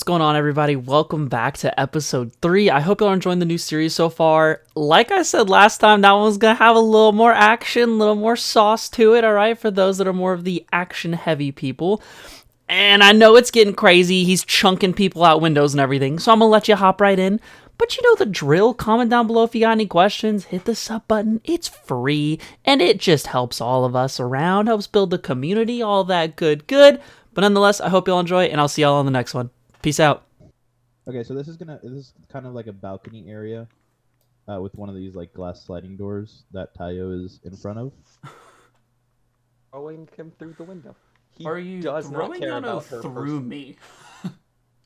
What's going on, everybody? Welcome back to episode 3. I hope y'all are enjoying the new series so far. Like I said last time, that one's gonna have a little more action, a little more sauce to it, alright? For those that are more of the action-heavy people. And I know it's getting crazy. He's chunking people out windows and everything, so I'm gonna let you hop right in. But you know the drill. Comment down below if you got any questions. Hit the sub button. It's free, and it just helps all of us around, helps build the community, all that good. But nonetheless, I hope y'all enjoy, and I'll see y'all on the next one. Peace out. Okay, so this is kind of like a balcony area, with one of these like glass sliding doors that Tayo is in front of. Throwing him through the window. He Are you does not throwing care Yuno about her through me?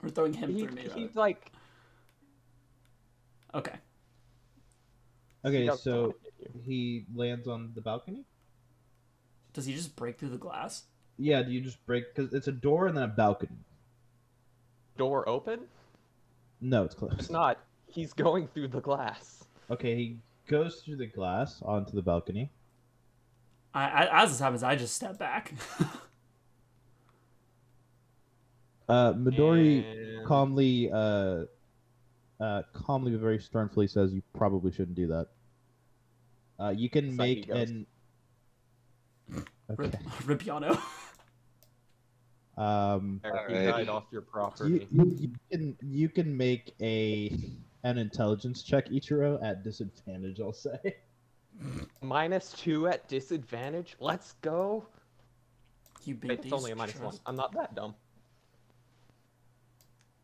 Or throwing him through me? He's like, Okay. Okay, doesn't so wanna hit you. he lands on the balcony. Does he just break through the glass? Yeah, do you just break? Because it's a door and then a balcony. Door open? No, it's It's closed. not. He's going through the glass. Okay, he goes through the glass onto the balcony. As this happens, I just step back. Midori And- calmly, calmly but very sternly says, "You probably shouldn't do that. You can It's like he make goes. an." Okay. Rip Yuno. Eric, he Alright. died off your property. You can make an intelligence check, Ichiro, at disadvantage. I'll say. -2 at disadvantage? Let's go. You beat Wait, these. it's only a -1. trust- I'm not that dumb.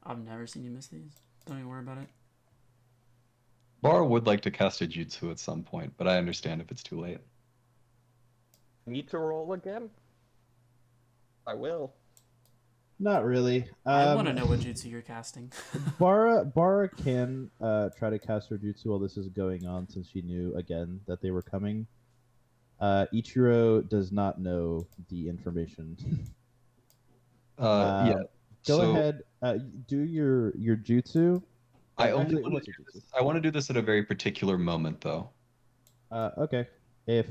I've never seen you miss these. Don't even worry about it. Bar would like to cast a jutsu at some point, but I understand if it's too late. Need to roll again? I will. Not really. I want to know what jutsu you're casting. Bara can try to cast her jutsu while this is going on, since she knew again that they were coming. Ichiro does not know the information. Yeah. Go so ahead. Do your jutsu. I only Actually, want what's to your jutsu? I want to do this at a very particular moment, though. Okay. If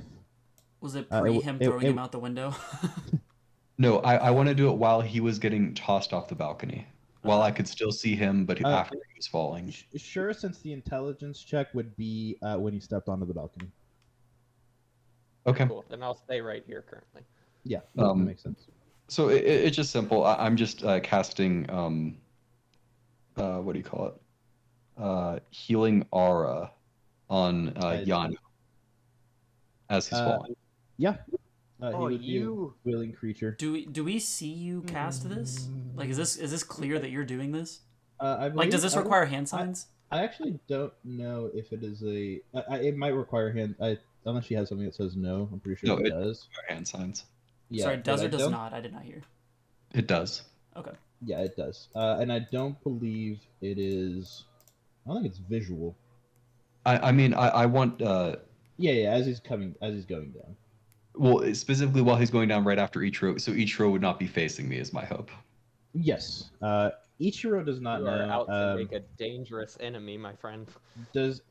Was it it pre w- him it- throwing it- him out the window? No, I want to do it while he was getting tossed off the balcony, while I could still see him, but after he was falling. sure, since the intelligence check would be when he stepped onto the balcony. Okay. Cool. Then I'll stay right here currently. Yeah, that makes sense. So it's just simple. I'm just casting what do you call it? Healing aura on Yano as he's falling. Yeah. He Oh, would be you- a willing creature. Do we see you cast this? Like, is this clear that you're doing this? I Like, does this believe- require hand signs? I actually don't know if it is a. It might require hand. Unless she has something that says no. I'm pretty sure No, it it- does. Hand signs. Yeah, Sorry, but does I or does don't- not? I did not hear. It does. Okay. Yeah, it does. And I don't believe it is. I don't think it's visual. I mean, I want Yeah. As he's going down. well, specifically while he's going down right after Ichiro, so Ichiro would not be facing me, is my hope. Yes. Ichiro does not You are know. out to make a dangerous enemy, my friend. Does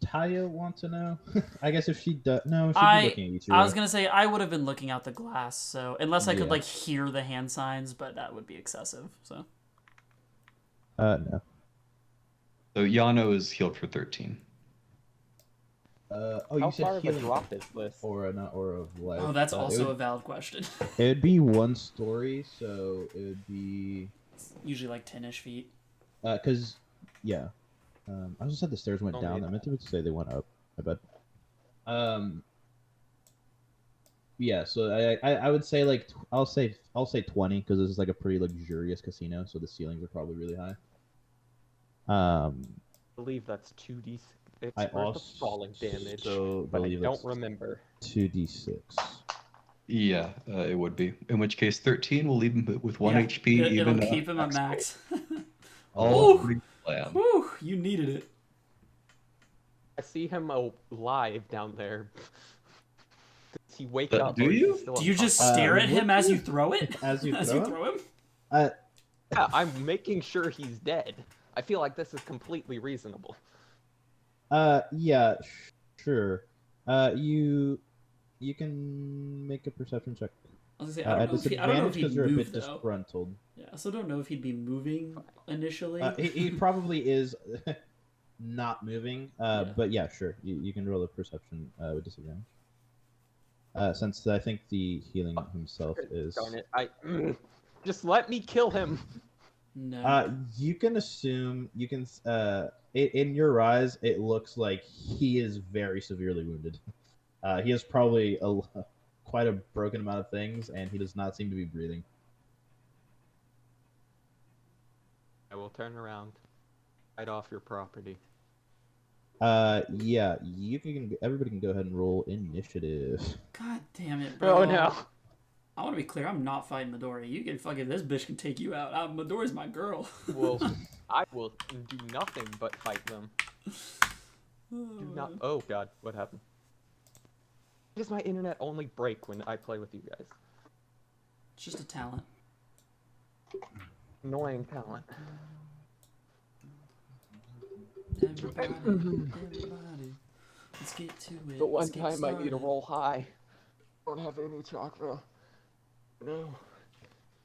Taya want to know? I guess if she does, no, she'd be I looking at Ichiro. I was gonna say I would have been looking out the glass, so unless I could Yeah. like hear the hand signs, but that would be excessive. So No. So Yano is healed for 13. Oh, How you far said of a healing drop is this? aura, not aura of life. oh, that's it also a would, valid question. it would be one story, so it would be Usually like 10-ish feet. because yeah. I just said the stairs went Only down. I meant to say they went up. I bet. Yeah, so I would say like I'll say 20 because this is like a pretty luxurious casino, so the ceilings are probably really high. I believe that's 2d. It's I worth of falling damage, also but I believe don't it's remember. 2d6. Yeah, it would be. In which case, 13 will leave him with 1 Yeah, HP. It'll even keep him at max. All Ooh. according to plan. Whew, you needed it. I see him alive down there. Does he wake But up? do or is he you? still Do you just unconscious? stare at him would as you? you throw it? As you as throw you him? throw him? Yeah, I'm making sure he's dead. I feel like this is completely reasonable. Yeah, sure. You can make a perception check. I was gonna say, At I don't know if disadvantage he because you're a moved bit though. disgruntled. Yeah, I also don't know if he'd be moving initially. He probably is not moving. Yeah. But yeah, sure. You can roll a perception with disadvantage. Since I think the healing himself is. Darn it! Just let me kill him. No. You can assume you can. In your eyes, it looks like he is very severely wounded. He has probably quite a broken amount of things, and he does not seem to be breathing. I will turn around. Right off your property. Yeah, you can. Everybody can go ahead and roll initiative. God damn it, bro. Oh no! I want to be clear. I'm not fighting Midori. You can fucking this bitch can take you out. Midori's my girl. Well, I will do nothing but fight them. Do not. Oh god, what happened? Why does my internet only break when I play with you guys? It's just a talent. Annoying talent. Everybody, let's get to it. The one Let's get time I need to started. roll high. Don't have any chakra. No.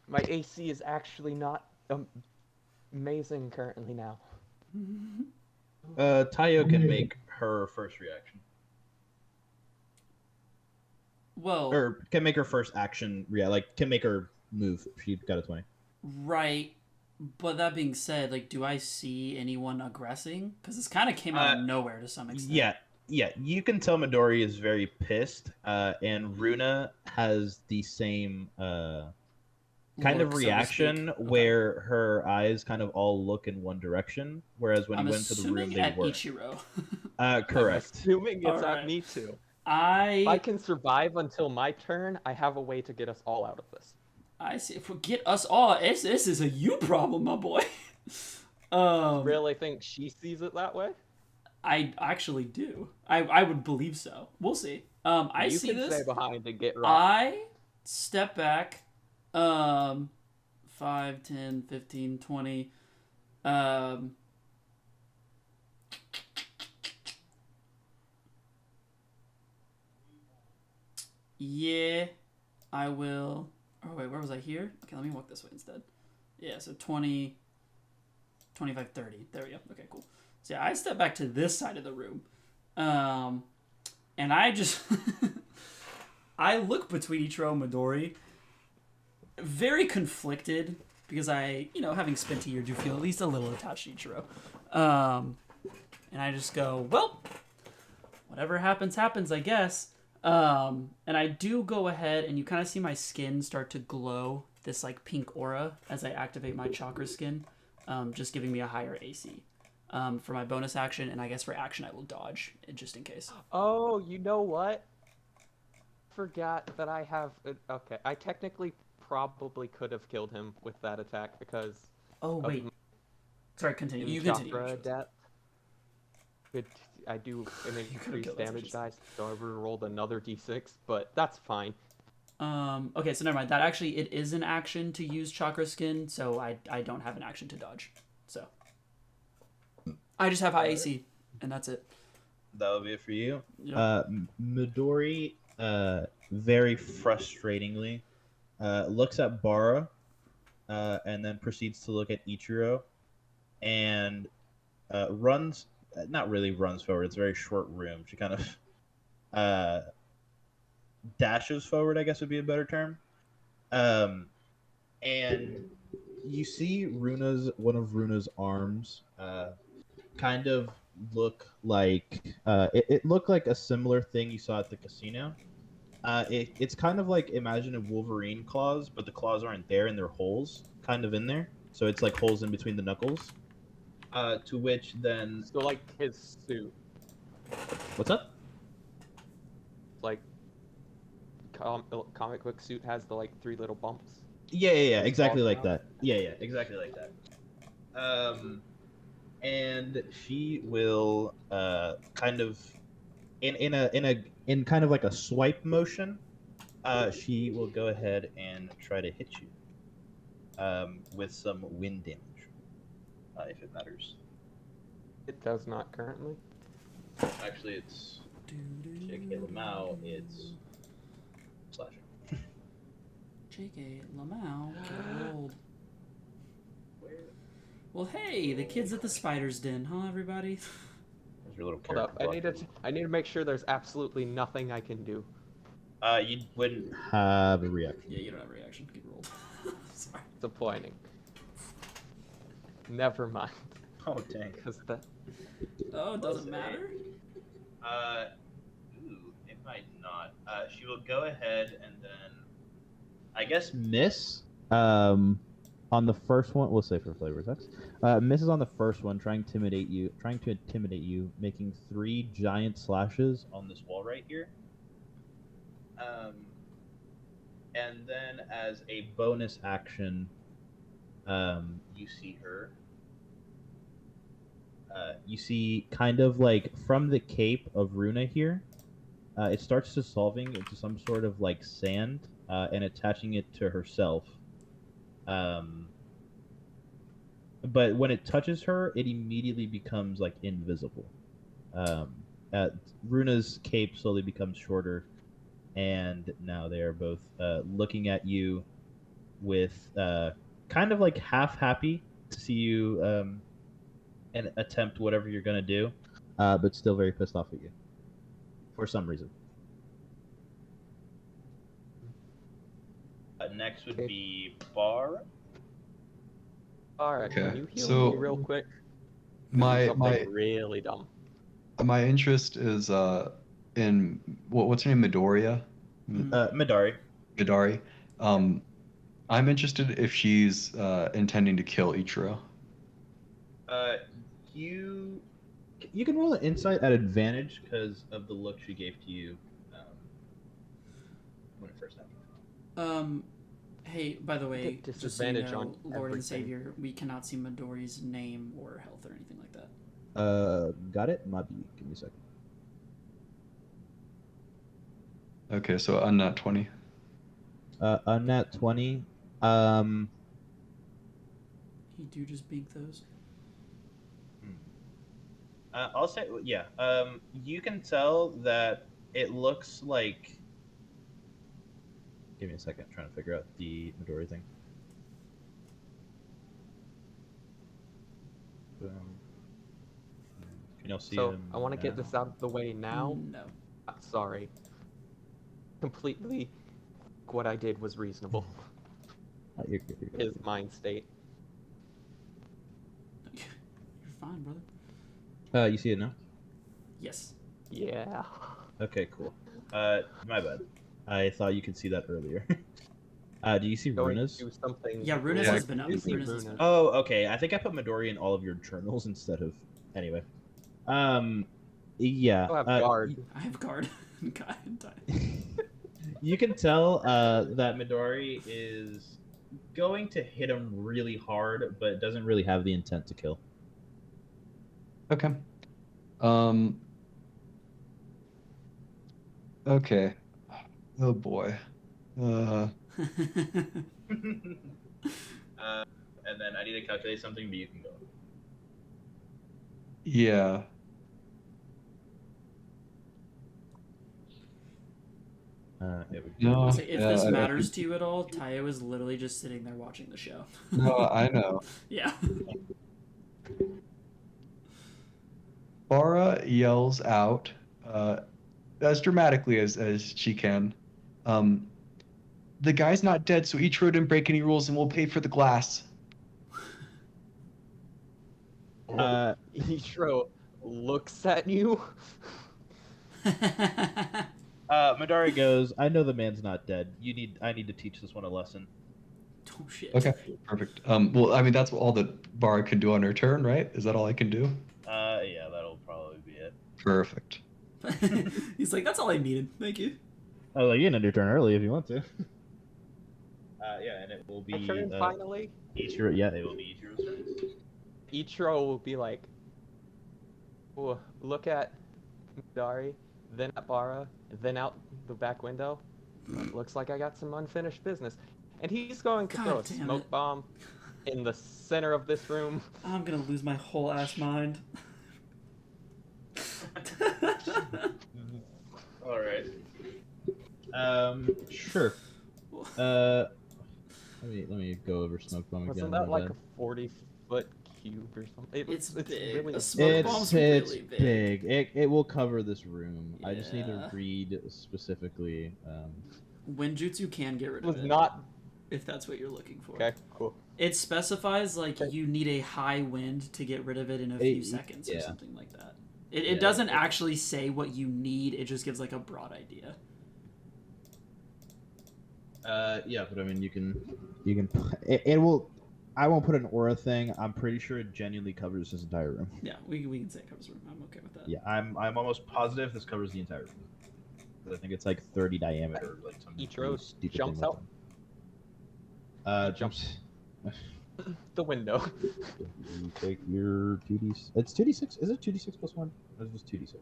My AC is actually not amazing currently now. Tayo can make her first reaction, Well, or can make her first action. Yeah, like can make her move. She got a 20. right. But that being said, like, do I see anyone aggressing? Because this kind of came out of nowhere to some extent. Yeah. You can tell Midori is very pissed, and Runa has the same kind Look, of so to reaction speak. Okay. where her eyes kind of all look in one direction, whereas when I'm you went to the room, assuming they at weren't. Ichiro. Correct. I'm assuming it's Alright. at me too. If I I can survive until my turn, I have a way to get us all out of this. see. If we get us all, this is a you problem, my boy. Really think she sees it that way? I actually do. I would believe so. We'll see. I You see can this. stay behind and get rocked. I step back 5, 10, 15, 20. Yeah, I will. Oh, wait, where was I here? Okay, let me walk this way instead. Yeah, so 20, 25, 30. There we go. Okay, cool. So yeah, I step back to this side of the room. And I just. I look between Ichiro and Midori, very conflicted, because I, having spent a year, do feel at least a little attached to Ichiro. And I just go, well, whatever happens, happens, I guess. And I do go ahead, and you kind of see my skin start to glow, this like pink aura, as I activate my chakra skin, just giving me a higher AC. For my bonus action, and I guess for action I will dodge, just in case. Oh, you know what? Forgot that I have. Okay, I technically probably could have killed him with that attack because. Oh, of wait. my Sorry, continue. You continue. chakra depth. I do an could've increased killed us, damage just- dice, so I rolled another d6, but that's fine. Okay, so never mind. That actually, it is an action to use chakra skin, so I don't have an action to dodge. So I just have high AC, and that's it. That'll be it for you. Yep. Midori, very frustratingly, looks at Bara, and then proceeds to look at Ichiro, and runs. Not really runs forward. It's a very short room. She kind of dashes forward, I guess would be a better term. And you see one of Runa's arms kind of look like it looked like a similar thing you saw at the casino. It's kind of like, imagine a Wolverine claws, but the claws aren't there and they're holes kind of in there. So it's like holes in between the knuckles. To which then... So like his suit, What's up? like comic book suit has the like 3 little bumps. Yeah, exactly Claws like out. that. Yeah, exactly like that. And she will kind of in kind of like a swipe motion, she will go ahead and try to hit you with some wind damage, if it matters. It does not currently. Actually, it's J.K. Lamau. It's slashing. J.K. Lamau rolled Well, hey, the kids at the spider's den, huh, everybody? There's your little Hold up. character. I need to make sure there's absolutely nothing I can do. You wouldn't have a reaction. Yeah, you don't have a reaction. Get rolled. Sorry. Disappointing. Never mind. Oh dang. Because that. Oh, it doesn't matter? It might not. She will go ahead and then, I guess, miss. On the first one, we'll say for flavor text. Misses on the first one, trying to intimidate you, making 3 giant slashes on this wall right here. And then as a bonus action, you see her. You see kind of like from the cape of Runa here, it starts dissolving into some sort of like sand and attaching it to herself. But when it touches her, it immediately becomes like invisible. Runa's cape slowly becomes shorter, and now they are both looking at you with kind of like half happy to see you and attempt whatever you're gonna do, but still very pissed off at you for some reason. Next would be Bar. Alright, Okay, can you heal so me real quick? My Something really dumb. my interest is in what's her name, Midoriya? Midori. Midori. I'm interested if she's intending to kill Ichiro. You can roll an insight at advantage because of the look she gave to you when it first happened. Hey, by the way, Get just so you disadvantage know, on Lord and everything. Savior, we cannot see Midori's name or health or anything like that. Got it? Mabi. Give me a second. Okay, so on that 20. On that 20, He do just bink those. I'll say, yeah. You can tell that it looks like. Give me a second. I'm trying to figure out the Midori thing. Can y'all see So, him I want to get now? this out of the way now. No. Sorry. Completely. What I did was reasonable. You're good, you're good. His mind state. You're fine, brother. You see it now? Yes. Yeah. Okay, cool. My bad. I thought you could see that earlier. Do you see Going Runa's? to do something. Yeah, Runa's Yeah, has been up. you see Runa's has Runa. been up. Oh, okay. I think I put Midori in all of your journals instead of. Anyway. Yeah. I have guard. I have guard. God, You can tell that Midori is going to hit him really hard, but doesn't really have the intent to kill. Okay. Okay. Oh boy. And then I need to calculate something, but you can go. Yeah. Here we go. No. So if this matters to you at all, Tayo is literally just sitting there watching the show. No, I know. Yeah. Bara yells out as dramatically as she can. The guy's not dead, so Ichiro didn't break any rules, and we'll pay for the glass. Ichiro looks at you. Midori goes, I know the man's not dead. I need to teach this one a lesson. Oh shit. Okay, perfect. Well, I mean, that's all that Bara can do on her turn, right? Is that all I can do? Yeah, that'll probably be it. Perfect. He's like, that's all I needed. Thank you. I was like, you can end your turn early if you want to. Yeah, and it will be My turn finally. Ichiro. Yeah, it will be Ichiro's turn. Ichiro will be like, "Ooh, look at Midori, then at Bara, then out the back window. Looks like I got some unfinished business." And he's going to God throw a damn smoke it. bomb in the center of this room. I'm gonna lose my whole ass mind. All right. Sure. Let me go over smoke bomb again. Wasn't my that like bad. a 40-foot cube or something? It's big. really A smoke bomb's really big. It will cover this room. I just need to Yeah. read specifically. Winjutsu can get rid It of was it not if that's what you're looking for. okay. Cool. It specifies like you need a high wind to get rid of it in a few seconds or something like that. It doesn't actually say what you need. It just gives like a broad idea. Yeah, but I mean, you can. It will. I won't put an aura thing. I'm pretty sure it genuinely covers this entire room. Yeah, we can say it covers the room. I'm okay with that. Yeah, I'm almost positive this covers the entire room. I think it's like 30 diameter, like some Ichiro really stupid jumps thing out. jumps. The window. You take your 2d. It's 2d6. Is it 2d6 plus 1? Or is it just 2d6?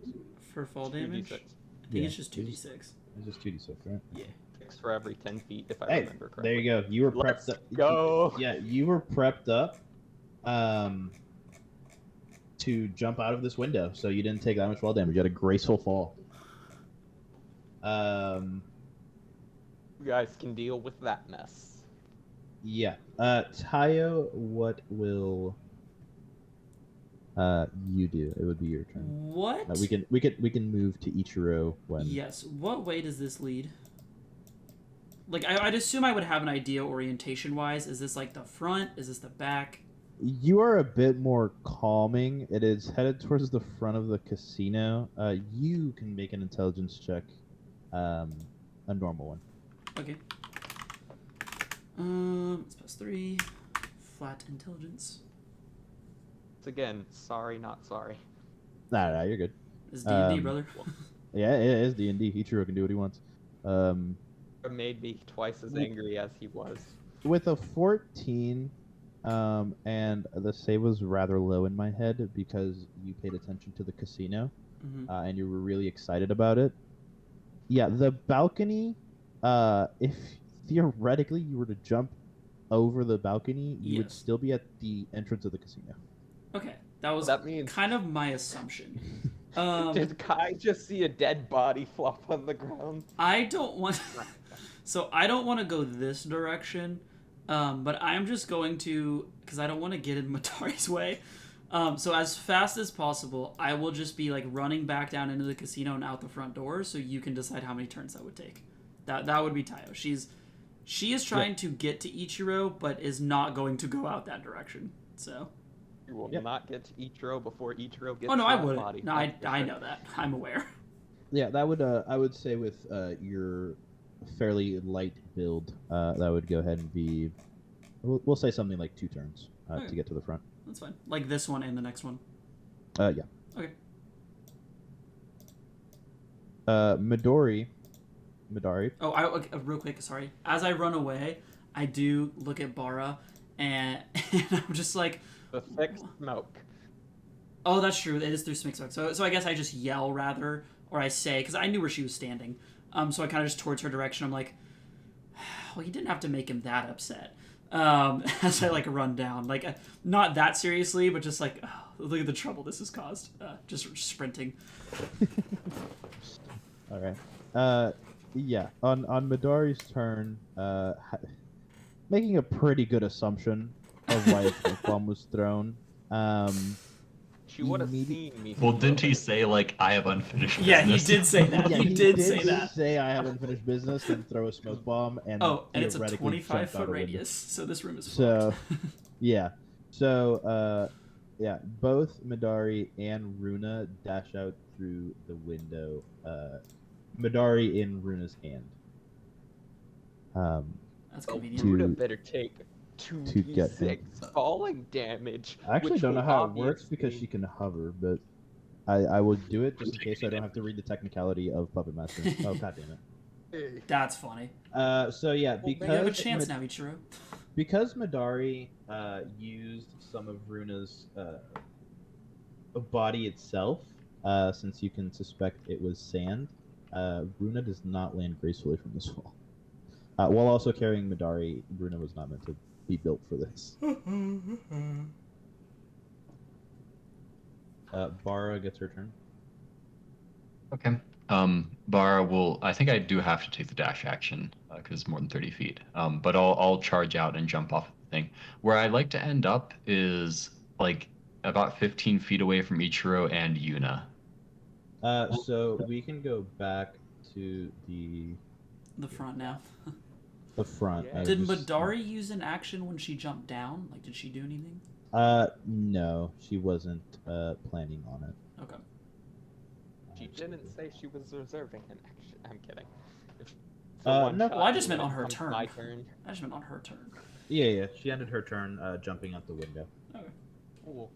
For fall damage, 2d6. I think it's just 2d6. It's just 2d6, right? Yeah. 6 for every 10 feet, if I Hey, remember correctly. there you go. You were Let's prepped up. go. Yeah, you were prepped up to jump out of this window, so you didn't take that much fall damage. You had a graceful fall. You guys can deal with that mess. Yeah. Tayo, what will you do? It would be your turn. What? We can move to Ichiro when. Yes. What way does this lead? Like, I'd assume I would have an idea orientation-wise. Is this like the front? Is this the back? You are a bit more calming. It is headed towards the front of the casino. You can make an intelligence check, a normal one. Okay. It's plus 3. Flat intelligence. It's again, sorry, not sorry. Nah, you're good. It's D&D, brother. Yeah, it is D&D. Ichiro can do what he wants. It made me twice as angry as he was. With a 14, and the save was rather low in my head because you paid attention to the casino, and you were really excited about it. Yeah, the balcony, if theoretically you were to jump over the balcony, you would still be at the entrance of the casino. Okay, that means kind of my assumption. Did Kai just see a dead body flop on the ground? I don't want to go this direction, but I'm just going to, because I don't want to get in Midori's way. So as fast as possible, I will just be like running back down into the casino and out the front door, so you can decide how many turns that would take. That would be Tayo. She is trying to get to Ichiro, but is not going to go out that direction. So you will not get to Ichiro before Ichiro gets. Oh no, to I that wouldn't. body. No, I know that. I'm aware. Yeah, that would I would say with your fairly light build, that would go ahead and be. We'll say something like 2 turns to get to the front. That's fine. Like this one and the next one. Yeah. Okay. Midori. Oh, okay, real quick, sorry. As I run away, I do look at Bara, and I'm just like... The thick smoke. Oh, that's true. It is through smoke. So I guess I just yell, rather, or I say, because I knew where she was standing. So I kind of just towards her direction. I'm like, well, you didn't have to make him that upset. As I, like, run down. Like, not that seriously, but just like, oh, look at the trouble this has caused. Just sprinting. All right. Yeah, on Midori's turn, making a pretty good assumption of why a smoke bomb was thrown. She would have seen me. Well, didn't he say, like, I have unfinished business? Yeah, he did say that. Yeah, he did say that. Say I have unfinished business and throw a smoke bomb and and it's a theoretically 25-foot radius, so this room is so fucked. yeah. So yeah, both Midori and Runa dash out through the window. Midori in Runa's hand. That's convenient. Runa better take to get him. 2d6 falling damage. I actually don't know how it works obviously- because she can hover, but I will do it just in case I don't have to read the technicality of Puppet Master. Oh, god damn it. That's funny. So yeah, You have a chance now, Ichiro. Because Midori used some of Runa's body itself, since you can suspect it was sand, Runa does not land gracefully from this wall. While also carrying Midori, Runa was not meant to be built for this. Bara gets her turn. Okay. Bara will. I think I do have to take the dash action because it's more than 30 feet. But I'll charge out and jump off the thing. Where I'd like to end up is like about 15 feet away from Ichiro and Yuna. So we can go back to the front now. front. Yeah. Did Midori use an action when she jumped down? Like, did she do anything? No, she wasn't planning on it. Okay. She didn't say she was reserving an action. I'm kidding. If No. shot, Well, I just when meant on it her comes turn. My turn. I just meant on her turn. Yeah. She ended her turn jumping out the window. Okay. Cool.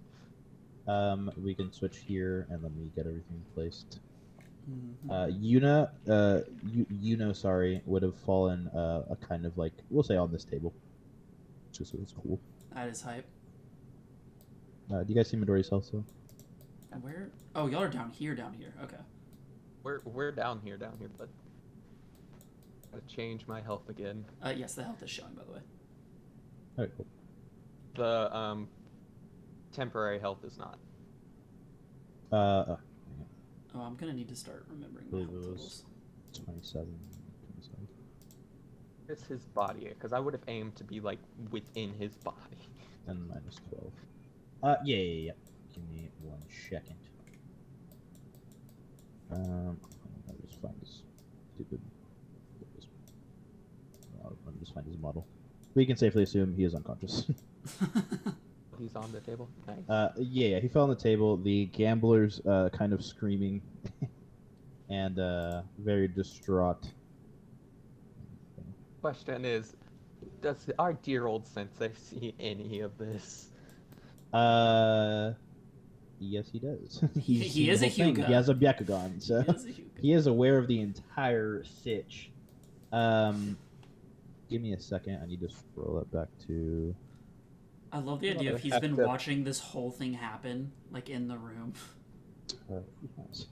We can switch here and let me get everything placed. Mhm. Yuno, sorry, would have fallen a kind of like, we'll say on this table. Just so it's cool. That is hype. Do you guys see Midori's health still? Where? Oh, y'all are down here. Okay. We're down here, but gotta change my health again. Yes, the health is showing, by the way. Alright, cool. The temporary health is not. Oh, I'm gonna need to start remembering my Believe health it totals. was 27. It's his body, because I would have aimed to be like within his body. And minus 12. Yeah. Give me 1 second. I'll just find this stupid. I'll just find his model. We can safely assume he is unconscious. He's on the table. Nice. Yeah, he fell on the table. The gamblers kind of screaming and very distraught. Question is, does our dear old sensei see any of this? Yes, he does. He seen is the a whole thing. Hyuga. He has a Byakugan, so He is a Hyuga. he is aware of the entire sitch. Give me a second. I need to scroll it back to. I love the idea of he's Have been to- watching this whole thing happen, like in the room. Nice.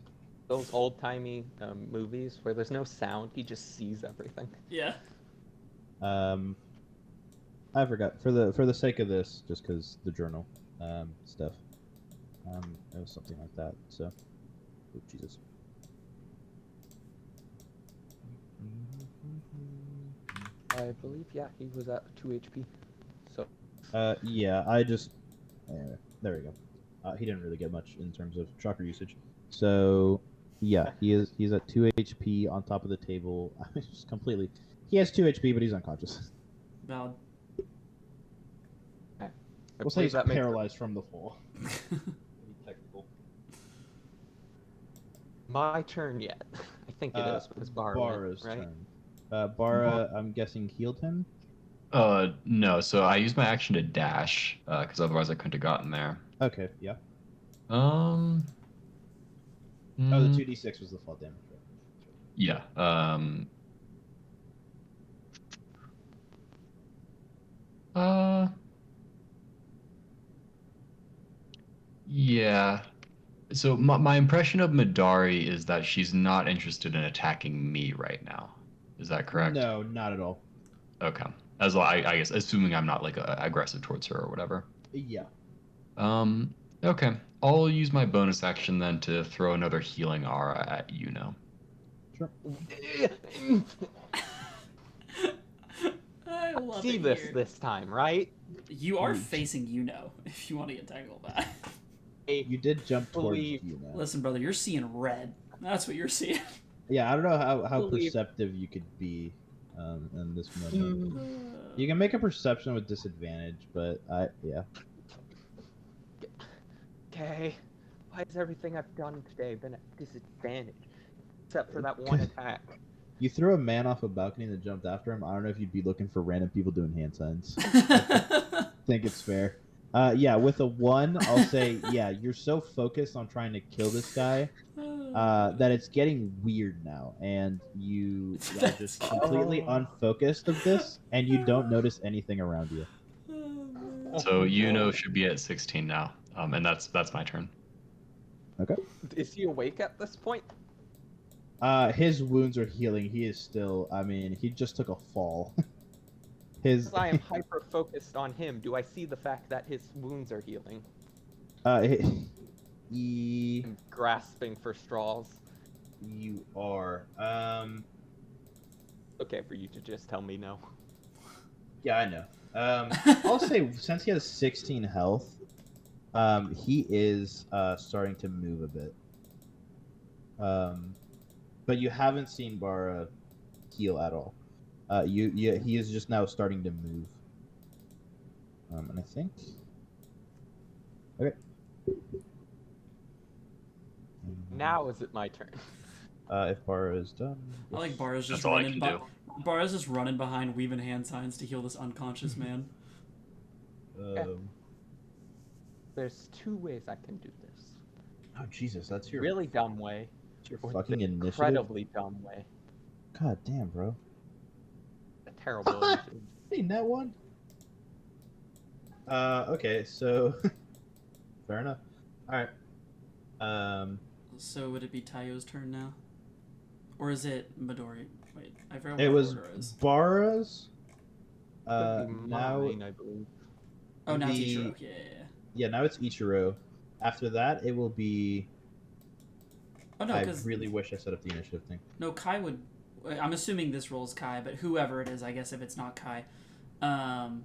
Those old-timey movies where there's no sound, he just sees everything. Yeah. I forgot for the sake of this, just because the journal stuff. It was something like that. So, oh, Jesus. I believe, yeah, he was at 2 HP. So, Yeah, I just there we go. He didn't really get much in terms of chakra usage. So, yeah, he's at 2 HP on top of the table. Just completely. He has 2 HP, but he's unconscious. Valid. I We'll say believe he's that makes paralyzed from the fall. Technical. my turn yet. I think it is. It's Bara's right? turn. Bara, I'm guessing healed him. No. So I used my action to dash because otherwise I couldn't have gotten there. Okay, yeah. Um. Oh, the mm, 2d6 was the fall damage. Right? Yeah. Yeah. So my impression of Midori is that she's not interested in attacking me right now. Is that correct? No, not at all. Okay. As I guess, assuming I'm not like aggressive towards her or whatever. Yeah. Okay. I'll use my bonus action then to throw another healing aura at Yuno. Sure. I love See it this here. this time, right? You are facing Yuno if you want to get tangled that. You did jump towards Believe- you now. Listen, brother, you're seeing red. That's what you're seeing. Yeah, I don't know how Believe- perceptive you could be in this moment. You can make a perception with disadvantage, but yeah. Okay. Why has everything I've done today been at disadvantage? Except for that one attack. You threw a man off a balcony that jumped after him. I don't know if you'd be looking for random people doing hand signs. I think it's fair. Yeah, with a 1, I'll say, yeah, you're so focused on trying to kill this guy that it's getting weird now, and you are just completely unfocused of this, and you don't notice anything around you. So Yuno should be at 16 now. And that's my turn. Okay. Is he awake at this point? His wounds are healing. He is still. I mean, he just took a fall. His. Because I am hyper focused on him. Do I see the fact that his wounds are healing? He. I'm grasping for straws. You are. Okay for you to just tell me no. Yeah, I know. I'll say since he has 16 health, he is starting to move a bit. But you haven't seen Bara heal at all. He is just now starting to move. And I think. Okay. Now is it my turn? If Bara is done. I like Bara's just That's all I running. can do. Bara's just running behind, weaving hand signs to heal this unconscious man. There's 2 ways I can do this. Oh Jesus, that's your Really dumb way, that's your or fucking the initiative. incredibly dumb way. God damn, bro. A terrible initiative. Seen that one? Okay, so fair enough. All right. So would it be Tayo's turn now, or is it Midori? Wait, I forgot what It was order it is. Bara's. Could be Now mine, I believe. Oh, now it's the- Ichiro. Yeah. Yeah, now it's Ichiro. After that, it will be. Oh no, I because really wish I set up the initiative thing. no, Kai would. I'm assuming this roll is Kai, but whoever it is, I guess if it's not Kai,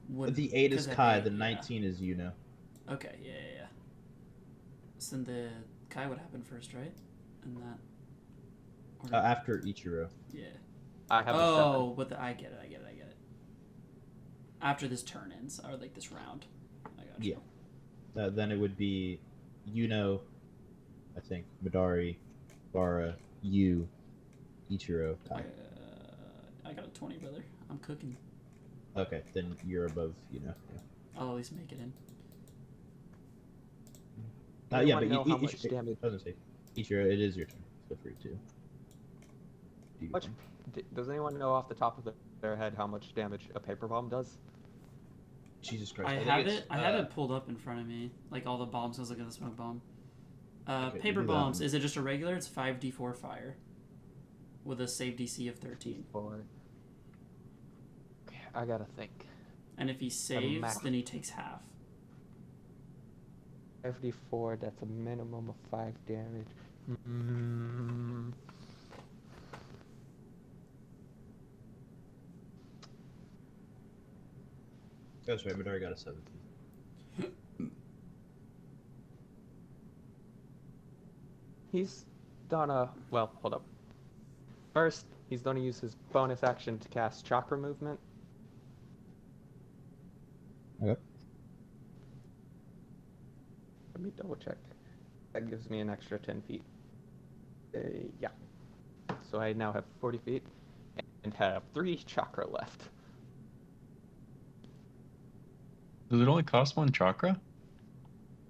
would. The 8 is 'cause at Kai. 8, The yeah. 19 is Yuno. Okay, yeah. So then the Kai would happen first, right? And that. Or, After Ichiro. yeah. I have a Oh, but I get it. After this turn ends, or like this round. I got you. Yeah. Then it would be Yuno, I think, Midori, Bara, you, Ichiro, Kai. I got a 20, brother. I'm cooking. Okay, then you're above Yuno. Yeah. I'll at least make it in. Yeah, wanna but know how much damage. I was gonna say, Ichiro, it is your turn. Feel free to. do Much, one. does anyone know off the top of their head how much damage a paper bomb does? Jesus Christ! I think have it's, it. I have it pulled up in front of me, like all the bombs. I was looking at the smoke bomb. Okay, Paper do that bombs. one. Is it just a regular? It's 5d4 fire, with a save DC of 13. Or okay, I gotta think. And if he saves, math. then he takes half. 54. That's a minimum of 5 damage. That's right. Midori got a 17. He's gonna. Well, hold up. First, he's gonna use his bonus action to cast chakra movement. Okay. Let me double check. That gives me an extra 10 feet. Yeah. So I now have 40 feet and have 3 chakra left. Does it only cost 1 chakra?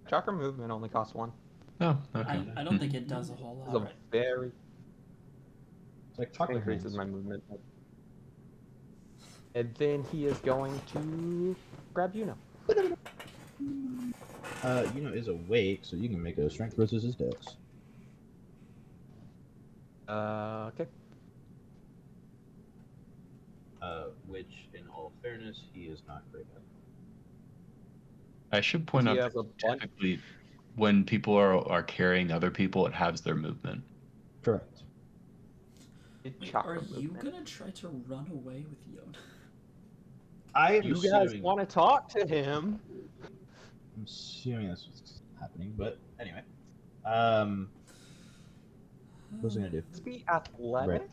Chakra movement only costs 1. Oh, okay. I don't think it does a whole It's lot. a Right? very It's like chocolate increases hands. my movement. And then he is going to grab Yuno. Yuno is awake, so you can make a strength versus his dex. Okay. Which, in all fairness, he is not great at. I should point He out has that a bunch. typically when people are carrying other people, it halves their movement. Correct. Wait, Chakra are you movement. gonna try to run away with Yon? I am You guys assuming, want to talk to him? I'm assuming that's what's happening, but anyway. What was I gonna do? Let's be athletics.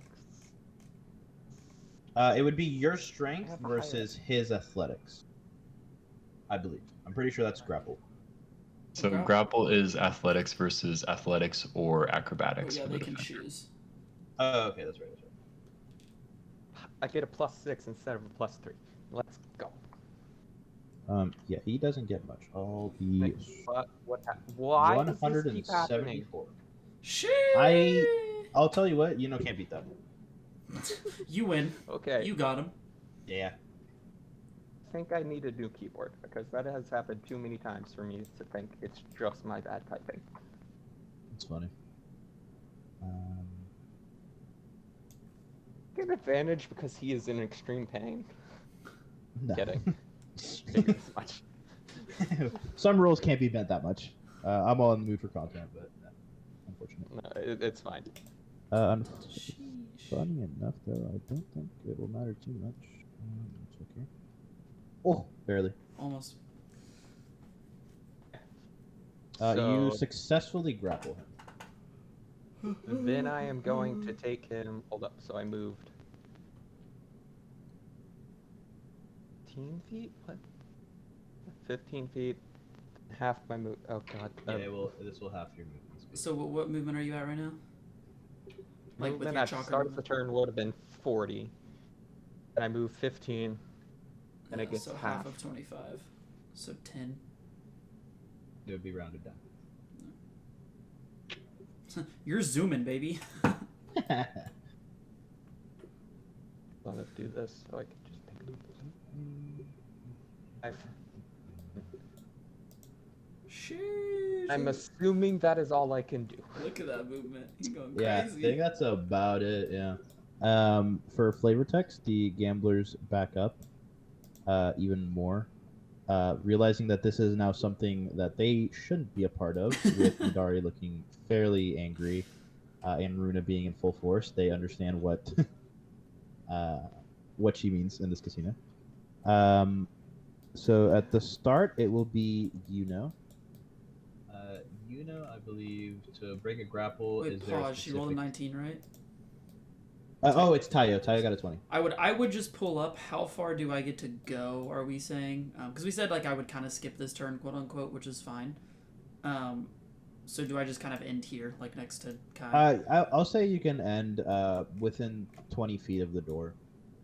It would be your strength have a higher- versus his athletics. I believe. I'm pretty sure that's grapple. So Okay. grapple is athletics versus athletics or Oh acrobatics. yeah, for they the can defender. choose. Oh, okay, that's right. I get a +6 instead of a +3. Let's go. Yeah, he doesn't get much. I'll be But why does this keep happening? 174. Shit! I'll tell you what, Yuno can't beat that. You win. Okay. You got him. Yeah. I think I need a new keyboard because that has happened too many times for me to think it's just my bad typing. It's funny. Get advantage because he is in extreme pain. No. Kidding. Figured as much. Some rules can't be bent that much. I'm all in the mood for content, but no, unfortunately. No, it's fine. Funny enough, though, I don't think it will matter too much. It's okay. Oh, barely. Almost. You So successfully grapple him. then I am going to take him. Hold up. So I moved 15 feet. What? 15 feet. Half my move. Oh god. This will half your movement speed. So what movement are you at right now? Like with movement your at the chakra start of the movement? turn would have been 40, and I moved 15, and it gets so half. of 25. So 10. It would be rounded down. You're zooming, baby. I'm gonna do this so I can just pick it up. Sheesh. I'm assuming that is all I can do. Look at that movement. He's going Yeah, I crazy. think that's about it. Yeah. For flavor text, the gamblers back up even more, realizing that this is now something that they shouldn't be a part of. With Midori looking fairly angry, and Runa being in full force, they understand what she means in this casino. So at the start, it will be Yuno. Yuno, I believe, to break a grapple. Wait, is there a pause. She rolled a specific- 19, right? It's Tayo. Tayo got a 20. I would just pull up. How far do I get to go? Are we saying? Because we said like I would kind of skip this turn, quote unquote, which is fine. So do I just kind of end here, like next to Kai? I'll say you can end within 20 feet of the door.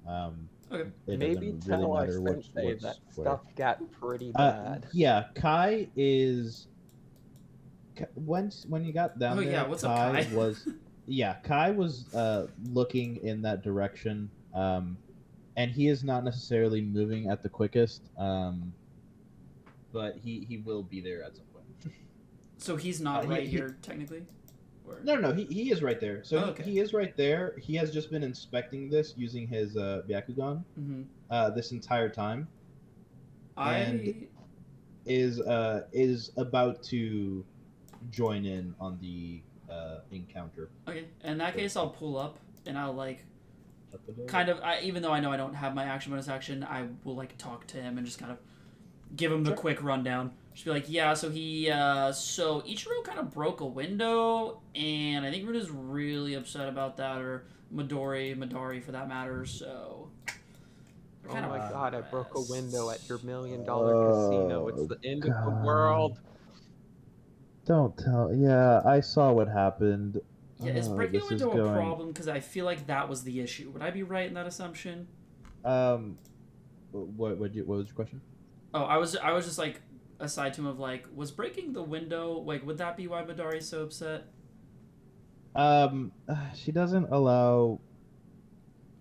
Okay. It Maybe doesn't really tell our matter sensei that where. stuff got pretty bad. Yeah, Kai is. When you got down Oh, there, yeah, what's up, Kai? was. Yeah, Kai was looking in that direction, and he is not necessarily moving at the quickest, but he will be there at some point. So he's not right here technically. Or... No, he is right there. So okay. he is right there. He has just been inspecting this using his Byakugan this entire time, and is about to join in on the encounter. Okay, in that case, I'll pull up and I'll like kind of. Even though I know I don't have my action bonus action, I will like talk to him and just kind of give him the quick rundown. Just be like, yeah, so so Ichiro kind of broke a window, and I think Runa's really upset about that, or Midori for that matter. So. Oh my god, I broke a window at your $1 million casino. It's the end of the world. Don't tell. Yeah, I saw what happened. Yeah, is breaking a window a problem? Because I feel like that was the issue. Would I be right in that assumption? What was your question? Oh, I was just like aside to him of like, was breaking the window like would that be why Midori's so upset? She doesn't allow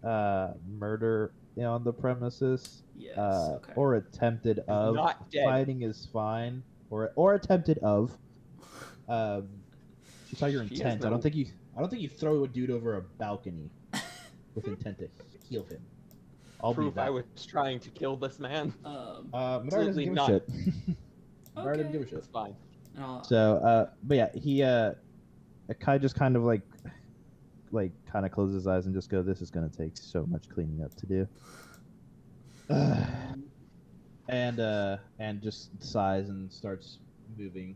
murder on the premises. Yes. Okay. Or attempted of. Not dead. Fighting is fine. Or attempted of. She saw your intent. I don't think you throw a dude over a balcony with intent to kill him. Proof I was trying to kill this man. Midori doesn't give a shit. Midori doesn't give a shit. It's fine. So, but yeah, Kai just kind of like kind of closes his eyes and just go, "This is gonna take so much cleaning up to do." And just sighs and starts moving,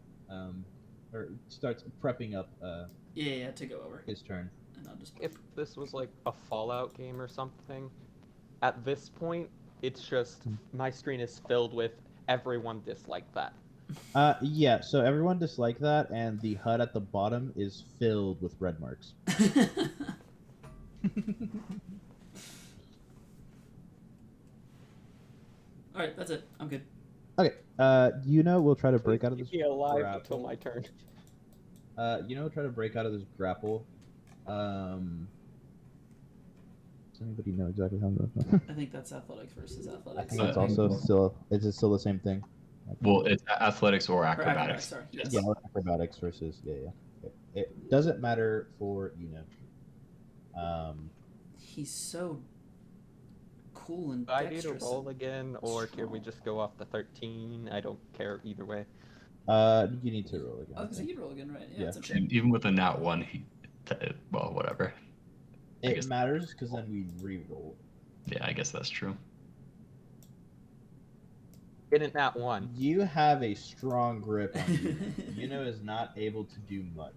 or starts prepping up. To go over his turn. And I'll just... If this was like a Fallout game or something, at this point, it's just my screen is filled with everyone disliked that. Yeah. So everyone disliked that, and the HUD at the bottom is filled with red marks. All right, that's it. I'm good. Okay. Yuno will try to break out of this. Keep me alive grapple. until my turn. Yuno will try to break out of this grapple. Does anybody know exactly how to? I think that's athletics versus I athletics. think it's also still. Is it still the same thing? Well, it's athletics or Or acrobatics. sorry. Yes. Yeah, acrobatics versus It doesn't matter for Yuno. He's so cool and Do I need to dexterous. roll again, or can we just go off the 13? I don't care either way. You need to roll again. I was gonna say you'd roll again, right? Yeah, Yeah. it's a shame. And even with a nat 1, well, whatever. I It guess- matters because then we re-roll. Yeah, I guess that's true. Didn't that one? You have a strong grip on Yuno. Yuno is not able to do much.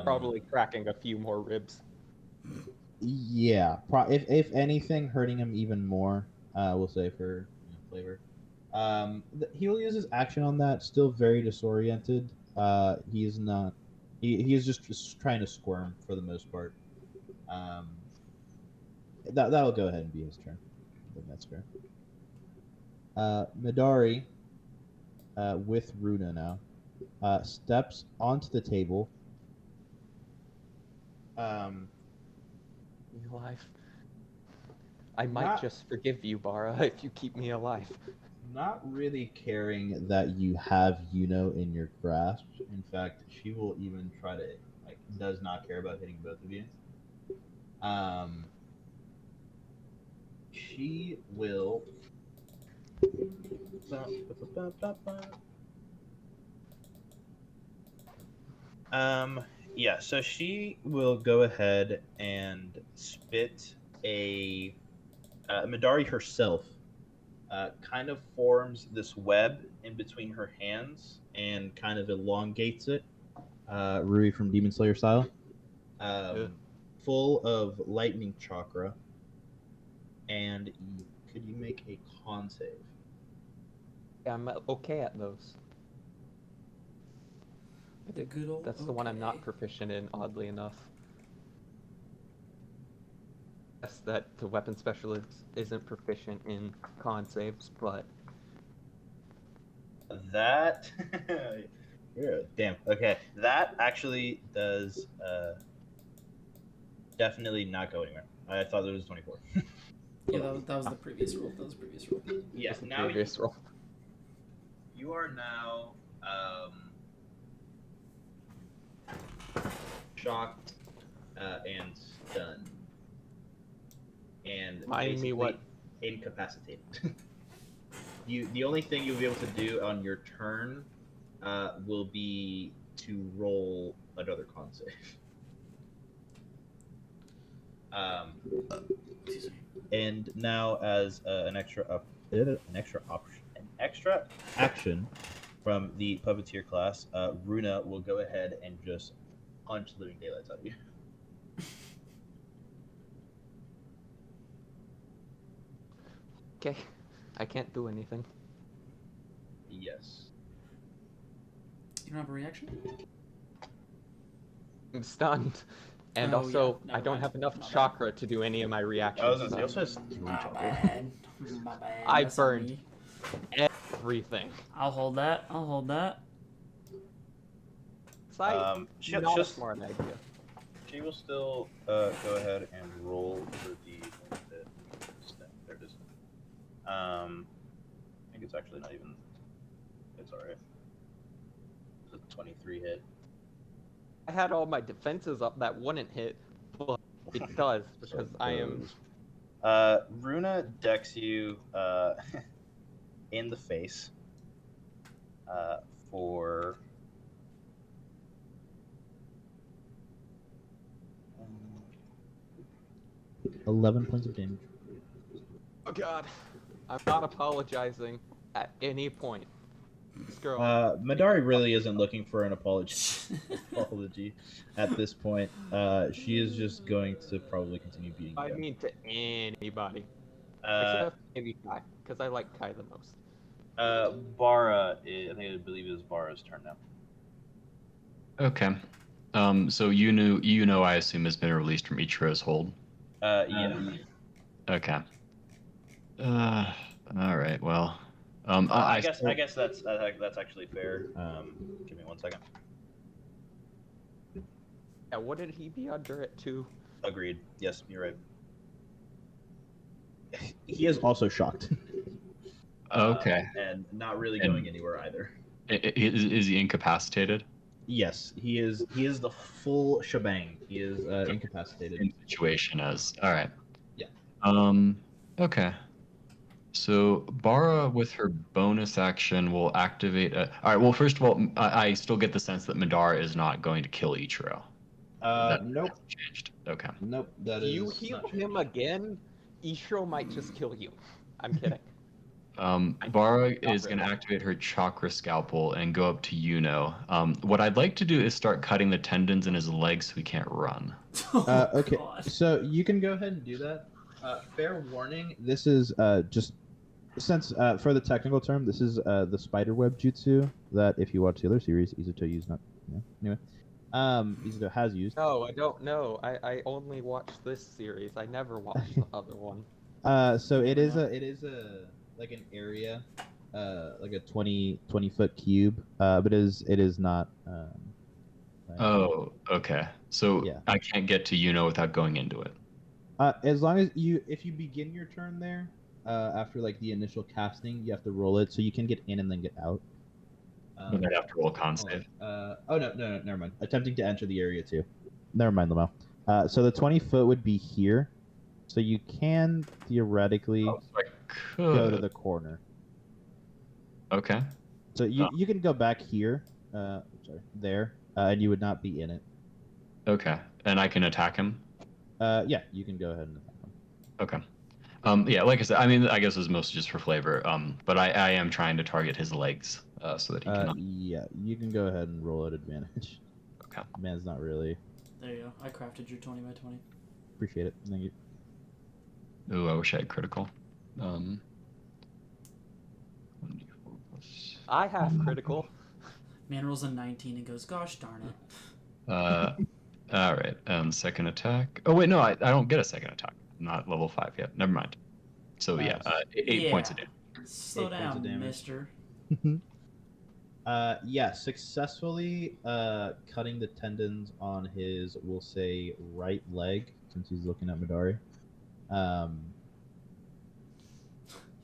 Probably cracking a few more ribs. Yeah. If anything, hurting him even more. We'll say for flavor. He will use his action on that. Still very disoriented. He is not. He is just trying to squirm for the most part. That'll go ahead and be his turn. I think that's fair. Midori, with Runa now, steps onto the table. Me alive. I might Not- just forgive you, Bara, if you keep me alive. Not really caring that you have Yuno in your grasp. In fact, she will even try to does not care about hitting both of you. She will. Yeah, so she will go ahead and spit a Midori herself. Kind of forms this web in between her hands and kind of elongates it, Rui from Demon Slayer style, full of lightning chakra. And could you make a con save? Yeah, I'm okay at those. The good old. That's the one I'm not okay. proficient in, oddly enough. Guess that the weapon specialist isn't proficient in con saves, but That. Yeah, damn. Okay, that actually does definitely not go anywhere. I thought it was 24. Yeah, that was the previous roll. That was the previous roll. Yes, that's the now previous roll. you are now shocked and stunned, and Remind me what- basically incapacitated. The only thing you'll be able to do on your turn will be to roll another con save. Excuse me. And now, as an extra action from the puppeteer class, Runa will go ahead and just punch living daylights out of you. Okay, I can't do anything. Yes. You don't have a reaction? I'm stunned. And Oh, also, yeah, I never don't mind. have enough My bad. chakra to do any of my reactions. He so also has 3 My chakra. bad. My bad. I That's on burned. me. everything. I'll hold that. I'll hold that. It's like She'll not a just smart idea. She will still go ahead and roll for the. There it is. I think it's actually not even. It's alright. It's a 23 hit. I had all my defenses up that wouldn't hit, but it does because I am. Runa decks you in the face for 11 points of damage. Oh God, I'm not apologizing at any point. This girl. Midori really isn't looking for an apology at this point. She is just going to probably continue beating I you. mean to anybody. Uh, Except maybe Kai, because I like Kai the most. Bara, I believe it is Bara's turn now. Okay. So Yuno, I assume, has been released from Ichiro's hold. Yeah. Okay. All right. Well. I guess that's actually fair. Give me 1 second. Yeah, what did he be under at 2? Agreed. Yes, you're right. He is also shocked. Okay. And not really going anywhere either. Is he incapacitated? Yes, he is. He is the full shebang. He is incapacitated. Same situation as. All right. Yeah. Okay. So Bara, with her bonus action, will activate. All right. Well, first of all, I still get the sense that Madara is not going to kill Ichiro. Nope. hasn't changed. Okay. Nope. That If you is heal not him changed. again, Ichiro might just kill you. I'm kidding. Bara is going to activate her chakra scalpel and go up to Yuno. What I'd like to do is start cutting the tendons in his legs so he can't run. Oh, Okay, God. so you can go ahead and do that. Fair warning, this is just since for the technical term, this is the spiderweb jutsu that if you watch the other series, Izuto used not. Yeah. Anyway, Izuto has used. No, I don't know. I only watched this series. I never watched the other one. So You it never is know. a like an area, like a 20 foot cube. But it is not. Like, Oh, okay. So Yeah. I can't get to Yuno without going into it. As long as if you begin your turn there, after like the initial casting, you have to roll it so you can get in and then get out. But I'd have to roll a con hold save. on. Oh no, never mind. Attempting to enter the area too. Never mind, Lamau. So the 20 foot would be here, so you can theoretically Oh, so I go to could. the corner. Okay. So you can go back here, there, and you would not be in it. Okay. And I can attack him? Yeah, you can go ahead and attack him. Okay. Yeah, like I said, I mean, I guess it's mostly just for flavor. But I am trying to target his legs, so that he cannot. Yeah, you can go ahead and roll at advantage. Okay. Man's not really. There you go. I crafted your 20 by 20. Appreciate it. Thank you. Ooh, I wish I had critical. 1d4 plus. I have critical. Man rolls a 19 and goes, gosh darn it. All right. Second attack. Oh wait, no, I don't get a second attack. I'm not level 5 yet. Never mind. So yeah, 8 points a day. Slow 8 points of down, damage. mister. Yeah, successfully cutting the tendons on his, we'll say, right leg, since he's looking at Midori.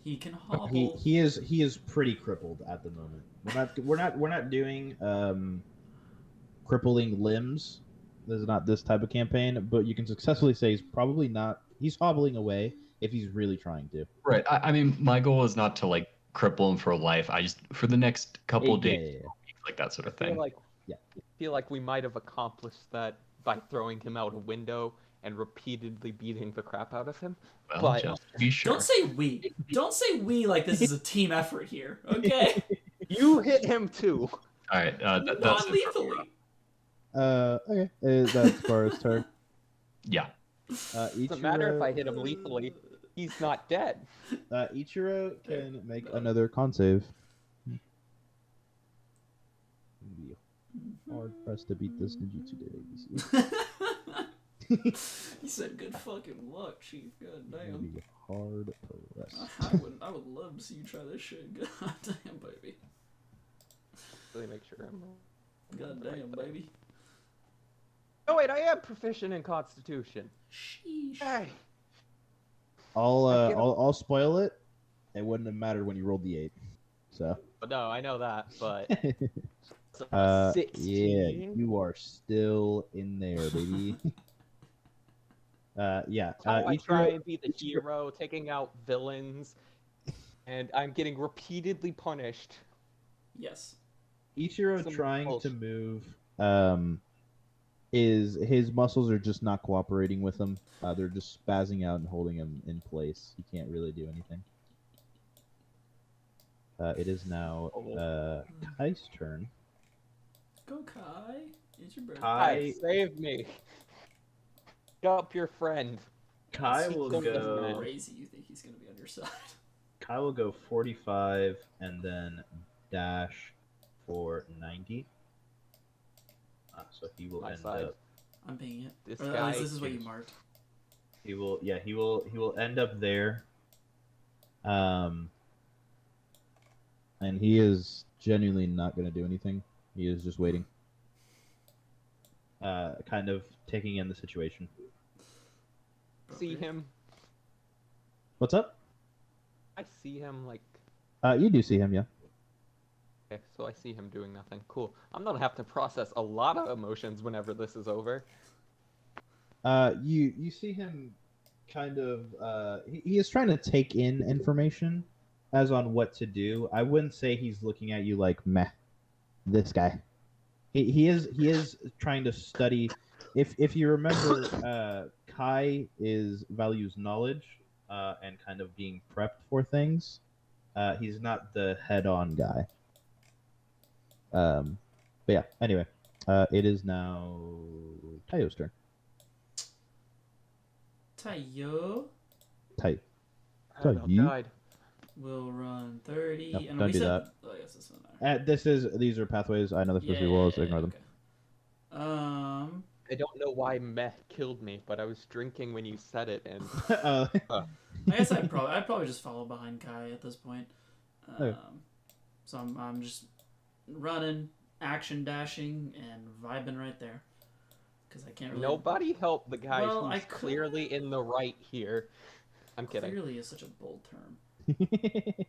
He can hobble. He is pretty crippled at the moment. We're not doing crippling limbs. This is not this type of campaign, but you can successfully say he's hobbling away if he's really trying to. Right. I mean, my goal is not to like cripple him for life. I just for the next couple days, like that sort of thing. I feel like we might have accomplished that by throwing him out a window and repeatedly beating the crap out of him. Well, but just to be sure. Don't say we. Don't say we like this is a team effort here, okay? you hit him too. All right. That's it for Non-lethally. Okay. That's Bara's turn. Yeah. Doesn't matter if I hit him lethally. He's not dead. Ichiro can make another con save. Be hard pressed to beat this ninjutsu did ABC. He said good fucking luck, chief. God damn. Be hard pressed. I would love to see you try this shit. God damn, baby. Really make sure I'm. God damn, baby. Oh wait, I am proficient in Constitution. Sheesh. Hey. I'll spoil it. It wouldn't have mattered when you rolled the 8. So. But no, I know that. But Yeah, 16. you are still in there, baby. Yeah. How I try Ichiro, and be the hero, taking out villains, and I'm getting repeatedly punished. Yes. Ichiro Some trying to bullshit. move. Is his muscles are just not cooperating with him. They're just spazzing out and holding him in place. He can't really do anything. It is now Kai's turn. Go, Kai. It's your birthday. Kai, save me. Help your friend. Kai will will go- go. Crazy you think he's gonna be on your side. Kai will go 45 and then dash for 90. So he will My end side. up. I'm paying it. This Or at guy least this is what you is- marked. He will. Yeah. He will end up there. And he is genuinely not going to do anything. He is just waiting. Kind of taking in the situation. See him. What's up? I see him like. You do see him, yeah. Okay, so I see him doing nothing. Cool. I'm gonna have to process a lot of emotions whenever this is over. You see him kind of. He is trying to take in information, as on what to do. I wouldn't say he's looking at you like meh. This guy. He is trying to study if you remember, Kai values knowledge and kind of being prepped for things. He's not the head-on guy. But yeah. Anyway, it is now Tayo's turn. Tayo Tai. I about you? died. will run 30. No, and don't we do said, that. Oh, yes, this doesn't matter. These are pathways. I know they're supposed to be walls. Ignore them. Okay. I don't know why meth killed me, but I was drinking when you said it, and Uh, I guess I'd probably just follow behind Kai at this point. Okay. So I'm just running, action dashing, and vibing right there. Because I can't really. nobody helped the guy Well, I who's could- clearly in the right here. I'm kidding. Clearly is such a bold term.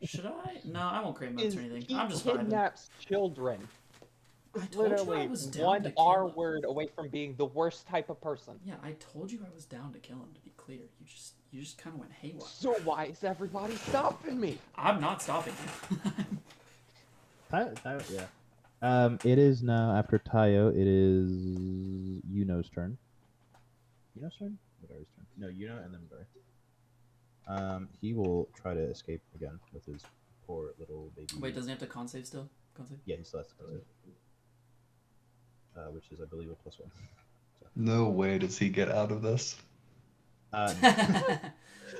Should I? No, I won't create modes or anything. He I'm just vibing. kidnaps children. I He's told you I literally was down one to kill R him. word away from being the worst type of person. Yeah, I told you I was down to kill him. To be clear, you just kind of went haywire. So why is everybody stopping me? I'm not stopping you. yeah. It is now after Tayo. It is Yuno's turn. Yuno's turn? Midori's turn. No, Yuno and then Midori. He will try to escape again with his poor little baby. Wait, doesn't he have to con save still? Con save? Yeah, he still has to con save. Which is, I believe, a +1. No way does he get out of this.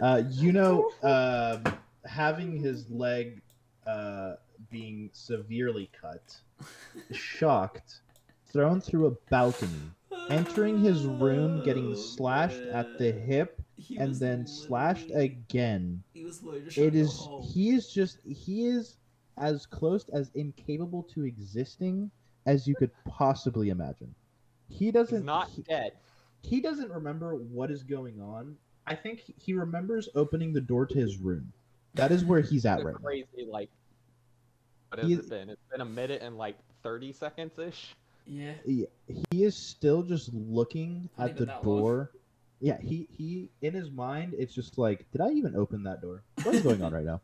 Yuno, having his leg being severely cut, shocked, thrown through a balcony, entering his room, getting slashed at the hip, and then slashed again. He was literally just It is. He is as close as incapable to existing as you could possibly imagine. He doesn't. He's not dead. He doesn't remember what is going on. I think he remembers opening the door to his room. That is where he's at It's a right now. crazy, like, what has it been? It's been a minute and like 30 seconds ish. Yeah. He is still just looking Not at the even that long. door. Yeah, he in his mind, it's just like, did I even open that door? What's going on right now?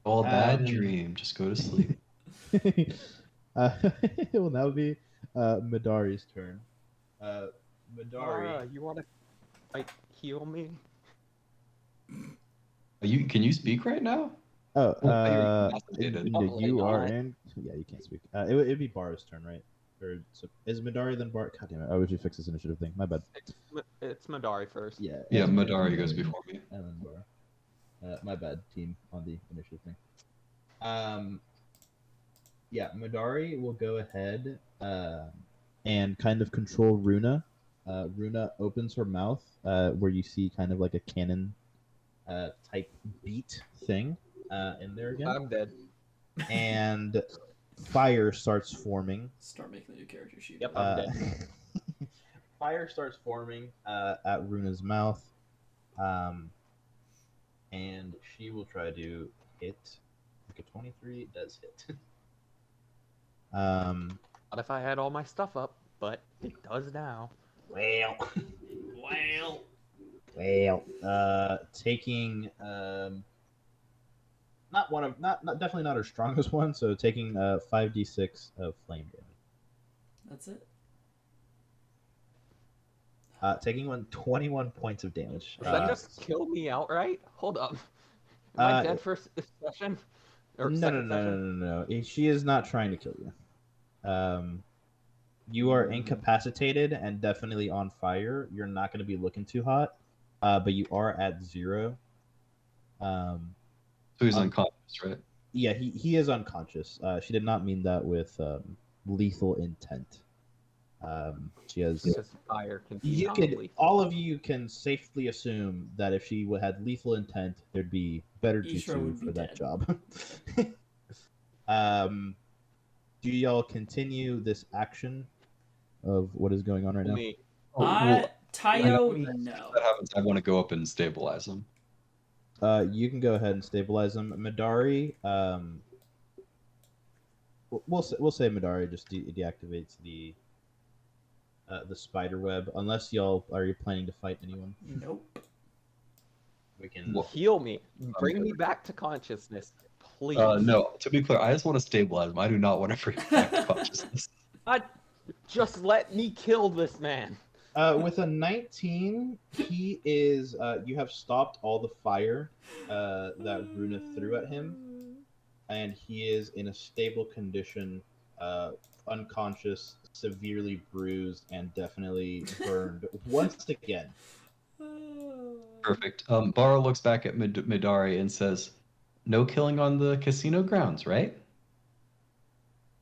All bad dream. Just go to sleep. It will now be Midori's turn. Midori. You want to like heal me? Can you speak right now? Oh, you're incapacitated. Oh, you my are God. in. Yeah, you can't speak. It'd be Bara's turn, right? Is Midori then Bar? God damn it! I wish you fix this initiative thing. My bad. It's Midori first. Yeah. Yeah, and Midori then- goes before me. And then Bara. My bad, team on the initiative thing. Yeah, Midori will go ahead and kind of control Runa. Runa opens her mouth, where you see kind of like a cannon type beat thing in there again. I'm dead. And fire starts forming. Start making the new character sheet. Yep, I'm dead. Fire starts forming at Runa's mouth, and she will try to hit. Like a 23 does hit. Not if I had all my stuff up, but it does now. Well, taking not definitely not her strongest one, so taking 5d6 of flame damage. That's it. Taking 21 points of damage. Does that just kill me outright? Hold up. Am I dead for this session? Or second session? No. She is not trying to kill you. You are incapacitated and definitely on fire. You're not going to be looking too hot, but you are at 0. So he's unconscious, right? Yeah, he is unconscious. She did not mean that with lethal intent. She has. Because fire can be You could, non-lethal. all of you can safely assume that if she had lethal intent, there'd be better Ichiro jutsu would be for that dead. job. Do y'all continue this action of what is going on right now? Me. Tayo, If no. that happens, I want to go up and stabilize him. You can go ahead and stabilize him. Midori, we'll say Midori just deactivates the spider web, unless are you planning to fight anyone? Nope. We can. Heal me. Bring me back to consciousness, please. No, to be clear, I just want to stabilize him. I do not want to bring him back to consciousness. Just let me kill this man. With a 19, he is. You have stopped all the fire that Runa threw at him, and he is in a stable condition, unconscious, severely bruised, and definitely burned once again. Perfect. Bara looks back at Midori and says, "No killing on the casino grounds, right?"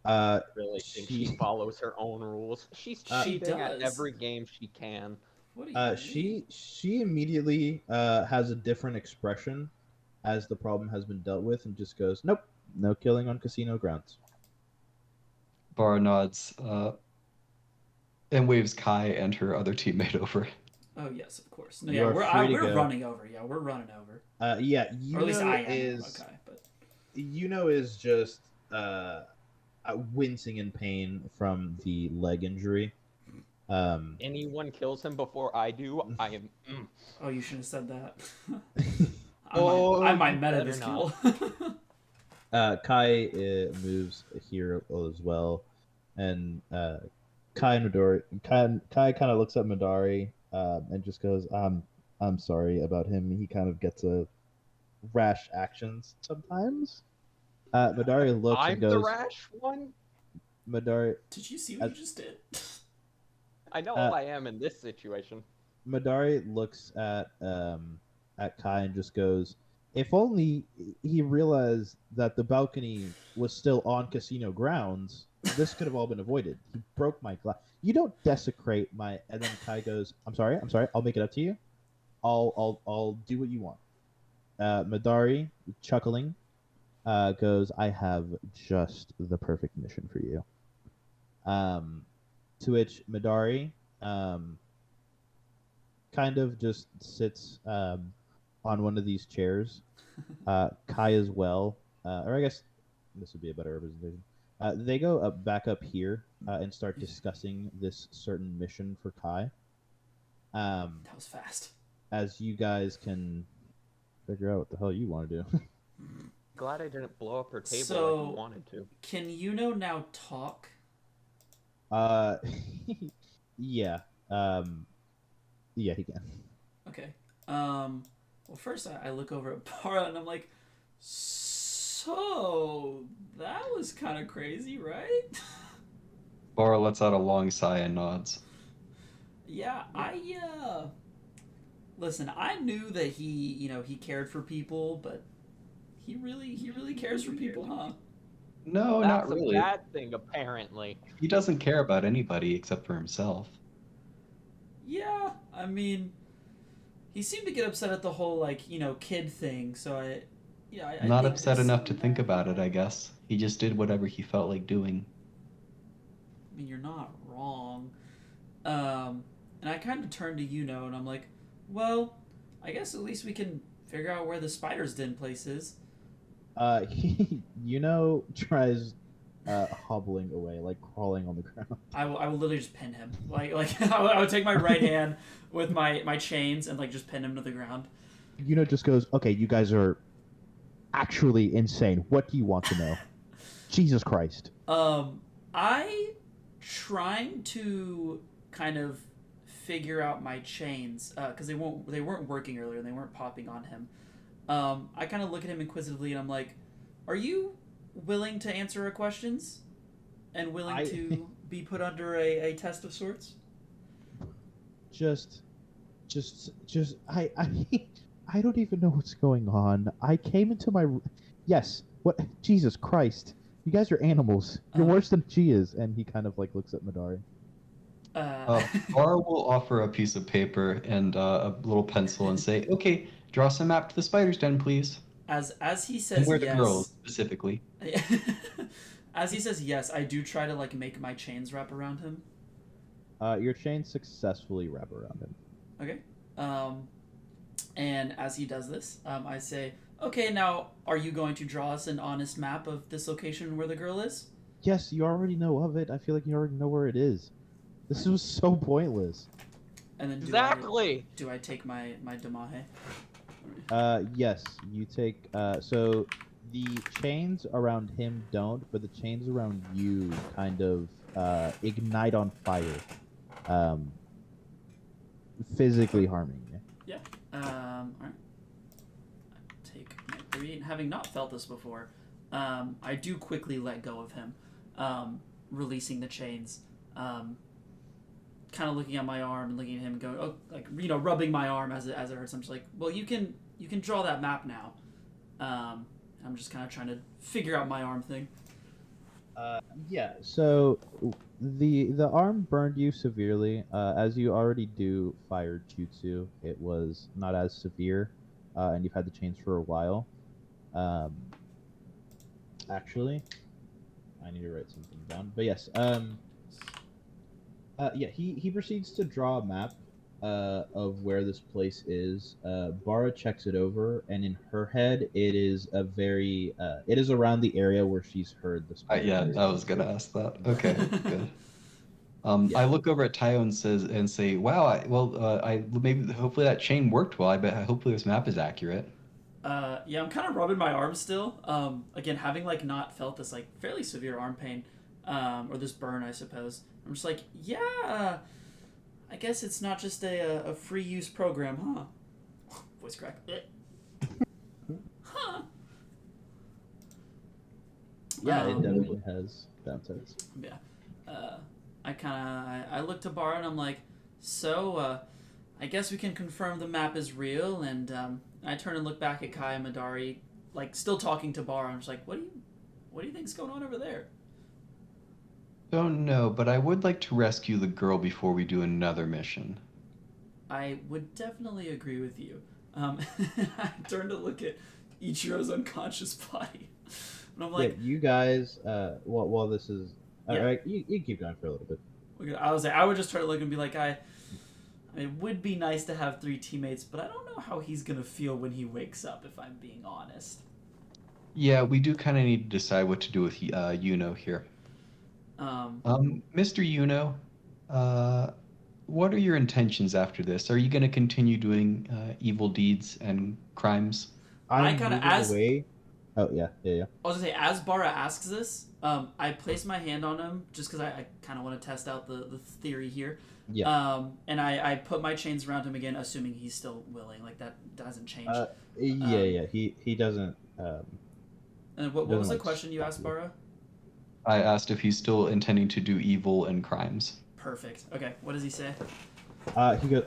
Really think she follows her own rules. She's She cheating at does. every game she can. What do you mean? She immediately has a different expression as the problem has been dealt with, and just goes, "Nope, no killing on casino grounds." Bara nods and waves Kai and her other teammate over. Oh yes, of course. No, You yeah, are we're free to we're go. running over. Yeah, we're running over. Yeah, Or at least I Yuno am. is Okay, but Yuno is just wincing in pain from the leg injury. Anyone kills him before I do, I am. oh, you shouldn't have said that. Oh, I might you meta better this not. kill. Kai moves here as well, and Kai and Midori. Kai kind of looks at Midori and just goes, I'm sorry about him. He kind of gets a rash actions sometimes." Midori looks I'm and goes, the rash one. Midori. Did you see what you just did? I know Uh, I am in this situation. Midori looks at Kai and just goes, "If only he realized that the balcony was still on casino grounds, this could have all been avoided. He broke my glass. You don't desecrate my." And then Kai goes, I'm sorry. I'll make it up to you. I'll do what you want." Midori, chuckling, goes, "I have just the perfect mission for you." To which Midori kind of just sits on one of these chairs. Kai as well, or I guess this would be a better representation. They go back up here and start discussing this certain mission for Kai. That was fast. As you guys can figure out what the hell you want to do. Glad I didn't blow up her table So- like you wanted to. Can Yuno now talk? Yeah. Yeah, he can. Okay. Well, first I look over at Bara and I'm like, so that was kind of crazy, right? Bara lets out a long sigh and nods. Yeah, listen, I knew that he cared for people, but he really cares for people, huh? No, That's not really. a bad thing, apparently. He doesn't care about anybody except for himself. Yeah, I mean, he seemed to get upset at the whole kid thing. So I Not think upset there's enough to some think there. about it, I guess. He just did whatever he felt like doing. I mean, you're not wrong. And I kind of turned to Yuno and I'm like, well, I guess at least we can figure out where the spider's den place is. Yuno tries hobbling away, like crawling on the ground. I will literally just pin him. Like I would take my right hand with my chains and just pin him to the ground. Yuno just goes, "Okay, you guys are actually insane. What do you want to know?" Jesus Christ. I trying to kind of figure out my chains because they weren't working earlier and they weren't popping on him. I kind of look at him inquisitively and I'm like, "Are you willing to answer our questions and willing to be put under a test of sorts?" Just I I don't even know what's going on. I came into my yes. What? Jesus Christ! You guys are animals. You're worse than she is. And he kind of looks at Midori. Bara will offer a piece of paper and a little pencil and say, "Okay, draw us a map to the spider's den, please." As he says And where yes, the girl is specifically. as he says yes, I do try to make my chains wrap around him. Your chains successfully wrap around him. Okay. And as he does this, I say, "Okay, now are you going to draw us an honest map of this location where the girl is?" Yes, you already know of it. I feel like you already know where it is. This was so pointless. And then Exactly. do I take my damahe? Yes, you take. So the chains around him don't, but the chains around you kind of ignite on fire. physically harming you. Yeah. All right. Take my 3, and having not felt this before, I do quickly let go of him, releasing the chains. Kind of looking at my arm and looking at him and going, oh, like, you know, rubbing my arm as it hurts. I'm just like, well, you can draw that map now. I'm just kind of trying to figure out my arm thing. Yeah. So the arm burned you severely. As you already do fire jutsu, it was not as severe, and you've had the chains for a while. Actually, I need to write something down. But yes. Yeah. He proceeds to draw a map of where this place is. Bara checks it over, and in her head, it is it is around the area where she's heard this. Yeah, I was gonna ask that. Okay, good. Yeah. I look over at Tayo and say, "Wow, maybe hopefully that chain worked well. Hopefully this map is accurate." Yeah, I'm kind of rubbing my arm still. Again, having like not felt this like fairly severe arm pain, or this burn, I suppose. I'm just like, yeah. I guess it's not just a free use program, huh? Voice crack. Huh. Yeah, it definitely has downsides. Yeah. I look to Bara and I'm like, so, I guess we can confirm the map is real, and I turn and look back at Kai and Midori, like still talking to Bara. I'm just like, what do you think's going on over there? Don't know, but I would like to rescue the girl before we do another mission. I would definitely agree with you. I turn to look at Ichiro's unconscious body, and I'm like, yeah, you guys. While this is, Yeah. all right, you keep going for a little bit. I would just try to look and be like, it would be nice to have 3 teammates, but I don't know how he's gonna feel when he wakes up, if I'm being honest. Yeah, we do kind of need to decide what to do with Yuno here. Mr. Yuno, what are your intentions after this? Are you going to continue doing evil deeds and crimes? I'm kinda moving as- away. Oh yeah. I was gonna say, as Bara asks this, I place my hand on him just because I kind of want to test out the theory here. Yeah. And I put my chains around him again, assuming he's still willing. Like, that doesn't change. Yeah. He doesn't. And what doesn't was the like question you asked, Bara? I asked if he's still intending to do evil and crimes. Perfect. Okay, what does he say? He goes.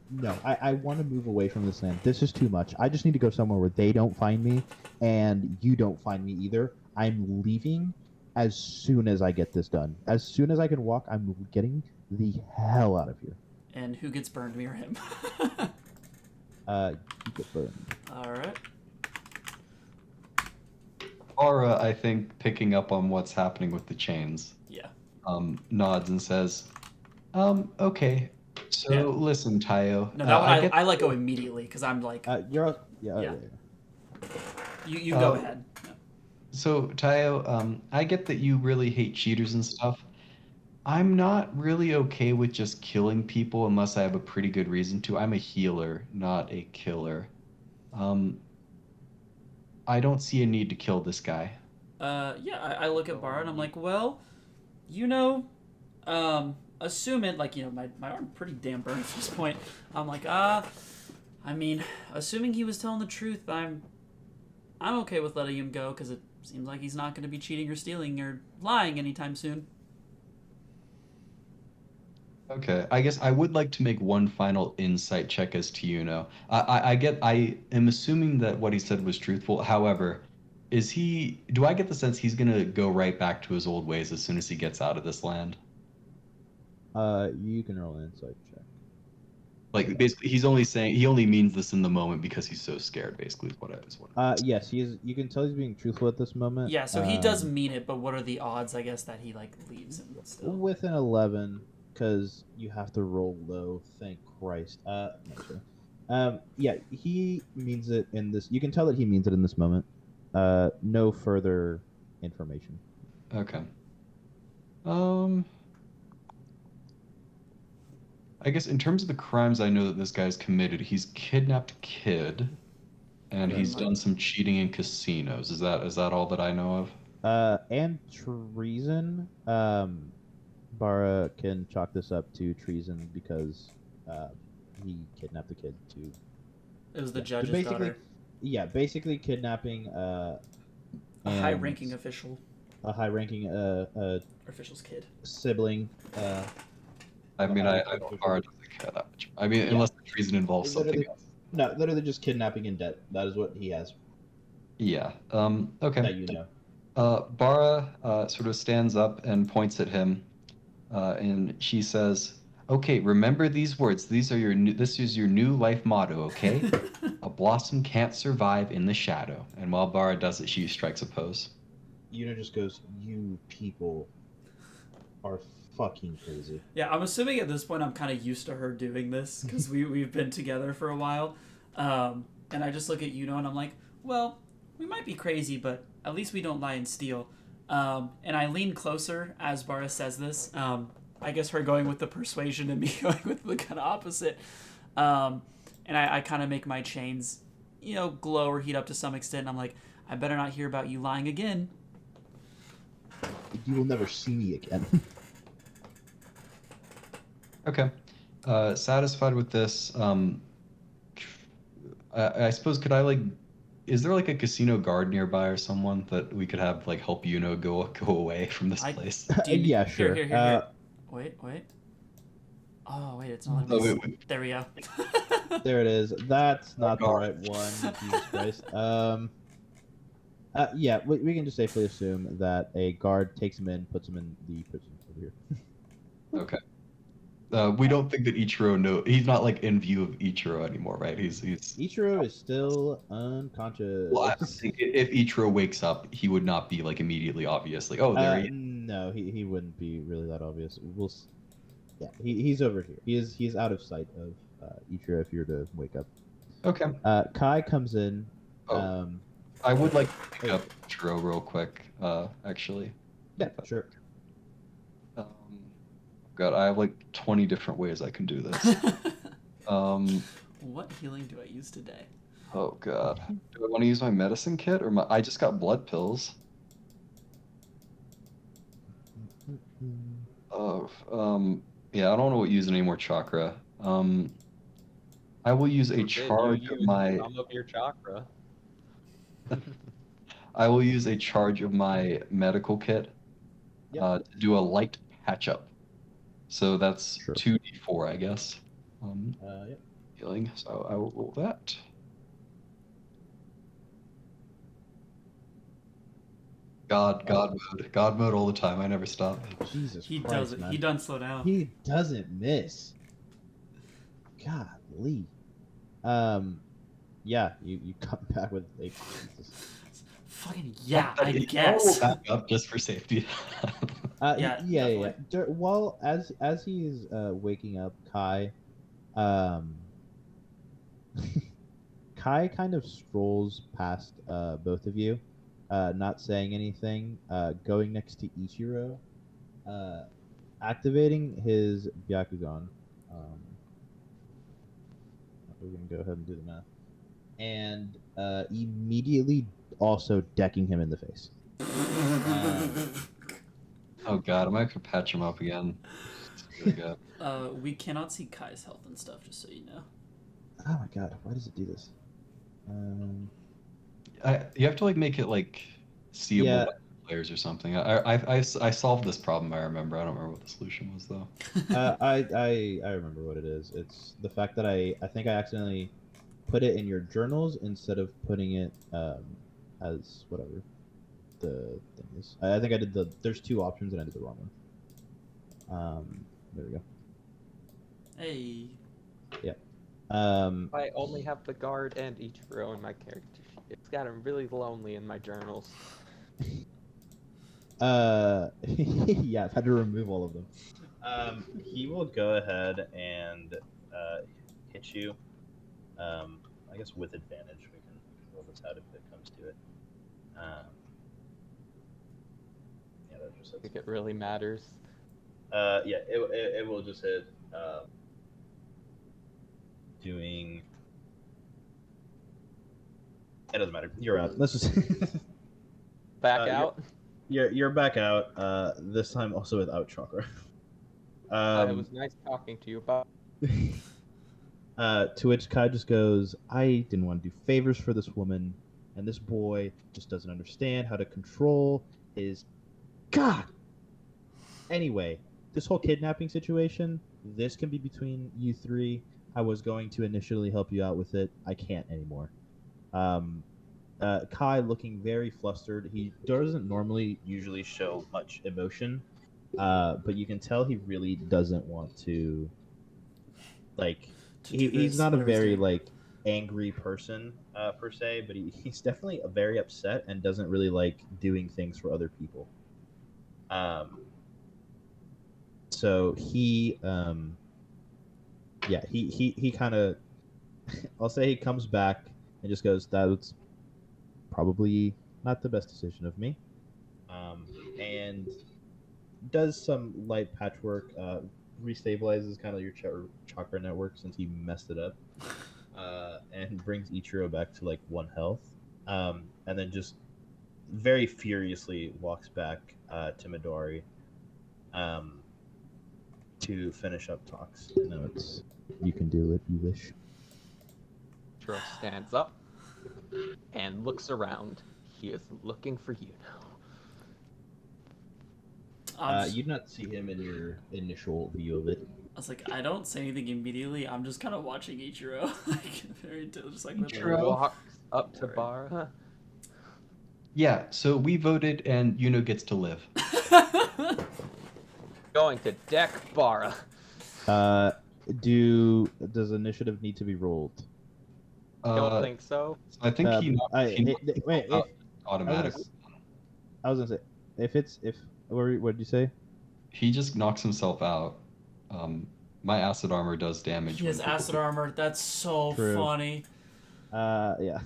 No. I want to move away from this land. This is too much. I just need to go somewhere where they don't find me, and you don't find me either. I'm leaving as soon as I get this done. As soon as I can walk, I'm getting the hell out of here. And who gets burned, me or him? You get burned. All right. Aura, I think, picking up on what's happening with the chains, Yeah. nods and says, okay. So Yeah. listen, Tayo. No, that one I let go immediately because I'm like, You're. Yeah. you Uh, go ahead. Yeah. So, Tayo, I get that you really hate cheaters and stuff. I'm not really okay with just killing people unless I have a pretty good reason to. I'm a healer, not a killer. I don't see a need to kill this guy. Yeah, I look at Bara and I'm like, well, assuming, like, my arm pretty damn burned at this point. I'm like, assuming he was telling the truth, I'm okay with letting him go because it seems like he's not going to be cheating or stealing or lying anytime soon. Okay, I guess I would like to make one final insight check as to Yuno. I am assuming that what he said was truthful. However, do I get the sense he's gonna go right back to his old ways as soon as he gets out of this land? You can roll an insight check. Like, basically, he only means this in the moment because he's so scared, basically, is what Yes, he is. You can tell he's being truthful at this moment. Yeah, so he does mean it, but what are the odds, I guess, that he, like, leaves him still? With an 11, because you have to roll low. Thank Christ. Yeah, he means it in this. You can tell that he means it in this moment. No further information. Okay. I guess in terms of the crimes I know that this guy's committed, he's kidnapped a kid, and he's done some cheating in casinos. Is that all that I know of? And treason. Bara can chalk this up to treason because he kidnapped the kid to. It was the Yeah, so judge's basically, daughter, yeah, basically kidnapping a and high-ranking official, a high-ranking official's kid. sibling. I of a mean, I high-ranking know official. Bara doesn't care that much. I mean, Yeah. unless the treason involves something Literally, else. no, literally just kidnapping and debt. That is what he has. Yeah. Okay. That you know. Bara sort of stands up and points at him, and she says, "Okay, remember these words. These are your new, this is your new life motto, okay? A blossom can't survive in the shadow." And while Bara does it, she strikes a pose. Yuno just goes, "You people are fucking crazy." Yeah, I'm assuming at this point I'm kind of used to her doing this because we've been together for a while, and I just look at Yuno and I'm like, well, we might be crazy, but at least we don't lie and steal. And I lean closer as Bara says this. I guess her going with the persuasion and me going with the kind of opposite. And I kind of make my chains, glow or heat up to some extent. And I'm like, I better not hear about you lying again. You will never see me again. Okay. Satisfied with this, I suppose could I is there like a casino guard nearby or someone that we could have like help Yuno go away from this place? Yeah, sure. Here. Wait. Oh, wait, it's not. Oh, wait. There we go. There it is. That's not the guard. right one. Jesus Christ. Yeah, we can just safely assume that a guard takes him in, puts him in the prison over here. Okay. We don't think that Ichiro he's not like in view of Ichiro anymore, right? He's Ichiro is still unconscious. Well, I think if Ichiro wakes up, he would not be like immediately obvious, like, oh, there he is. No, he wouldn't be really that obvious. Yeah, he's over here. He's out of sight of Ichiro if you were to wake up. Okay. Kai comes in. Oh. I would like to pick up Ichiro real quick, actually. Yeah, sure. God, I have like 20 different ways I can do this. What healing do I use today? Oh God, do I want to use my medicine kit or I just got blood pills. Oh, yeah, I don't want to use any more chakra. I will use a charge of my. Some of your chakra. I will use a charge of my medical kit Yep. to do a light patch up. So that's Sure. 2d4, I guess. Yep. Healing. So I will roll that. God mode all the time. I never stop. Jesus He Christ, doesn't. man. He doesn't slow down. He doesn't miss. Golly. Yeah, you come back with a. Fucking yeah, I guess. I'll back up just for safety. Yeah, Yeah. Well, as he's waking up, Kai, Kai kind of strolls past both of you, not saying anything, going next to Ichiro, activating his Byakugan. We're gonna go ahead and do the math, and immediately also decking him in the face. Oh God, I'm gonna have to patch him up again. Really good. We cannot see Kai's health and stuff, just so you know. Oh my God, why does it do this? You have to like make it like seeable Yeah. by players or something. I solved this problem. I remember. I don't remember what the solution was though. I remember what it is. It's the fact that I think I accidentally put it in your journals instead of putting it as whatever the thing is. I think I did there's two options and I did the wrong one. There we go. Hey. I only have the guard and Ichiro in my character sheet. It's gotten really lonely in my journals. Yeah, I've had to remove all of them. He will go ahead and hit you. I guess with advantage. We can roll this out if it comes to it. Yeah, that just I think it really matters. yeah, it will just hit. Doing. It doesn't matter. You're out. Let's just. Back yeah. out. You're back out. This time also without chakra. It was nice talking to you. Bye. To which Kai just goes, I didn't want to do favors for this woman, and this boy just doesn't understand how to control his. God! Anyway, this whole kidnapping situation, this can be between you three. I was going to initially help you out with it. I can't anymore. Kai looking very flustered. He doesn't normally usually show much emotion, but you can tell he really doesn't want to. Like, he's not a very like angry person per se, but he's definitely very upset and doesn't really like doing things for other people. So he he kind of I'll say he comes back and just goes, that was probably not the best decision of me, and does some light patchwork, restabilizes kind of your chakra network since he messed it up, and brings Ichiro back to like 1 health, and then just very furiously walks back to Midori, to finish up talks. I know it's you can do it, you wish. Ichiro stands up and looks around. He is looking for Yuno. You did not see him in your initial view of it. I was like, I don't say anything immediately. I'm just kind of watching Ichiro, like just like Ichiro walks up to Bara. Yeah, so we voted and Yuno gets to live. Going to deck Bara. Does initiative need to be rolled? Don't think so. I think he knocked automatically. I was gonna say what did you say? He just knocks himself out. My acid armor does damage. He has acid armor. That's so True. funny. Yeah.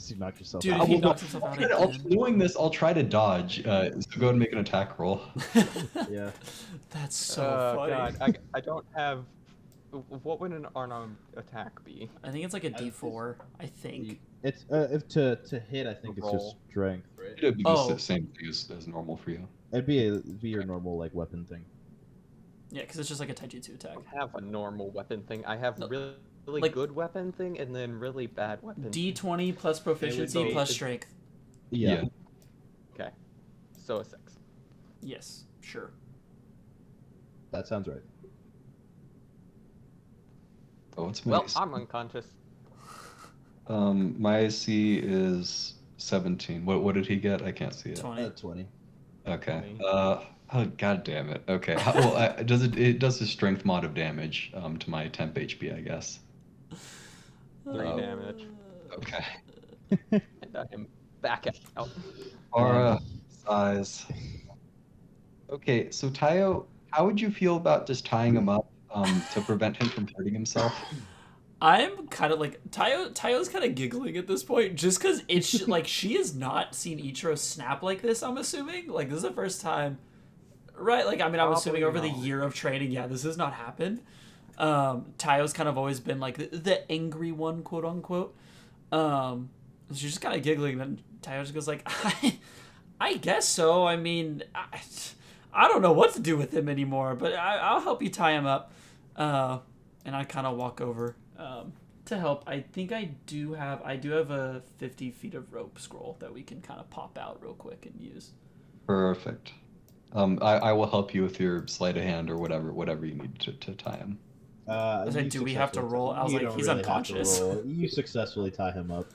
You knocked yourself Dude, out. if he knocks himself out again. Doing this, I'll try to dodge. So go ahead and make an attack roll. Yeah. That's so funny. God, I don't have. What would an unarmed attack be? I think it's like a D4. I think. It's if to hit, I think it's just strength, right? It'd be Oh. the same thing as normal for you. It'd be your normal like weapon thing. Yeah, because it's just like a taijutsu attack. I don't have a normal weapon thing. I have No, really like- good weapon thing and then really bad weapon. D20 plus proficiency be- plus strength. Yeah. Okay, so a 6. Yes, sure. That sounds right. Oh, it's my Well, AC. I'm unconscious. My AC is 17. What did he get? I can't see it. 20. 20. Okay. 20. Oh god damn it. Okay. Well, it does a strength mod of damage to my temp HP, I guess. 3 damage. Okay. And I am back out. Aura size. Okay, so Tayo, how would you feel about just tying him up to prevent him from hurting himself? I'm kind of like Tayo's kind of giggling at this point just because it's like she has not seen Ichiro snap like this. I'm assuming like this is the first time, right? Like I mean, I'm assuming over the year of training, yeah, this has not happened. Tayo's kind of always been like the angry one, quote unquote. She's just kind of giggling, and Tayo just goes like, I guess so. I mean, I don't know what to do with him anymore, but I'll help you tie him up. And I kind of walk over to help. I think I do have a 50 feet of rope scroll that we can kind of pop out real quick and use. Perfect. I will help you with your sleight of hand or whatever you need to tie him. I was like, do we have to roll? I was like, he's unconscious. You successfully tie him up.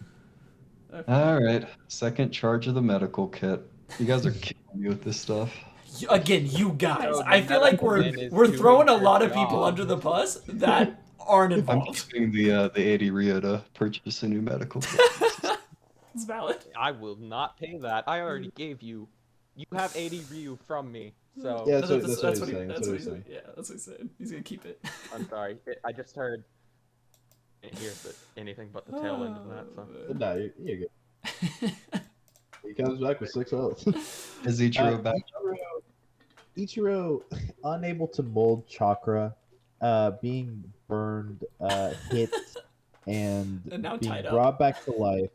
All right, second charge of the medical kit. You guys are killing me with this stuff. Again, you guys. No, I feel like we're doing throwing a their lot of people job. under the bus that aren't I'm involved. keeping the 80 Rio to purchase a new medical kit. It's valid. I will not pay that. I already gave you. You have 80 Ryu from me. So Yeah, That's what what he's saying. That's what he's saying. Yeah, that's what he's saying. He's gonna keep it. I'm sorry. I just heard. I didn't hear anything but the tail end of that. So. No, you're good. He comes back with 6 health. Is Ichiro back? Ichiro, unable to mold chakra, being burned, hit, and now being tied up. brought back to life,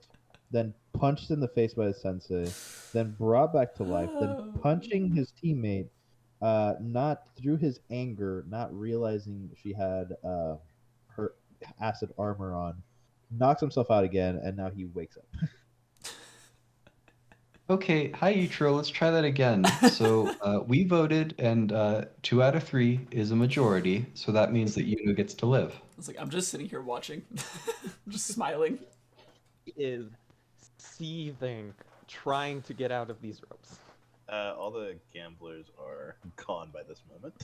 then punched in the face by his sensei, then brought back to life, then punching his teammate, not through his anger, not realizing she had acid armor on, knocks himself out again, and now he wakes up. Okay, hi Ichiro, let's try that again. So we voted, and 2 out of 3 is a majority, so that means that Yuno gets to live. It's like I'm just sitting here watching, I'm just smiling. He is seething, trying to get out of these ropes. All the gamblers are gone by this moment.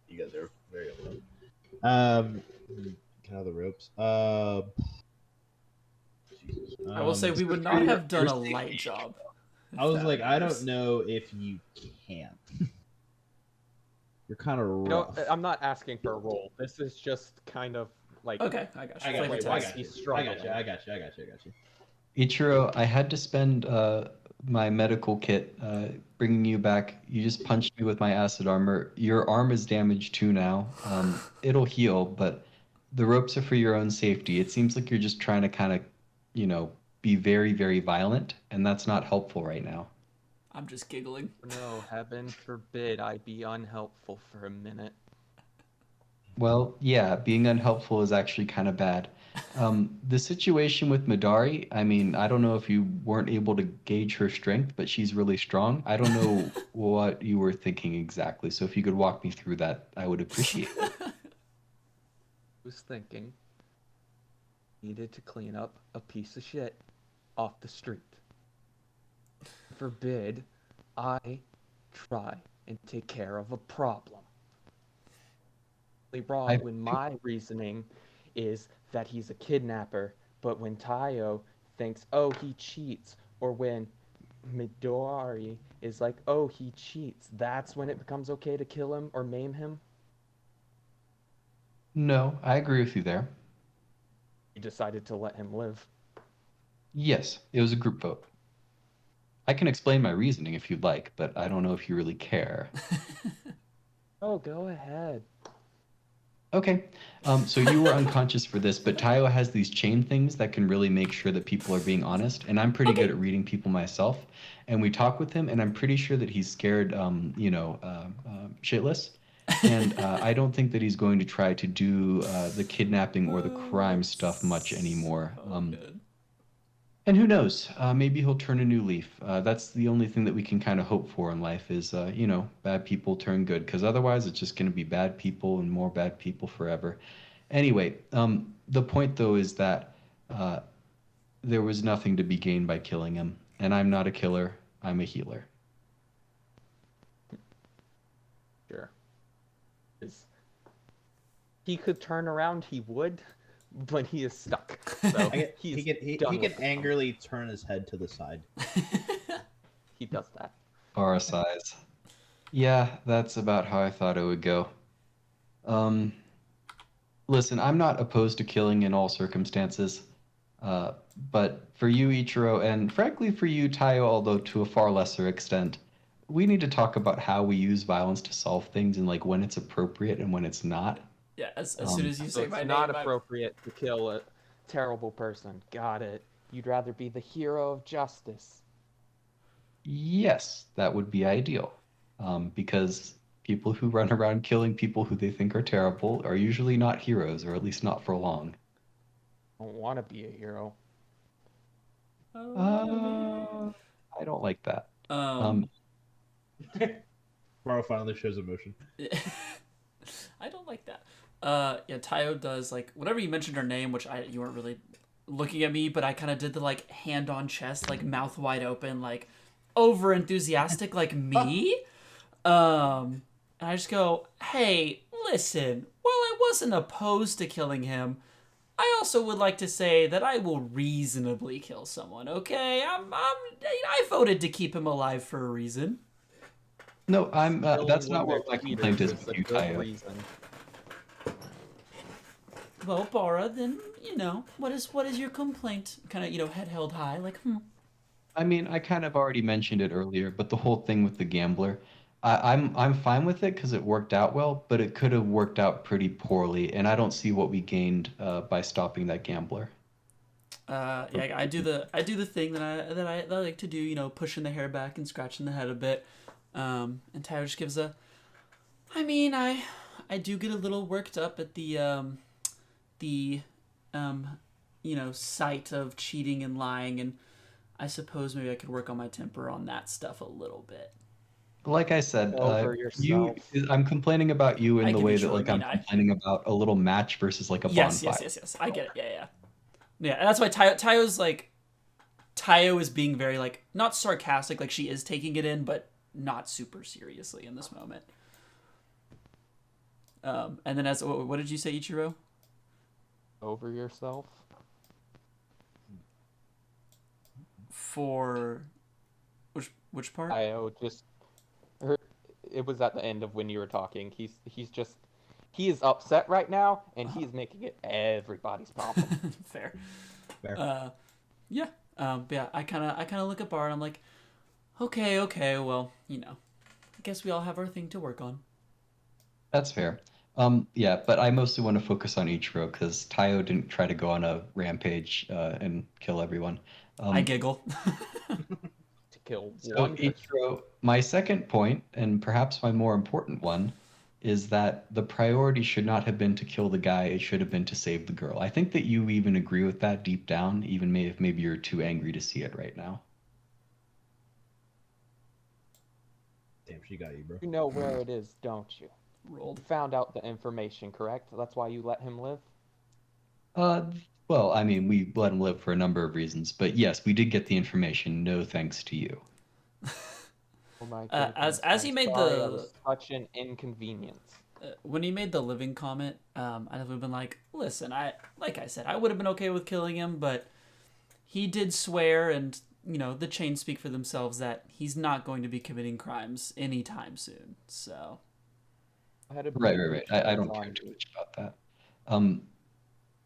You guys are very alone. Get out of the ropes. Jesus. I will say we would not have done a light job. I was like, I don't know if you can. You're kind of rough. No, I'm not asking for a roll. This is just kind of like. Okay, I got you. I got Flavor you. test. I got you. Ichiro, I had to spend my medical kit bringing you back. You just punched me with my acid armor. Your arm is damaged too now. It'll heal, but the ropes are for your own safety. It seems like you're just trying to kind of, be very, very violent, and that's not helpful right now. I'm just giggling. No, heaven forbid I be unhelpful for a minute. Well, yeah, being unhelpful is actually kind of bad. The situation with Midori, I mean, I don't know if you weren't able to gauge her strength, but she's really strong. I don't know what you were thinking exactly, so if you could walk me through that, I would appreciate it. I was thinking needed to clean up a piece of shit off the street. Forbid I try and take care of a problem. Wrong when my reasoning is that he's a kidnapper, but when Tayo thinks, oh, he cheats, or when Midori is like, oh, he cheats, that's when it becomes okay to kill him or maim him. No, I agree with you there. You decided to let him live. Yes, it was a group vote. I can explain my reasoning if you'd like, but I don't know if you really care. Oh, go ahead. Okay, so you were unconscious for this, but Tayo has these chain things that can really make sure that people are being honest, and I'm pretty good at reading people myself. And we talk with him, and I'm pretty sure that he's scared, shitless. And I don't think that he's going to try to do the kidnapping or the crime stuff much anymore. And who knows? Maybe he'll turn a new leaf. That's the only thing that we can kind of hope for in life is, bad people turn good. Because otherwise, it's just going to be bad people and more bad people forever. Anyway, the point, though, is that there was nothing to be gained by killing him. And I'm not a killer. I'm a healer. Sure. He could turn around, he would, but he is stuck. So he can angrily turn his head to the side. He does that. Our size. Yeah, that's about how I thought it would go. Listen, I'm not opposed to killing in all circumstances. But for you, Ichiro, and frankly for you, Tayo, although to a far lesser extent, we need to talk about how we use violence to solve things and like when it's appropriate and when it's not. Yeah, as soon as you say my it's name, not appropriate to kill a terrible person. Got it. You'd rather be the hero of justice. Yes, that would be ideal. Because people who run around killing people who they think are terrible are usually not heroes, or at least not for long. I don't want to be a hero. I don't like that. Maro finally shows emotion. I don't like that. Yeah, Tayo does like whenever you mentioned her name, which you weren't really looking at me, but I kind of did the like hand on chest, like mouth wide open, like over enthusiastic, like me. And I just go, hey, listen. While I wasn't opposed to killing him, I also would like to say that I will reasonably kill someone. Okay, I voted to keep him alive for a reason. No, I'm. That's not what my complaint is with you, Tayo. Well, Bara, then what is your complaint? Kind of head held high, like I mean, I kind of already mentioned it earlier, but the whole thing with the gambler, I'm fine with it because it worked out well, but it could have worked out pretty poorly, and I don't see what we gained by stopping that gambler. Yeah, I do the thing that I like to do, pushing the hair back and scratching the head a bit. And Tyler just gives I do get a little worked up at the the, sight of cheating and lying, and I suppose maybe I could work on my temper on that stuff a little bit. Like I said, Over yourself. I'm complaining about you in I the get way what that you like mean. I'm complaining about a little match versus like a Yes, bonfire. yes. I get it. Yeah. And that's why Tayo's like, Tayo is being very like not sarcastic, like she is taking it in, but not super seriously in this moment. And then what did you say, Ichiro? Over yourself. For which part? It was at the end of when you were talking. He is upset right now, and he's making it everybody's problem. Fair. Fair. But yeah, I kind of look at Bar and I'm like, okay, well, I guess we all have our thing to work on. That's fair. Yeah, but I mostly want to focus on Ichiro because Tayo didn't try to go on a rampage and kill everyone. I giggle. To kill So one person. Ichiro, my second point, and perhaps my more important one, is that the priority should not have been to kill the guy. It should have been to save the girl. I think that you even agree with that deep down, even if maybe you're too angry to see it right now. Damn, she got you, bro. You know where it is, don't you? Rolled. You found out the information, correct? That's why you let him live? Well, I mean, we let him live for a number of reasons, but yes, we did get the information. No thanks to you. Oh my As goodness, he I'm made sorry, the- I was such an inconvenience. When he made the living comment, I'd have been like, listen, like I said, I would have been okay with killing him, but he did swear, and the chains speak for themselves that he's not going to be committing crimes anytime soon. So I had a Right. big I don't chance care on too you. much about that.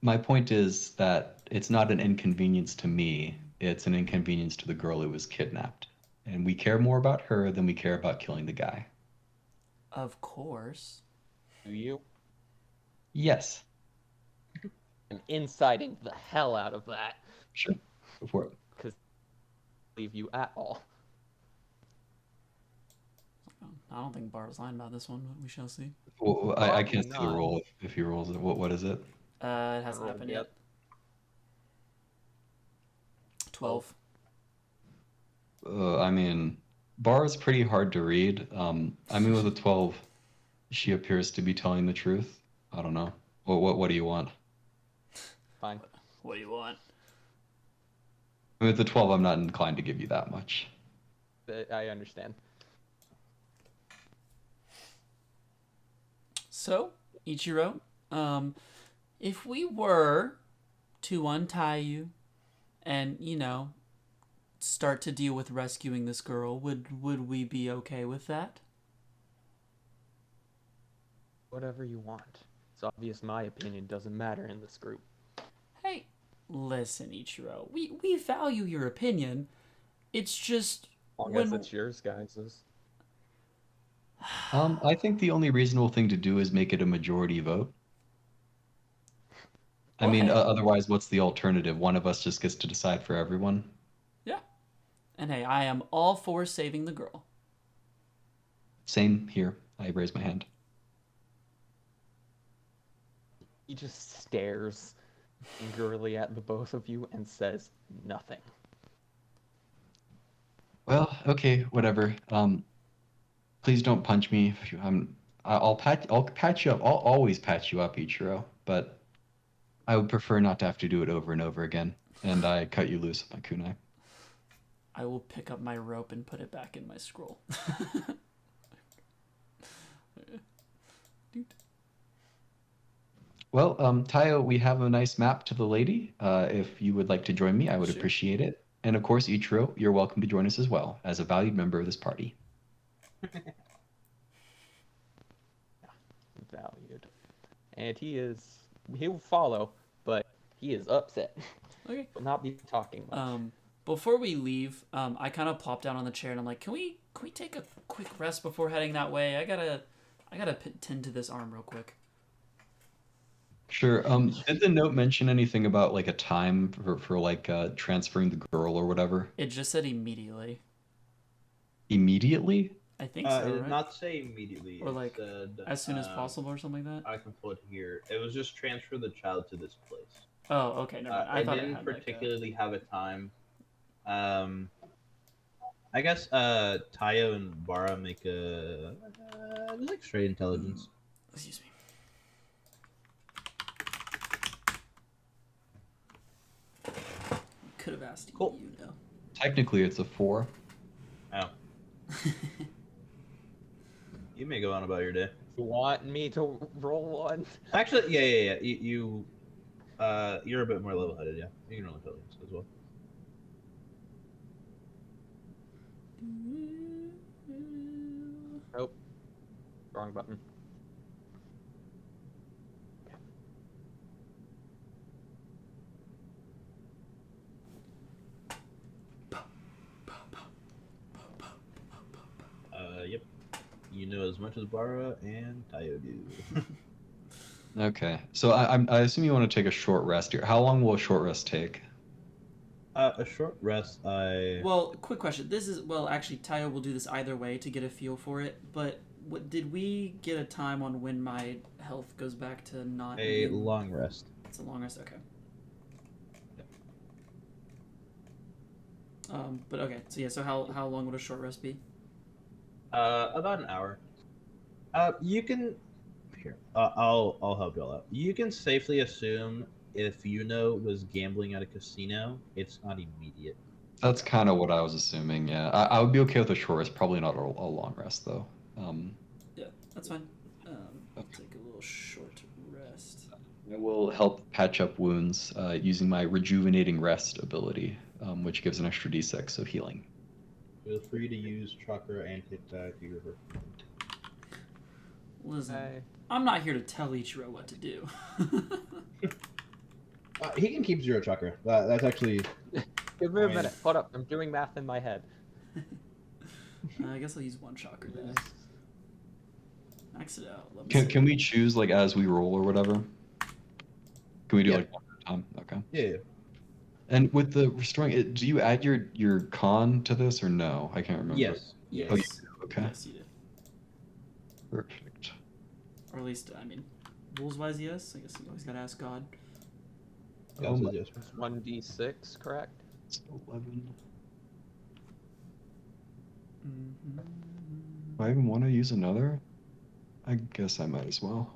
My point is that it's not an inconvenience to me. It's an inconvenience to the girl who was kidnapped. And we care more about her than we care about killing the guy. of course. Do you? Yes. I'm inciting the hell out of that. Sure. Go for it. Because I don't believe you at all. I don't think Bar's lying about this one, but we shall see. Well, I can't see the Probably not. roll if he rolls it. What is it? It hasn't rolled happened yet. yet. 12. I mean, Bar is pretty hard to read. I mean, with a 12, she appears to be telling the truth. I don't know. What do you want? Fine. What do you want? I mean, with the 12, I'm not inclined to give you that much. I understand. So, Ichiro, if we were to untie you and, start to deal with rescuing this girl, would we be okay with that? Whatever you want. It's obvious my opinion doesn't matter in this group. Hey, listen, Ichiro, we value your opinion. It's just I guess it's yours, guys. I think the only reasonable thing to do is make it a majority vote. I Well, mean, hey. otherwise, what's the alternative? One of us just gets to decide for everyone. Yeah. And hey, I am all for saving the girl. Same here. I raise my hand. He just stares angrily at the both of you and says nothing. Well, okay, whatever. Please don't punch me. I'll patch you up. I'll always patch you up, Ichiro. But I would prefer not to have to do it over and over again. And I cut you loose with my kunai. I will pick up my rope and put it back in my scroll. Well, Tayo, we have a nice map to the lady. If you would like to join me, I would Sure. appreciate it. And of course, Ichiro, you're welcome to join us as well as a valued member of this party. Valued. And he'll follow, but he is upset. Okay. Will not be talking much. Before we leave, I kind of plop down on the chair and I'm like, can we take a quick rest before heading that way? I gotta tend to this arm real quick. Sure. Did the note mention anything about like a time for like transferring the girl or whatever? It just said immediately. Immediately? I think It so, did right? not say immediately. Or It like said, as soon as possible or something like that. I can pull it here. It was just transfer the child to this place. Oh, okay, never mind. I It thought it didn't had particularly have a time. I guess Tayo and Bara make a like straight intelligence. Excuse me. Could have asked Cool. you, know. Technically, it's a 4. Oh, you may go on about your day. You want me to roll one? Actually, yeah. You're a bit more level-headed. Yeah, you can roll intelligence as well. Nope. Wrong button. Yep. You know as much as Bara and Tayo do. Okay, so I assume you want to take a short rest here. How long will a short rest take? A short rest. Well, quick question. This is actually Tayo will do this either way to get a feel for it. But did we get a time on when my health goes back to not a being... long rest. It's a long rest. Okay. But okay. So yeah. So how long would a short rest be? About an hour. You can. Here, I'll help y'all out. You can safely assume if Yuno was gambling at a casino, it's not immediate. That's kind of what I was assuming. Yeah, I would be okay with a short rest. Probably not a long rest though. Yeah, that's fine. I'll take a little short rest. I will help patch up wounds using my rejuvenating rest ability, which gives an extra d6 of healing. Feel free to use chakra and hit back your. Listen, Hey. I'm not here to tell Ichiro what to do. He can keep 0 chakra. That's actually. Give me a I mean- minute. Hold up. I'm doing math in my head. I guess I'll use 1 chakra then. Max it out. Let me see. Can we choose like as we roll or whatever? Can we do Yeah. like one at a time? Okay. Yeah. And with the restoring it, do you add your con to this or no? I can't remember. Yes. Yes. Oh, you do. Okay. Yes, you do. Perfect. Or at least, I mean, rules-wise, yes. I guess you always gotta ask God. God Oh says my- yes. It's 1d6, correct? It's 11. Mm-hmm. Do I even want to use another? I guess I might as well.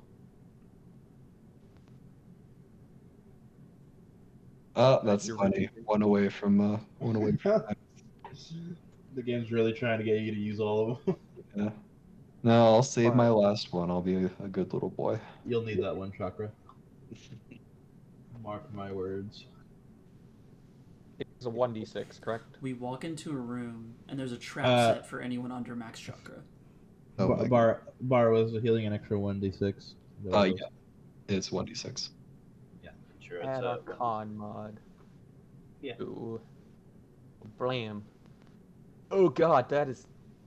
That's You're funny. really- One away from that. The game's really trying to get you to use all of them. Yeah. No, I'll save my Fine. last one. I'll be a good little boy. You'll need that 1 chakra. Mark my words. It's a 1d6, correct? We walk into a room, and there's a trap set for anyone under max chakra. Oh, my Bar was healing an extra 1d6. yeah. It's 1d6. Yeah, sure. Add a con mod. Yeah. Ooh. Blam. Oh god, that is...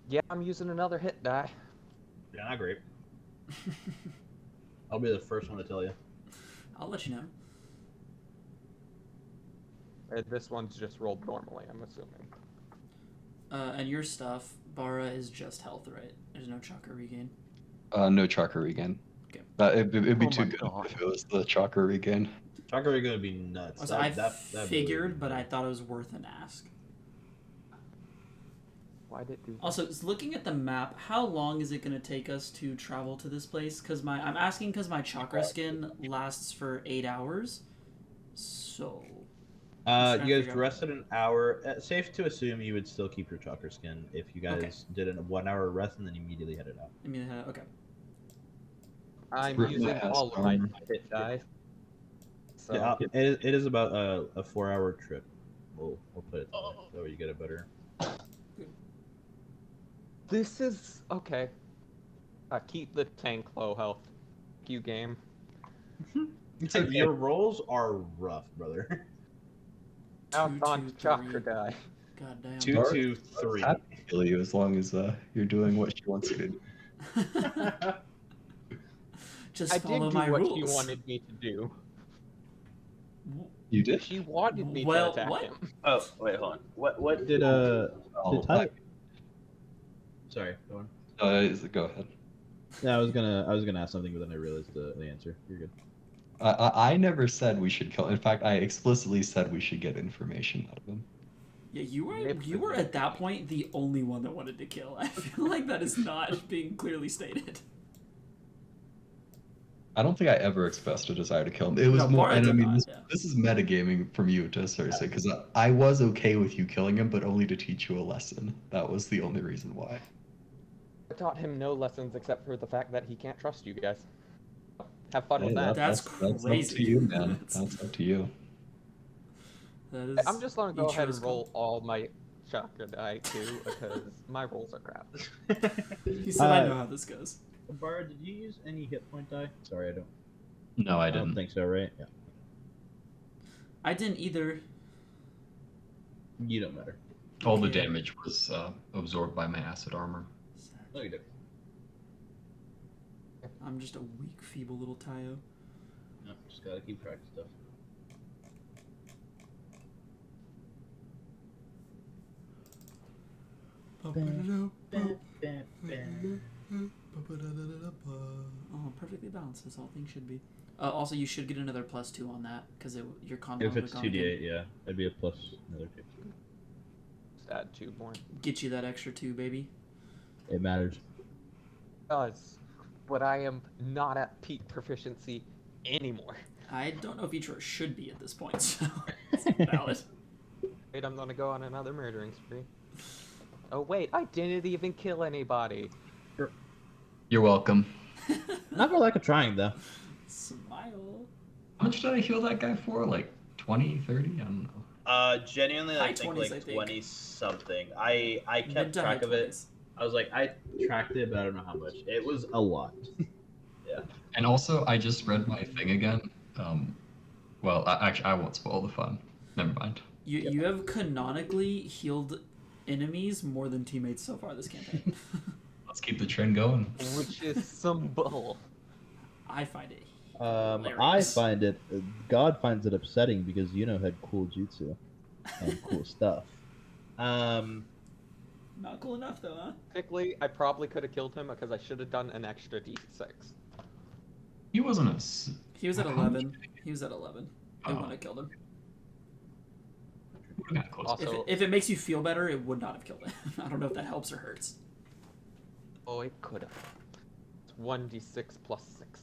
Yeah, I'm using another hit die. Yeah, not great. I'll be the first one to tell you. I'll let you know. This one's just rolled normally, I'm assuming. And your stuff, Bara, is just health, right? There's no chakra regain. No chakra regain. Okay. It'd be Oh too my good God. if it was the chakra regain. Chakra are gonna be nuts. So I that'd be figured, really but I nuts. thought it was worth an ask. Why did it do that? Also, looking at the map, how long is it going to take us to travel to this place? Because I'm asking because my chakra skin lasts for 8 hours. So... trying to You guys figure out- rested an hour. Safe to assume you would still keep your chakra skin if you guys did a 1 hour rest and then immediately headed out. I mean, okay. I'm Rip using my ass all of my armor. hit die. So, Yeah, it is about a 4-hour trip. We'll put it that way you get a better. this is... Okay. Keep the tank low health. You game. Your rolls are rough, brother. Now Two, it's on two, to chakra three. die. God damn. 2, Dark. 2, 3. Happy to kill you as long as you're doing what she wants you to do. Just I did follow do my what rules. she wanted me to do. You did? She wanted me Well, to attack what? him. Oh, wait, hold on. What Did Oh, Ty- Sorry, go on. Go ahead. Yeah, I was gonna ask something, but then I realized the answer. You're good. I never said we should kill. In fact, I explicitly said we should get information out of him. Yeah, you were at that point the only one that wanted to kill. I feel like that is not being clearly stated. I don't think I ever expressed a desire to kill him. It was No, more, Bara and I did mean, not, this, yeah. this is metagaming from you to Cersei, because I was okay with you killing him, but only to teach you a lesson. That was the only reason why. I taught him no lessons except for the fact that he can't trust you guys. Have fun with Hey, that. That's That's up crazy. to you, man. That's up to you. That is I'm just gonna go ahead Ichiro's and roll all my chakra die too, because my rolls are crap. He said, "I know how this goes." Bara, did you use any hit point die? Sorry, I don't. No, I I don't didn't. think so, right? Yeah. I didn't either. You don't matter. All the Okay. damage was absorbed by my acid armor. No, you don't. I'm just a weak, feeble little Tayo. No, just gotta keep track of stuff. Oh, perfectly balanced as all things should be. Also, you should get another +2 on that because your combo If it's 2d8, yeah, it'd be a plus another 2. Just add 2 more. get you that extra 2, baby. It matters. Does, but I am not at peak proficiency anymore. I don't know if Ichiro should be at this point, so it's valid. Wait, I'm gonna go on another murdering spree. Oh wait, I didn't even kill anybody. You're welcome. Not for lack of trying, though. Smile. How much did I heal that guy for? Like 20, 30? I don't know. Genuinely, High I think 20s, like I think. 20 something. I Mid kept to high track of it. 20s. I was like, I tracked it, but I don't know how much. It was a lot. And also, I just read my thing again. Well, actually, I won't spoil the fun. Never mind. You have canonically healed enemies more than teammates so far this campaign. Let's keep the trend going. Which is some bull. I find it I hilarious. find it. God finds it upsetting because Yuno had cool jutsu and cool stuff. Not cool enough though, huh? Technically, I probably could have killed him because I should have done an extra d6. He wasn't a. He was at How 11. He was at 11. It Oh. wouldn't have killed him. We're not close. Also- If it makes you feel better, it would not have killed him. I don't know if that helps or hurts. Oh, it could have. It's 1d6 plus 6.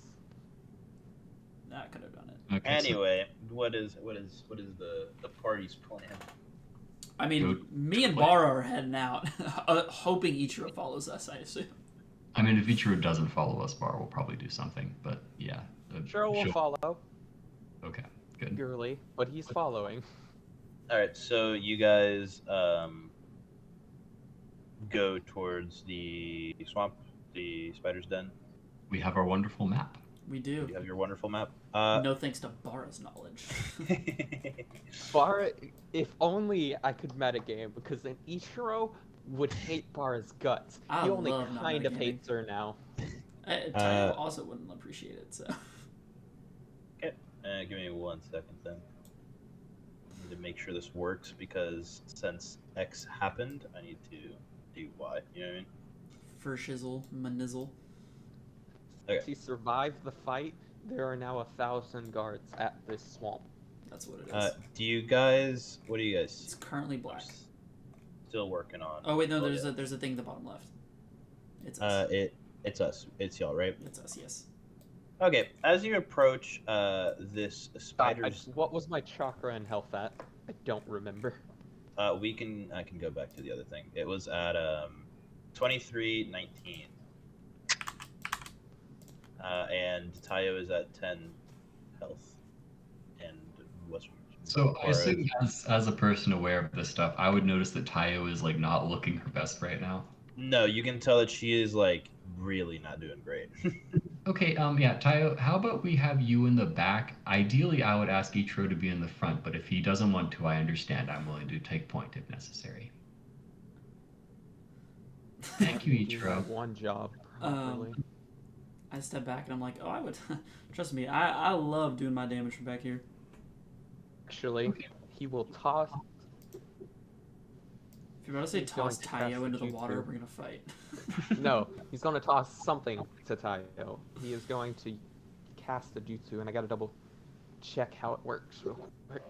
That could have done it. Okay, so- anyway, what is the party's plan? I mean, Good. me and Bara are heading out, hoping Ichiro follows us, I assume. I mean, if Ichiro doesn't follow us, Bar will probably do something. But yeah. Sure, we'll she'll- follow. Okay, good. Purely, but he's following. All right, so you guys go towards the swamp, the spider's den. We have our wonderful map. We do. You have your wonderful map. No thanks to Bara's knowledge. Bara, if only I could metagame, because then Ichiro would hate Bara's guts. I He only love not kind of metagaming. hates her now. Tayo also wouldn't appreciate it, so. Give me 1 second then. I need to make sure this works because since X happened, I need to do Y. You know what I mean? For shizzle, manizzle. If he survived the fight, there are now 1,000 guards at this swamp. That's what it is. Do you guys? What do you It's guys? currently black. Still working on. Oh wait, no, there's yeah. a thing at the bottom left. It's us. It's us. It's y'all, right? It's us, yes. Okay. As you approach this spider's, What was my chakra and health at? I don't remember. I can go back to the other thing. It was at 2319. And Tayo is at 10 health. And what's So I assume as a person aware of this stuff, I would notice that Tayo is like not looking her best right now. No, you can tell that she is like really not doing great. Okay, yeah, Tayo, how about we have you in the back? Ideally, I would ask Ichiro to be in the front, but if he doesn't want to, I understand. I'm willing to take point if necessary. Thank you, Do my Ichiro. one job properly. I step back and I'm like, oh, I would. Trust me, I love doing my damage from back here. Actually, he will toss. If You're about to say He's going toss to cast Tayo into the jutsu. water. We're gonna fight. No, he's going to toss something to Tayo. He is going to cast a jutsu, and I gotta double check how it works real quick.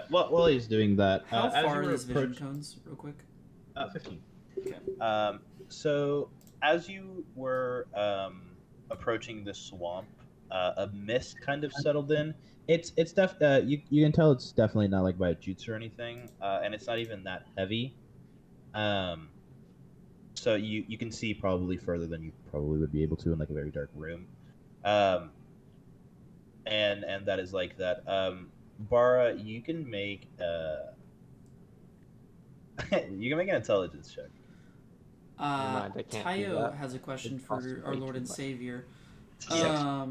While he's doing that, How as far you are were these vision cones, real quick? 15. Okay. So as you were approaching the swamp, a mist kind of settled in. You can tell it's definitely not like by a jutsu or anything, and it's not even that heavy. So you can see probably further than you probably would be able to in like a very dark room. And that is like that. Bara, you can make you can make an intelligence check. mind, I can't do Tayo that. has a question It costs for our way Lord too and much. Savior. Yes.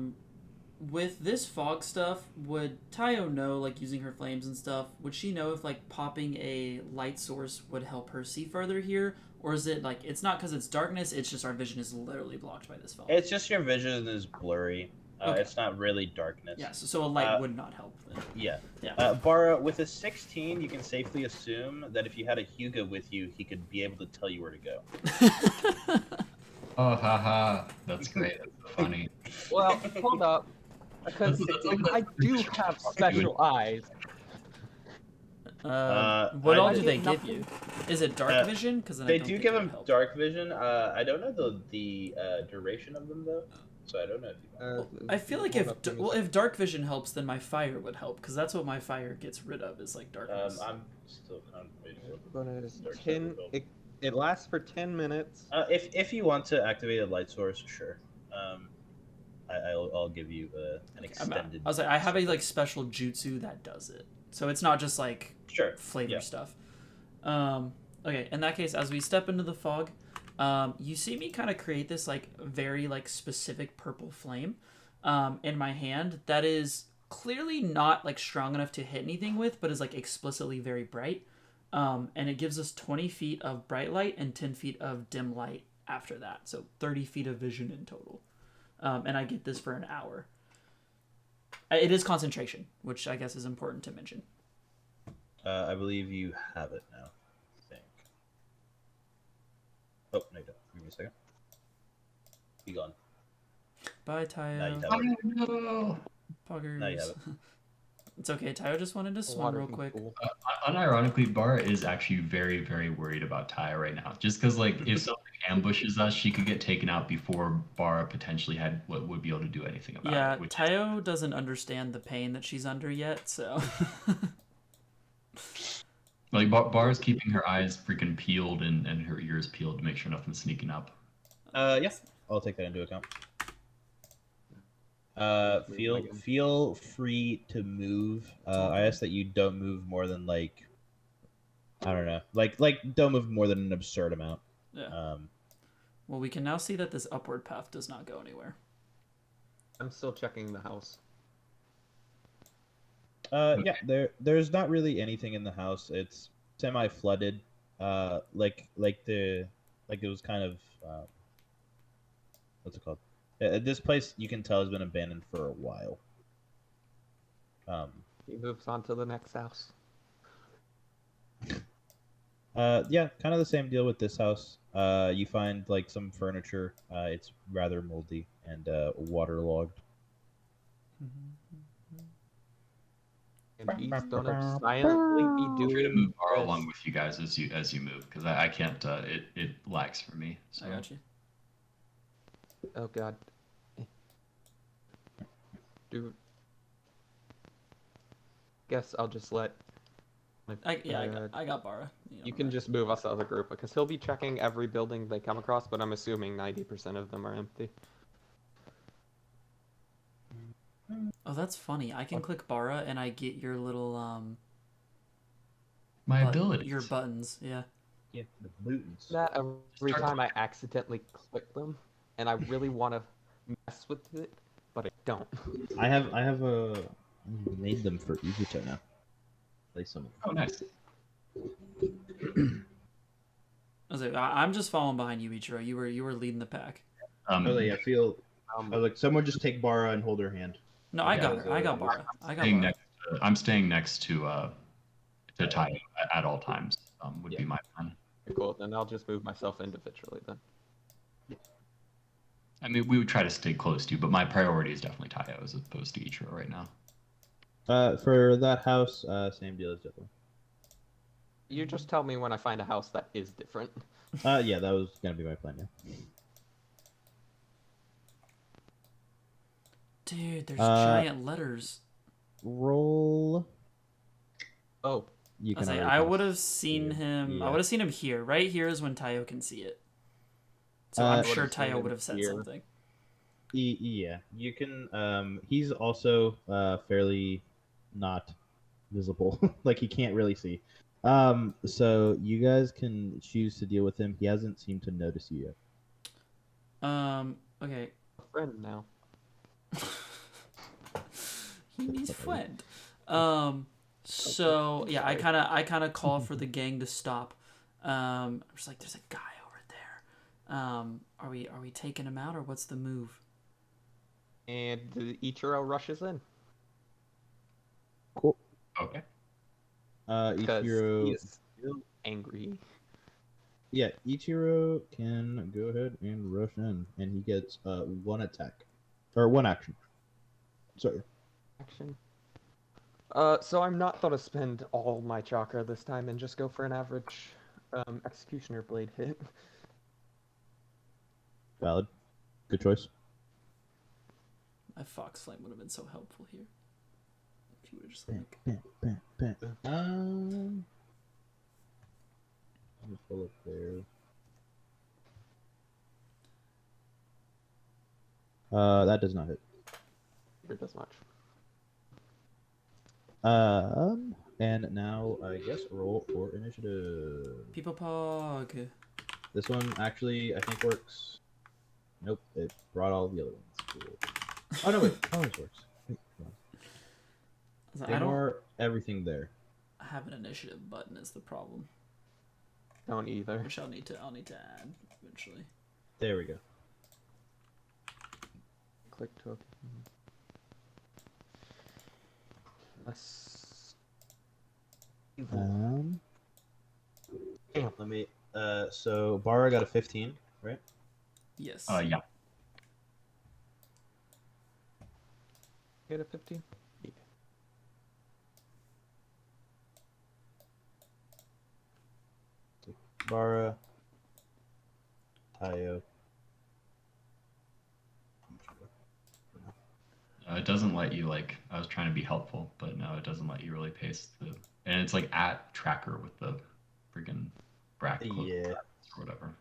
With this fog stuff, would Tayo know, like using her flames and stuff, would she know if like popping a light source would help her see further here? Or is it like, it's not because it's darkness, it's just our vision is literally blocked by this fog? It's just your vision is blurry. Okay. It's not really darkness. Yeah, so a light would not help then. Yeah. Yeah. Bara, with a 16, you can safely assume that if you had a Hyuga with you, he could be able to tell you where to go. Oh, haha. That's great. That's so funny. Well, hold up, because That's like I the- do have special eyes. What all I do they did give you? Is it dark vision? Because They do give him dark vision. I don't know the duration of them though, so I don't know if you. I feel like if dark vision helps, then my fire would help because that's what my fire gets rid of is like darkness. I'm still contemplating. It lasts for 10 minutes. If you want to activate a light source, sure. I'll give you an extended. I was like, I have a like special jutsu that does it, so it's not just like flavor stuff. Okay, in that case, as we step into the fog, you see me kind of create this like very like specific purple flame in my hand that is clearly not like strong enough to hit anything with, but is like explicitly very bright. And it gives us 20 feet of bright light and 10 feet of dim light after that, so 30 feet of vision in total. And I get this for an hour. It is concentration, which I guess is important to mention. I believe you have it now. I think. Oh, no, you don't. Give me a second. Be gone. Bye, Tayo. Now you have it. No. Poggers. Now you have it. It's okay. Tayo just wanted to swim real quick. Unironically, Bara is actually very, very worried about Taya right now. Just because, like, if something ambushes us, she could get taken out before Bara potentially would be able to do anything about Yeah, it. Yeah, Tayo doesn't understand the pain that she's under yet, so. like, Bara's keeping her eyes freaking peeled and her ears peeled to make sure nothing's sneaking up. Yes, I'll take that into account. Feel free to move. I ask that you don't move more than like, I don't know, like don't move more than an absurd amount. Yeah. Well, we can now see that this upward path does not go anywhere. I'm still checking the house. Yeah, there's not really anything in the house. It's semi-flooded. Like it was kind of what's it called? This place you can tell has been abandoned for a while. He moves on to the next house. Yeah, kind of the same deal with this house. You find like some furniture. It's rather moldy and waterlogged. And he's gonna silently be I'm free to doing move Bara this. along with you guys as you move because I can't. It lags for me. So. I got you. Oh god. Dude. Guess I'll just let. I got Bara. You can just move us out of the group because he'll be checking every building they come across, but I'm assuming 90% of them are empty. Oh, that's funny. I can click Bara and I get your little My ability. your buttons. Yeah. Yeah, the buttons. That every time I accidentally click them, and I really want to mess with it, but I don't. I have made them for Ichiro now. Play some. Oh, nice. I'm just following behind you, Ichiro. You were leading the pack. I feel. Like someone just take Bara and hold her hand. No, I got her. I got Bara. I got Staying Bara. I'm staying next to to tie at all times would Yeah. be my plan. Cool. Then I'll just move myself individually then. I mean, we would try to stay close to you, but my priority is definitely Tayo as opposed to Ichiro right now. For that house, same deal as Dippler. You just tell me when I find a house that is different. Yeah, that was gonna be my plan. Yeah. Dude, there's giant letters. Roll. Oh, You I was can. like, already I kinda would have seen see it. him. I Yeah. would have seen him here. Right here is when Tayo can see it. So I'm sure would've seen Tayo him would have said here. something. Yeah, you can. He's also fairly not visible. Like he can't really see. So you guys can choose to deal with him. He hasn't seemed to notice you yet. Okay. a friend now. He needs friend. So yeah, I kind of call for the gang to stop. I'm just like, there's a guy over there. Are we taking him out or what's the move? And the Ichiro rushes in Cool. Okay. because he Ichiro. is still angry. Yeah, Ichiro can go ahead and rush in, and he gets one attack or one action. Sorry. Action. So I'm not gonna spend all my chakra this time and just go for an average executioner blade hit. Valid. Good choice. My Fox Flame would have been so helpful here. If you would just Bam, like. bam, bam, bam. Let me pull up there. That does not hit. It does much. And now I guess roll for initiative. People Pog. This one actually I think works. Nope, it brought all the other ones. Cool. Oh no, wait, ours works. Wait, hold on. I don't Ignore everything there. have an initiative button is the problem, Don't either. which I'll need to add eventually. There we go. Click to open. Less. Damn. Let me. So Bara got a 15, right? Yes. Yeah. Get a 15. Yeah. Bara, Tayo. It doesn't let you like. I was trying to be helpful, but no, it doesn't let you really paste the. And it's like at tracker with the freaking bracket Yeah. or whatever.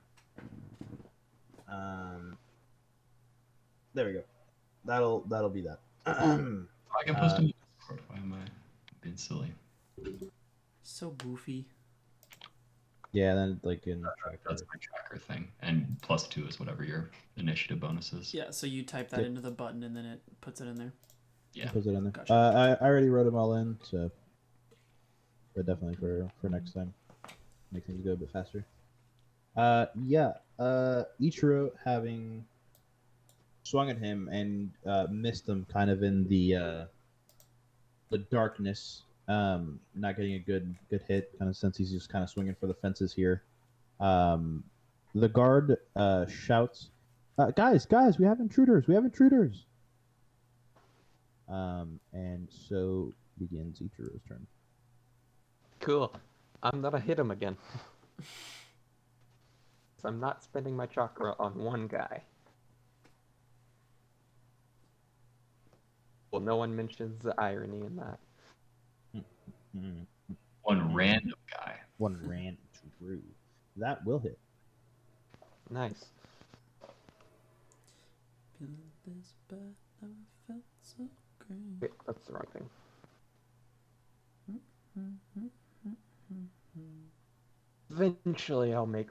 There we go. That'll be that. I can post it in Discord. Why am I being silly? So goofy. Yeah, then like in tracker. That's my tracker thing, and +2 is whatever your initiative bonus is. Yeah. So you type that Yep. into the button and then it puts it in there. Yeah. Puts it in there. Gotcha. I already wrote them all in, so but definitely for next time, make things go a bit faster. Yeah. Ichiro having swung at him and missed him kind of in the darkness. Not getting a good hit, kind of since he's just kind of swinging for the fences here. The guard shouts, "Guys, we have intruders! We have intruders!" And so begins Ichiro's turn. Cool. I'm gonna hit him again. So I'm not spending my chakra on one guy. Well, no one mentions the irony in that. Mm. One random guy. One ran through. That will hit. Nice. Feeling this bad, never felt so great. Wait, that's the wrong thing. Eventually I'll make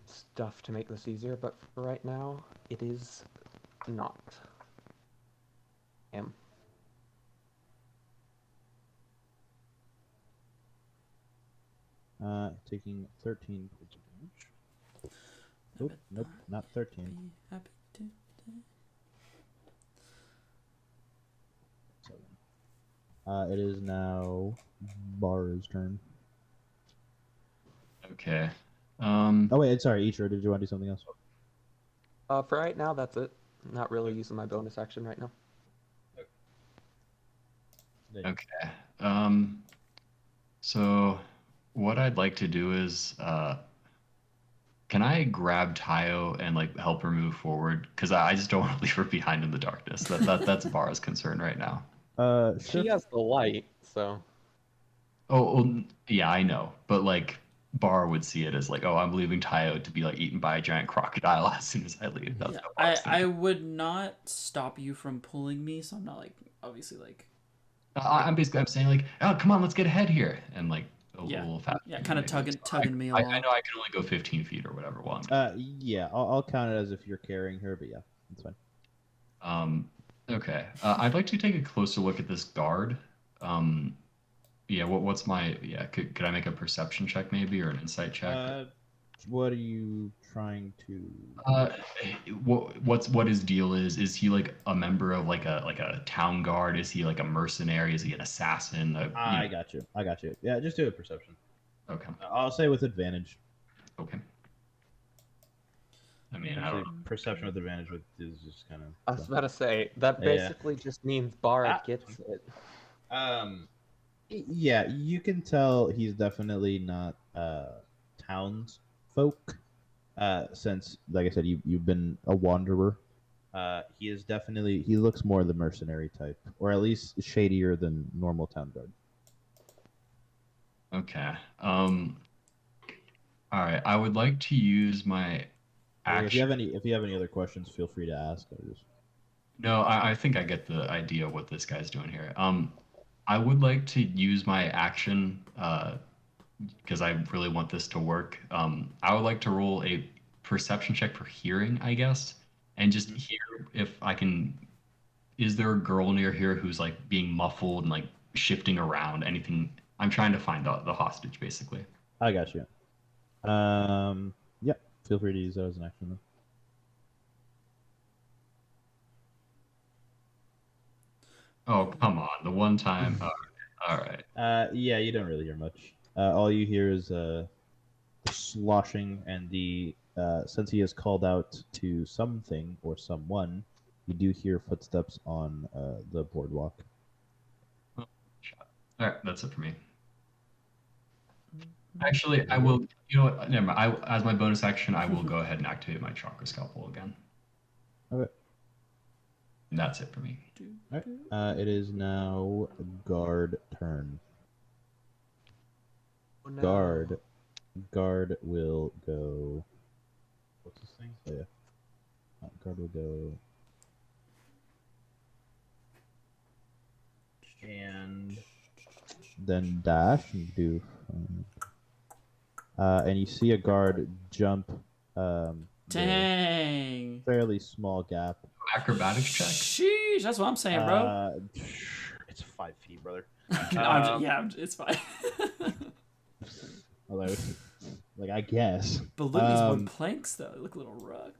stuff to make this easier, but for right now, it is not. Taking 13 points of damage. Nope, not 13. Be happy to. 7. It is now Bara's turn. Okay. Oh wait, sorry, Ichiro, did you want to do something else? For right now, that's it. Not really using my bonus action right now. Okay. So what I'd like to do is, can I grab Tayo and like help her move forward? Because I just don't want to leave her behind in the darkness. That's Vara's concern right now. She Sure. has the light, so Oh, yeah, I know. But like Bar would see it as like, oh, I'm leaving Tayo to be like eaten by a giant crocodile as soon as I leave. That's Yeah, how Bar's I thinking. would not stop you from pulling me, so I'm not like obviously like I'm saying like, oh, come on, let's get ahead here, and like a yeah, little faster. yeah, than kind you of maybe. tugging me I along. know I can only go 15 feet or whatever while I'm doing Yeah, I'll count it as if you're carrying her, but yeah, that's fine. Okay. I'd like to take a closer look at this guard. Um, yeah, what's my yeah, could I make a perception check maybe or an insight check? What are you trying to? Uh, what his deal is? Is he like a member of like a town guard? Is he like a mercenary? Is he an assassin? I got you. I got you. Yeah, just do a perception. Okay. I'll say with advantage. Okay. I mean, I Actually, don't know. perception with advantage is just kind of. I was about to say that Yeah. basically just means Bara gets it. Yeah, you can tell he's definitely not townsfolk. Since, like I said, you've been a wanderer. He looks more the mercenary type, or at least shadier than normal town guard. Okay. All right. I would like to use my If you action. have any other questions, feel free to ask. No, I think I get the idea of what this guy's doing here. I would like to use my action because I really want this to work. I would like to roll a perception check for hearing, I guess, and just hear if I can. Is there a girl near here who's like being muffled and like shifting around? Anything? I'm trying to find the hostage, basically. I got you. Yeah. Feel free to use that as an action. Then. Oh, come on. The one time. All right. Yeah, you don't really hear much. All you hear is sloshing, and since he has called out to something or someone, you do hear footsteps on the boardwalk. All right. That's it for me. Actually, I will. You know what? Never mind. As my bonus action, I will go ahead and activate my chakra scalpel again. Okay. And that's it for me. All right. It is now guard turn. Oh, no. Guard will go. What's this thing? Oh yeah. Guard will go. And then dash and do. And you see a guard jump. The Dang. fairly small gap. Acrobatics check. Sheesh, that's what I'm saying, bro. It's 5 feet, brother. It's fine. Although, like, I guess. But look at these wood planks, though. They look a little rough.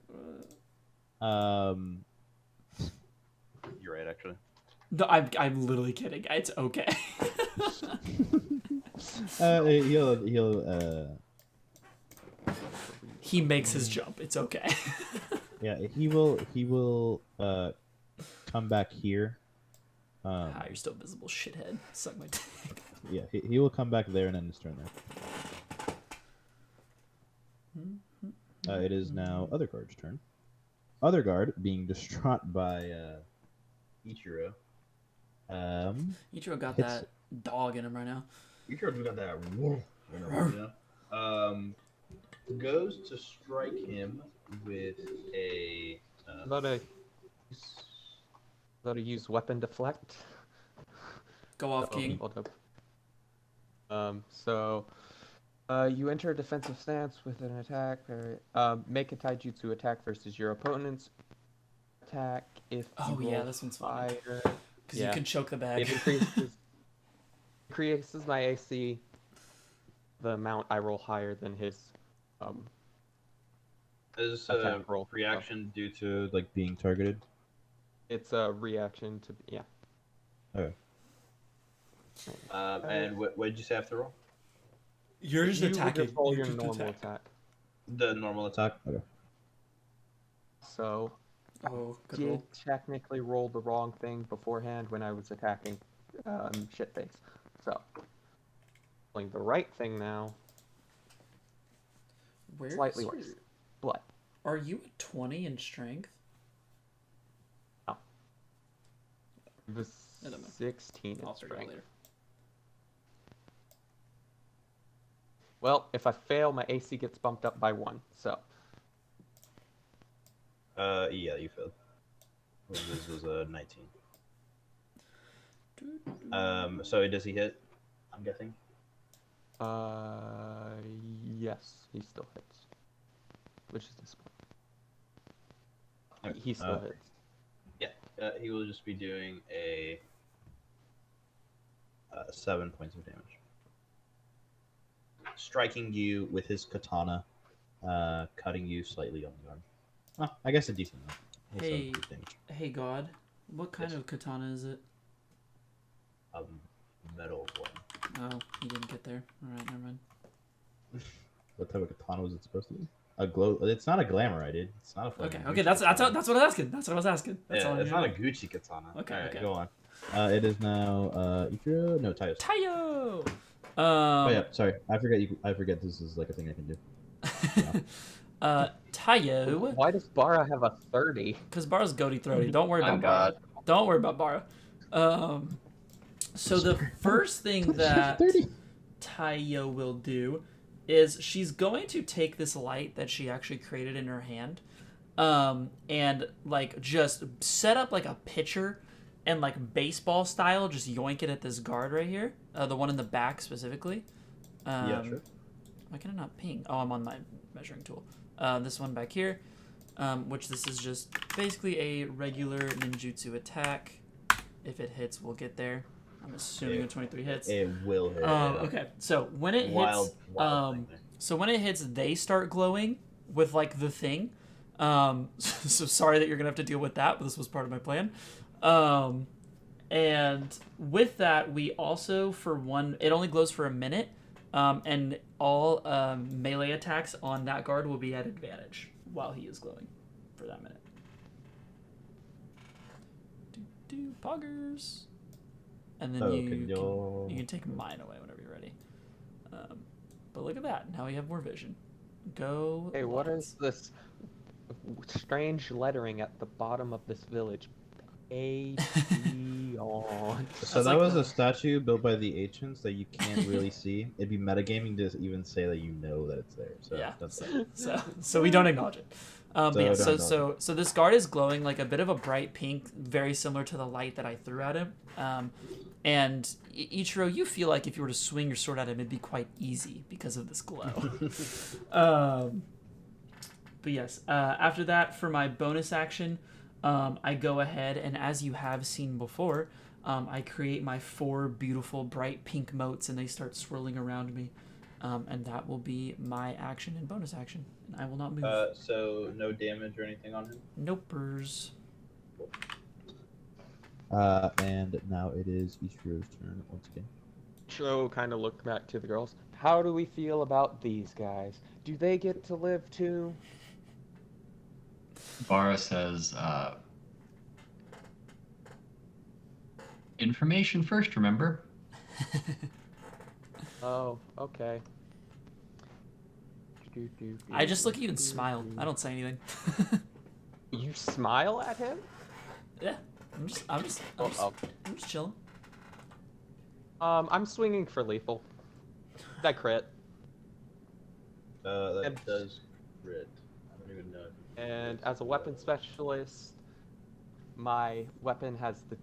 You're right, actually. No, I'm literally kidding. It's okay. He'll He makes his jump. It's okay. yeah, he will come back here. You're still visible, shithead. Suck my dick. Yeah, he will come back there and end his turn there. It is now other guard's turn. Other guard being distraught by Ichiro. Ichiro got Hits- that dog in him right now. Ichiro got that. You know? Goes to strike him with a. Let her use weapon deflect. Go off, King. Hold up. You enter a defensive stance with an attack. Make a taijutsu attack versus your opponent's attack. If Oh, you yeah, roll this one's fun. higher, Because you can choke the bag. it increases my AC. The amount I roll higher than his. Is attack roll. reaction due to Like being targeted. It's a reaction to Okay. and what did you say after roll? You're just You would attacking. just roll You your just normal attack. attack. The normal attack. Okay. So Oh, good did roll. technically roll the wrong thing beforehand when I was attacking shitface. So rolling the right thing now. Where Slightly is worse. your- Blood. Are you at 20 in strength? It was I don't know. 16 in I'll figure it out strength. later. Well, if I fail, my AC gets bumped up by 1. So Yeah, you failed. This was a 19. So does he hit? I'm guessing. yes, he still hits. Which is this one. Okay, He still hits. He will just be doing a 7 points of damage, striking you with his katana, cutting you slightly on the arm. Oh, I guess a decent amount. It's 7 Hey, points of damage. hey God, what kind Yes. of katana is it? Metal one. Oh, you didn't get there. All right, never mind. What type of katana was it supposed to be? A glow. It's not a glamour, I did. It's not a fucking Okay, Gucci that's what katana. I was asking. That's what I was asking. That's all Yeah, I it's needed not to a know. Gucci katana. Okay, All right, okay. go on. It is now Ichiro. No, Tayo's. Tayo. Oh yeah, sorry. I forget this is like a thing I can do. Tayo, Why does Bara have a 30? because Barra's goaty throaty. Don't worry I'm about Barra. God. Don't worry about Barra. So the first thing that 30. Tayo will do is she's going to take this light that she actually created in her hand, and like just set up like a pitcher and like baseball style, just yoink it at this guard right here, the one in the back specifically. Yeah, sure. Why can I not ping? Oh, I'm on my measuring tool. This one back here, which this is just basically a regular ninjutsu attack. If it hits, we'll get there. I'm assuming a 23 hits. It will hit. Okay, so when it hits, Wild thing there. so when it hits, they start glowing with like the thing. So sorry that you're gonna have to deal with that, but this was part of my plan. And with that, we also it only glows for a minute, and all melee attacks on that guard will be at advantage while he is glowing for that minute. Poggers. And then you can take mine away whenever you're ready. But look at that. Now we have more vision. Go. Hey, what Lots. is this strange lettering at the bottom of this village? A beyond. So That's that like was the- a statue built by the ancients that you can't really see. It'd be metagaming to even say that you know that it's there. So Yeah. that's So we don't acknowledge it. But yeah, don't so this guard is glowing like a bit of a bright pink, very similar to the light that I threw at him. And Ichiro, you feel like if you were to swing your sword at him, it'd be quite easy because of this glow. But yes, after that, for my bonus action, I go ahead and, as you have seen before, I create my 4 beautiful bright pink motes, and they start swirling around me. And that will be my action and bonus action, and I will not move. So no damage or anything on him. Nopers. And now it is Ichiro's turn once again. Ichiro kind of looked back to the girls. How do we feel about these guys? Do they get to live too? Bara says, information first, remember? Oh, okay. I just look at you and smile. I don't say anything. You smile at him? Yeah, I'm just chilling. I'm swinging for lethal. That crit. That And- does crit. I don't even know. And as a weapon specialist, my weapon has the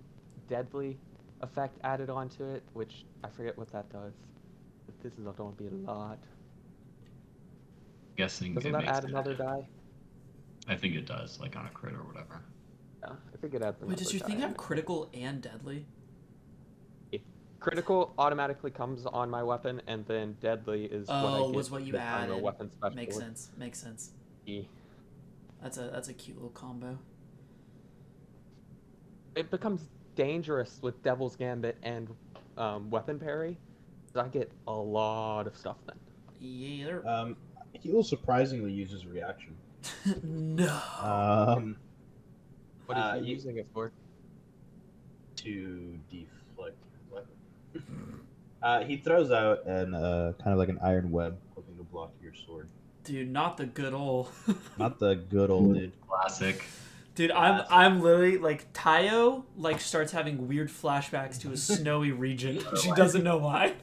deadly effect added onto it, which I forget what that does. But this is going to be a lot. Guessing Doesn't it that makes add it- another die? I think it does, like on a crit or whatever. Yeah, I think it adds another Wait, does your thing die. have critical and deadly? Critical automatically comes on my weapon, and then deadly is what I Oh, get. was what you because I'm a added. weapon specialist. Makes sense. Makes sense. Yeah. That's a cute little combo. It becomes dangerous with Devil's Gambit and weapon parry. 'Cause I get a lot of stuff then. Yeah. He will surprisingly use his reaction. No. What is he you- using it for? To deflect weapon. He throws out an kind of like an iron web, hoping to block your sword. Dude, not the good old. Not the good old dude. Classic. Dude, I'm literally like Tayo like starts having weird flashbacks to a snowy region. She doesn't know why.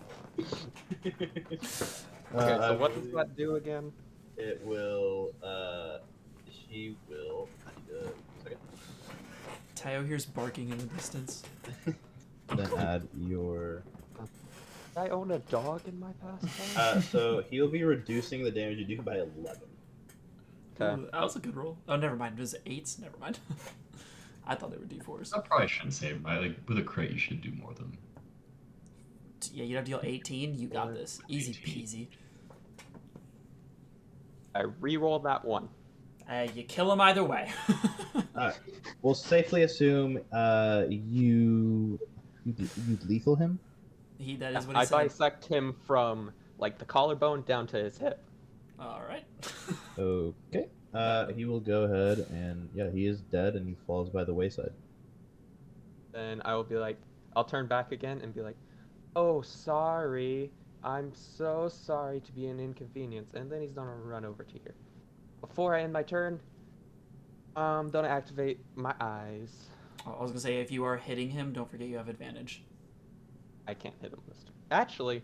Okay, so what does that do again? It will. She will. Second. Tayo hears barking in the distance. Then add your. Did I own a dog in my past life? So he'll be reducing the damage you do by 11. Okay. Ooh, that was a good roll. Oh, never mind. Was it 8s? Never mind. I thought they were D4s. I probably shouldn't say, right? Like with a crit, you should do more than. Yeah, you'd have to deal 18. You got this. Easy peasy. I re-rolled that one. You kill him either way. Alright. We'll safely assume you lethal him. That is what I he said. bisect him from like the collarbone down to his hip. All right. Okay. He will go ahead and yeah, he is dead and he falls by the wayside. Then I will be like, I'll turn back again and be like, oh, sorry. I'm so sorry to be an inconvenience. And then he's gonna run over to here. Before I end my turn, don't activate my eyes. I was gonna say if you are hitting him, don't forget you have advantage. I can't hit him this turn. Actually,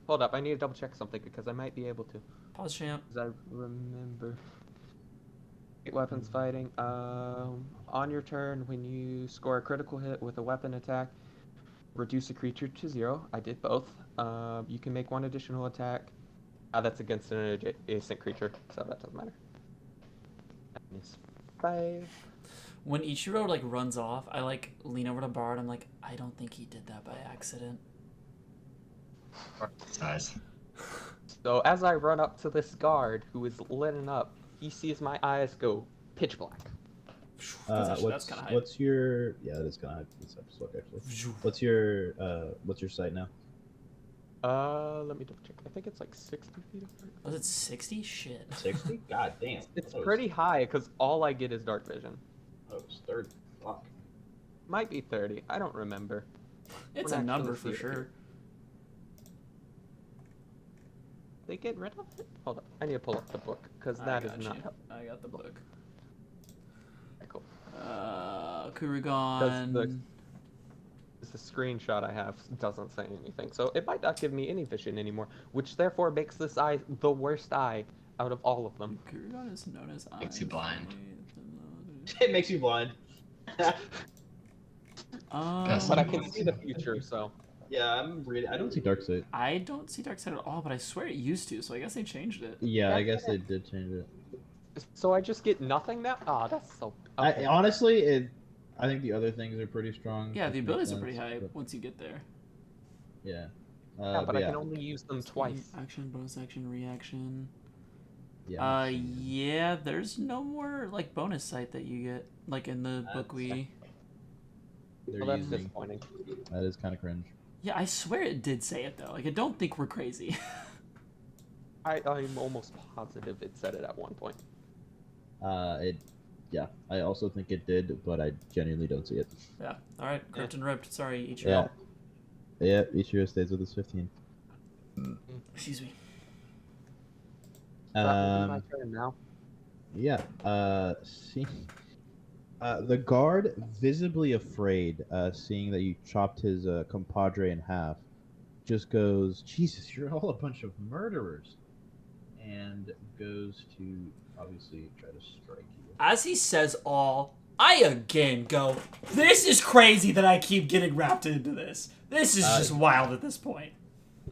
hold up. I need to double check something because I might be able to. Pause, champ. Because I remember. Weapons fighting. On your turn, when you score a critical hit with a weapon attack, reduce a creature to 0. I did both. You can make one additional attack. That's against an adjacent creature, so that doesn't matter. That is 5. When Ichiro like runs off, I like lean over to Bard. I'm like, I don't think he did that by accident. Size. So as I run up to this guard who is lit up, he sees my eyes go pitch black. That's kind of high. What's your that is kind of high for this episode actually. What's your sight now? Let me double check. I think it's like 60 feet apart. Was it 60? Shit. 60? God damn. It's pretty high because all I get is dark vision. Oh, it's 30. Fuck. Might be 30. I don't remember. It's We're a not number gonna for see it sure. here. They get rid of it? Hold up. I need to pull up the book because that is not helpful. I got the book. Okay, cool. Kurugon. The screenshot I have doesn't say anything, so it might not give me any vision anymore, which therefore makes this eye the worst eye out of all of them. Kurugon is known as Makes you blind. It makes you blind. Best But I can see the future, so. Yeah, I'm reading. I don't see dark sight. I don't see Dark Side at all, but I swear it used to, so I guess they changed it. Yeah, I guess they did change it. So I just get nothing now? Oh, that's so. Okay. Honestly, I think the other things are pretty strong. Yeah, the which abilities makes are pretty sense, high but- once you get there. Yeah. Yeah, but I can only use them twice. Action, bonus action, reaction. Yeah. Yeah, there's no more like bonus sight that you get like in the book we. They're Well, that's using. disappointing. That is kind of cringe. Yeah, I swear it did say it though. Like I don't think we're crazy. I'm almost positive it said it at one point. Yeah, I also think it did, but I genuinely don't see it. Yeah. All right. Crypt and ripped. Sorry, Ichiro. Yeah. Yeah, Ichiro stays with his 15. Excuse me. That would be my turn now. Yeah. See. The guard, visibly afraid, seeing that you chopped his compadre in half, just goes, "Jesus, you're all a bunch of murderers," and goes to obviously try to strike you. As he says all, I again go, this is crazy that I keep getting wrapped into this. This is just wild at this point.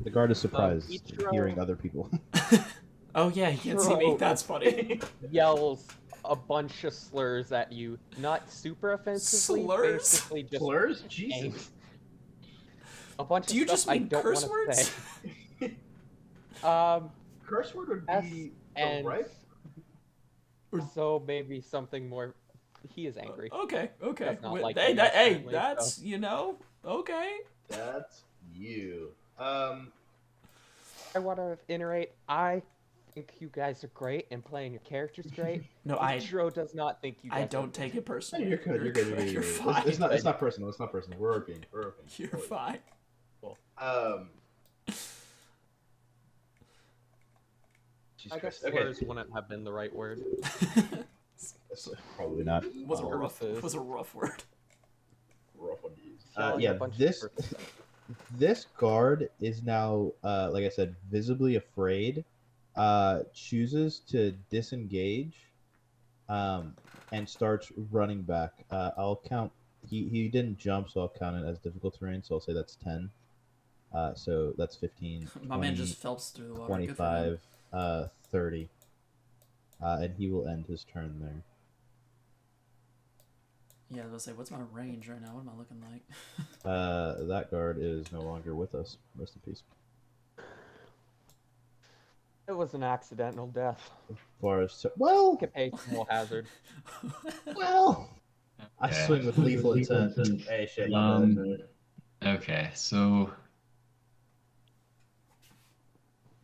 The guard is surprised Ichiro- hearing other people. Oh yeah, he can't see me. Bro. That's funny. Yells a bunch of slurs at you, not super offensively. Slurs? Basically just Slurs? angry. Jesus. A bunch Do you of stuff just mean I don't curse wanna words? say. Curse word would S be and right? so maybe something more. He is angry. Okay. Does not Wait, like hey, me, hey, apparently, that's okay. That's you. I want to iterate. I think you guys are great and playing your characters great. No, Ichiro does not think you guys I are don't take it No, personally. you're good. You're good. You're good. You're You're good. fine. It's not personal. It's not personal. We're working. We're working. You're Always. fine. Jesus I guess Christ. slurs wouldn't have been the right word. Probably not. was a rough. Curses. Was a rough word. Rough one to use. Killing a Yeah, bunch of this curses. this guard is now, like I said, visibly afraid. Chooses to disengage, and starts running back. I'll count. He didn't jump, so I'll count it as difficult terrain. So I'll say that's 10. So that's 15. My 20, man just phelps through the water. Good for him. 25, 30. And he will end his turn there. Yeah, I was gonna say, what's my range right now? What am I looking like? That guard is no longer with us. Rest in peace. It was an accidental death. Well, Occupational hazard. well. I Okay. swing with lethal intent. Hey, shit. my bad. Okay, so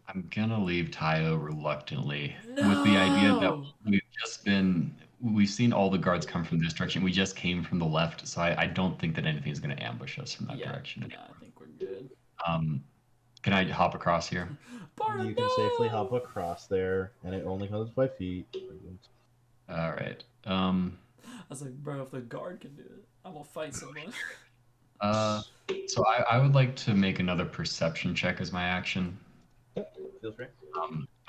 I'm gonna leave Tayo reluctantly with the idea that we've seen all the guards come from this direction. We just came from the left, so I don't think that anything's gonna ambush us from that direction No, anymore. I think we're good. Can I hop across here? Barna, You can safely hop across there, and it only comes by feet. All right. I was like, bro, if the guard can do it, I'm gonna fight someone. So I would like to make another perception check as my action. Feel free.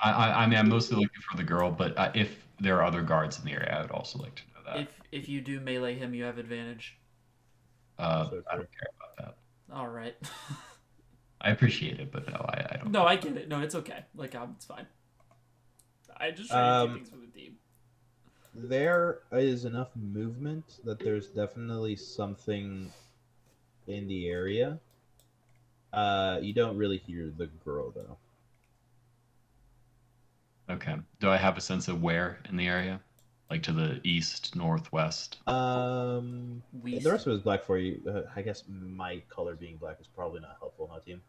I mean, I'm mostly looking for the girl, but if there are other guards in the area, I would also like to know that. If you do melee him, you have advantage. I don't care about that. All right. I appreciate it, but no, I don't. No, I get it. No, it's okay. Like, it's fine. I just try to do things for the team. There is enough movement that there's definitely something in the area. You don't really hear the girl though. Okay. Do I have a sense of where in the area? Like to the east, northwest? The rest of it is black for you. I guess my color being black is probably not helpful, huh, team?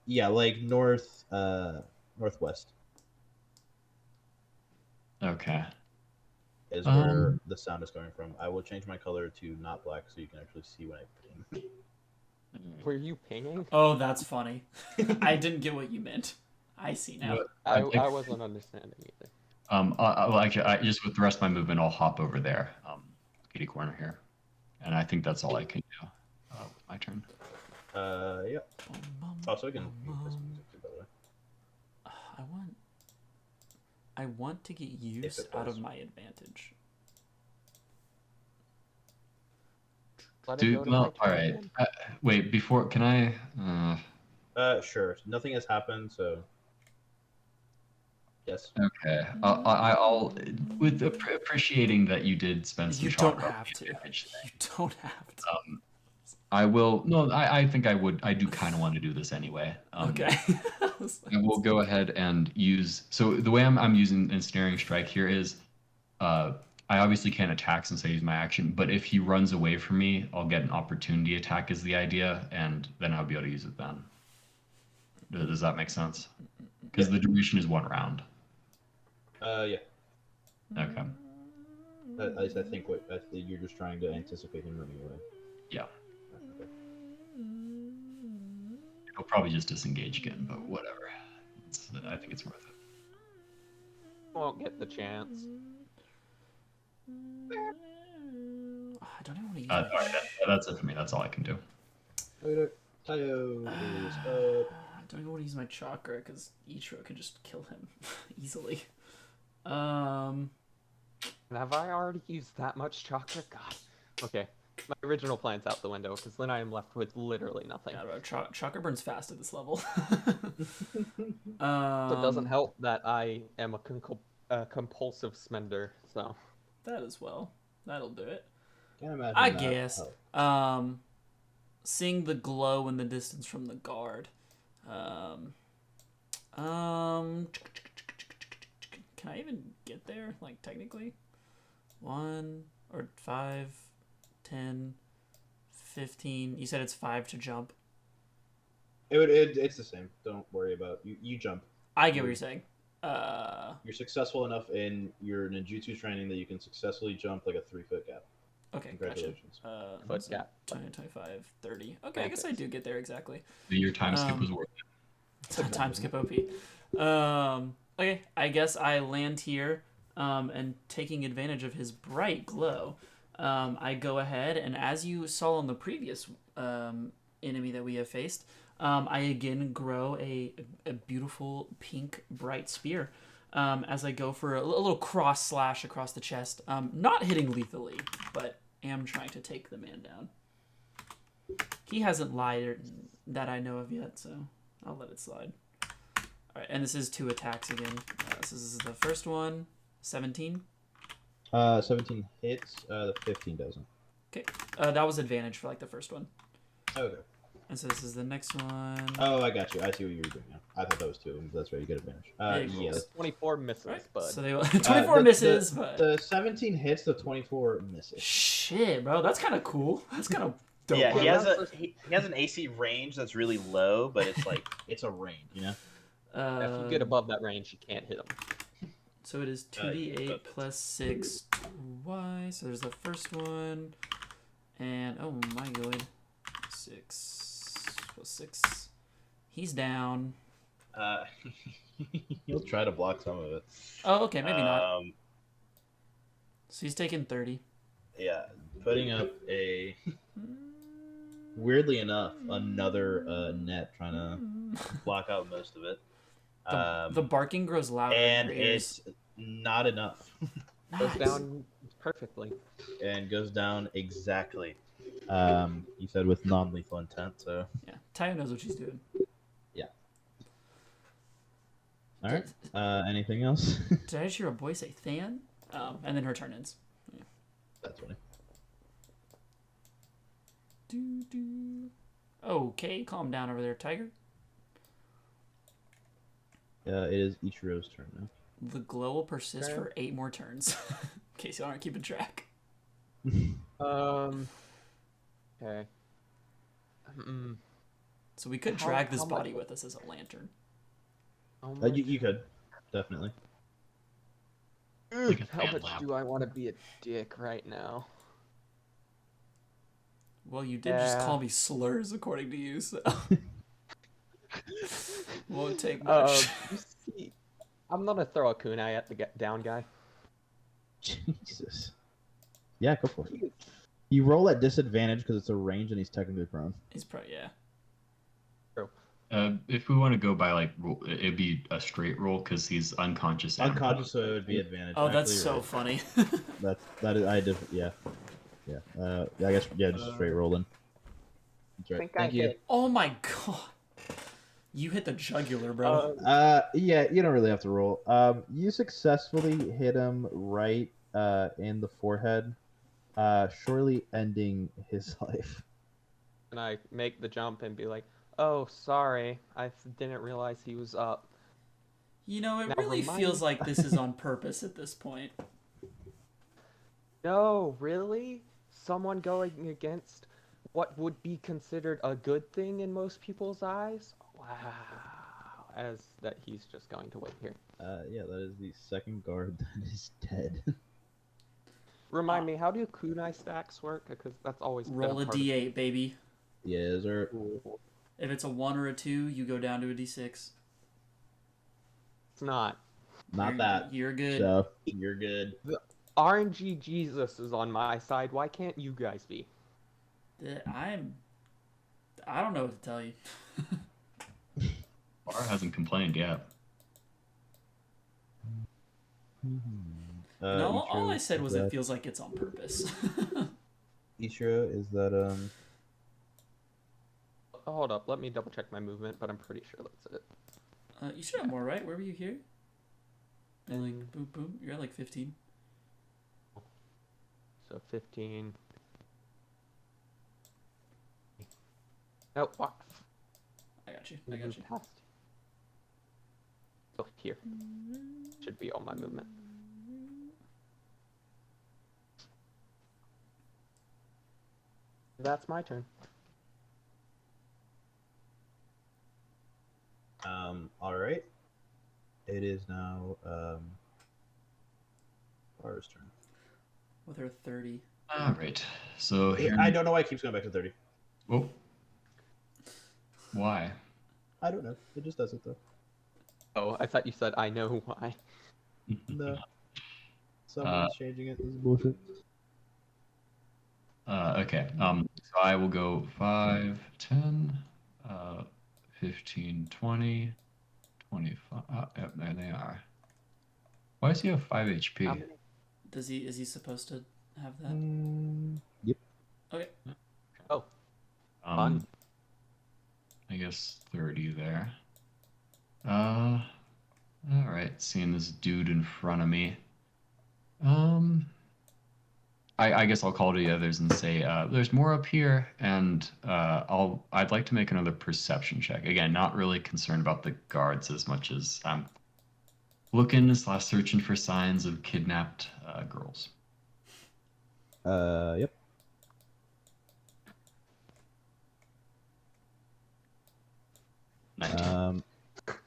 Yeah, like northwest Okay. is where the sound is coming from. I will change my color to not black so you can actually see when I ping. Were you pinging? Oh, that's funny. I didn't get what you meant. I see now. I wasn't understanding either. Well, actually, just with the rest of my movement, I'll hop over there, kitty corner here, and I think that's all I can do. With my turn. Yeah. Also, we can play some music too, by the way. I want to get use out of my advantage. Dude, well, all right. Wait, before can I? Sure. Nothing has happened, so yes. Okay. I'll with appreciating that you did spend some. You don't have to. You don't have to. I will. No, I think I would. I do kind of want to do this anyway. Okay. I will go ahead and use. So the way I'm using ensnaring strike here is, I obviously can't attack since I use my action. But if he runs away from me, I'll get an opportunity attack is the idea, and then I'll be able to use it then. Does that make sense? Because the duration is 1 round. Yeah. Okay. I think you're just trying to anticipate him running away. Yeah. Okay. He'll probably just disengage again, but whatever. I think it's worth it. Won't get the chance. I don't even want to use All right, that's it for me. That's all I can do. Tayo is up. I don't even want to use my chakra because Ichiro could just kill him easily. Have I already used that much chakra? God. Okay. My original plan's out the window because then I am left with literally nothing. Yeah, bro, chakra burns fast at this level. So it doesn't help that I am a compulsive spender, so. That as well. That'll do it. Can't imagine I that guess. helped. Seeing the glow in the distance from the guard. Can I even get there? Like, technically? 1 or 5, 10, 15. You said it's 5 to jump. It's the same. Don't worry about you jump. I get what you're saying. You're successful enough in your ninjutsu training that you can successfully jump like a 3-foot gap. Okay, Congratulations. gotcha. Foot gap. 20, 25, 30. Okay, I guess I do get there exactly. Your time skip was worth it. Time skip OP. Okay, I guess I land here, and taking advantage of his bright glow, I go ahead, and as you saw on the previous enemy that we have faced, I again grow a beautiful pink bright spear. As I go for a little cross slash across the chest, not hitting lethally, but am trying to take the man down. He hasn't lied that I know of yet, so I'll let it slide. Alright, and this is 2 attacks again. This is the first one, 17. 17 hits. The 15 doesn't. Okay, that was advantage for like the first one. Okay. And so this is the next one. Oh, I got you. I see what you were doing now. I thought that was 2 of them. That's right. You get advantage. Yeah, Yeah. 24 misses, Right. bud. So they 24 misses, but the 17 hits. The 24 misses. shit, bro, that's kind of cool. That's kind of dope. Yeah, he bro. has he has an AC range that's really low, but it's like It's a range, you know. If you get above that range, you can't hit him. So it is 2d8 plus 6 twice. So there's the first one, and oh my god, 6 plus 6. He's down. He'll try to block some of it. Oh, okay, maybe not. Um, So he's taking 30. yeah, Putting up a weirdly enough another net trying to block out most of it. The barking grows louder. And in your ears. it's not enough. Goes Nice. down perfectly. And goes down exactly. You said with non-lethal intent, so Yeah, Taya knows what she's doing. all right. Anything else? Did I just hear a boy say Than? And then her turn ends. That's funny. Okay, calm down over there, Tiger. It is Ichiro's turn now. The glow will persist Okay. for 8 more turns. In case you aren't keeping track. Okay. So we could How- drag this how much- body with us as a lantern. How much, You could definitely. Like a how fan much lab. do I want to be a dick right now? Well, you did just Yeah. call me slurs, according to you, so... Won't take Um, much. you see, I'm gonna throw a kunai at the down guy. Jesus. Yeah, go for it. You roll at disadvantage because it's a range and he's technically prone. He's probably, yeah. If we want to go by like rule, it'd be a straight roll because he's unconscious. and Unconscious, so it would be advantage. Oh, that's Actually, so you're funny. right. That is I did yeah. I guess just straight rolling. That's right. Think I Thank you. hit. Oh my god. You hit the jugular, bro. Yeah, you don't really have to roll. You successfully hit him right in the forehead, surely ending his life. And I make the jump and be like, "Oh, sorry, I didn't realize he was up." You know, it Now really remind- feels like this is on purpose at this point. No, really? Someone going against what would be considered a good thing in most people's eyes? Wow. As that he's just going to wait here. Yeah, that is the second guard that is dead. Remind me, how do kunai stacks work? Because that's always been Roll a part of- d8, baby. Yeah, is there? If it's a 1 or a 2, you go down to a d6. It's not. Not You're- that. You're good. So you're good. RNG Jesus is on my side. Why can't you guys be? I don't know what to tell you. Bar hasn't complained yet. No, all I Ichiro, said is was that, it feels like it's on purpose. Ichiro, is that Oh, hold up, let me double check my movement, but I'm pretty sure that's it. You should have more, right? Where were you here? And like, boom, boom. You're at like 15. So 15. Oh, what? I got you. I got you. Past. Oh, here. Should be all my movement. That's my turn. All right. It is now Bara's turn. With her 30. All right. So here. I don't know why it keeps going back to 30. Oh. Why? I don't know. It just does it though. Oh, I thought you said I know why. No. Someone's changing it. This is bullshit. Okay. So I will go 5, 10, 15, 20, 25. Yep, there they are. Why does he have 5 HP? How many? Is he supposed to have that? Yep. Okay. Oh, fun. I guess 30 there. All right. Seeing this dude in front of me. I guess I'll call to the others and say, there's more up here, and I'd like to make another perception check. Again, not really concerned about the guards as much as I'm looking/searching for signs of kidnapped girls. Yep.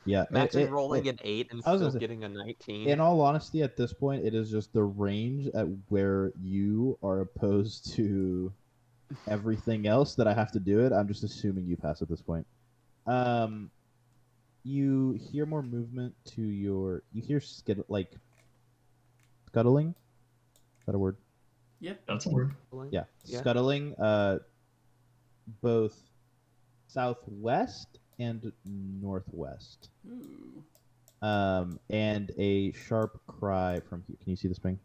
Yeah. Imagine rolling an 8 and I was still gonna say, getting a 19. in all honesty, at this point, it is just the range at where you are opposed to everything else that I have to do it. I'm just assuming you pass at this point. You hear more movement to your. You hear scuttling. Is that a word? Yep. That's a word. Yeah, Yeah. scuttling. Both southwest and northwest. Ooh. And a sharp cry from here. Can you see the spring?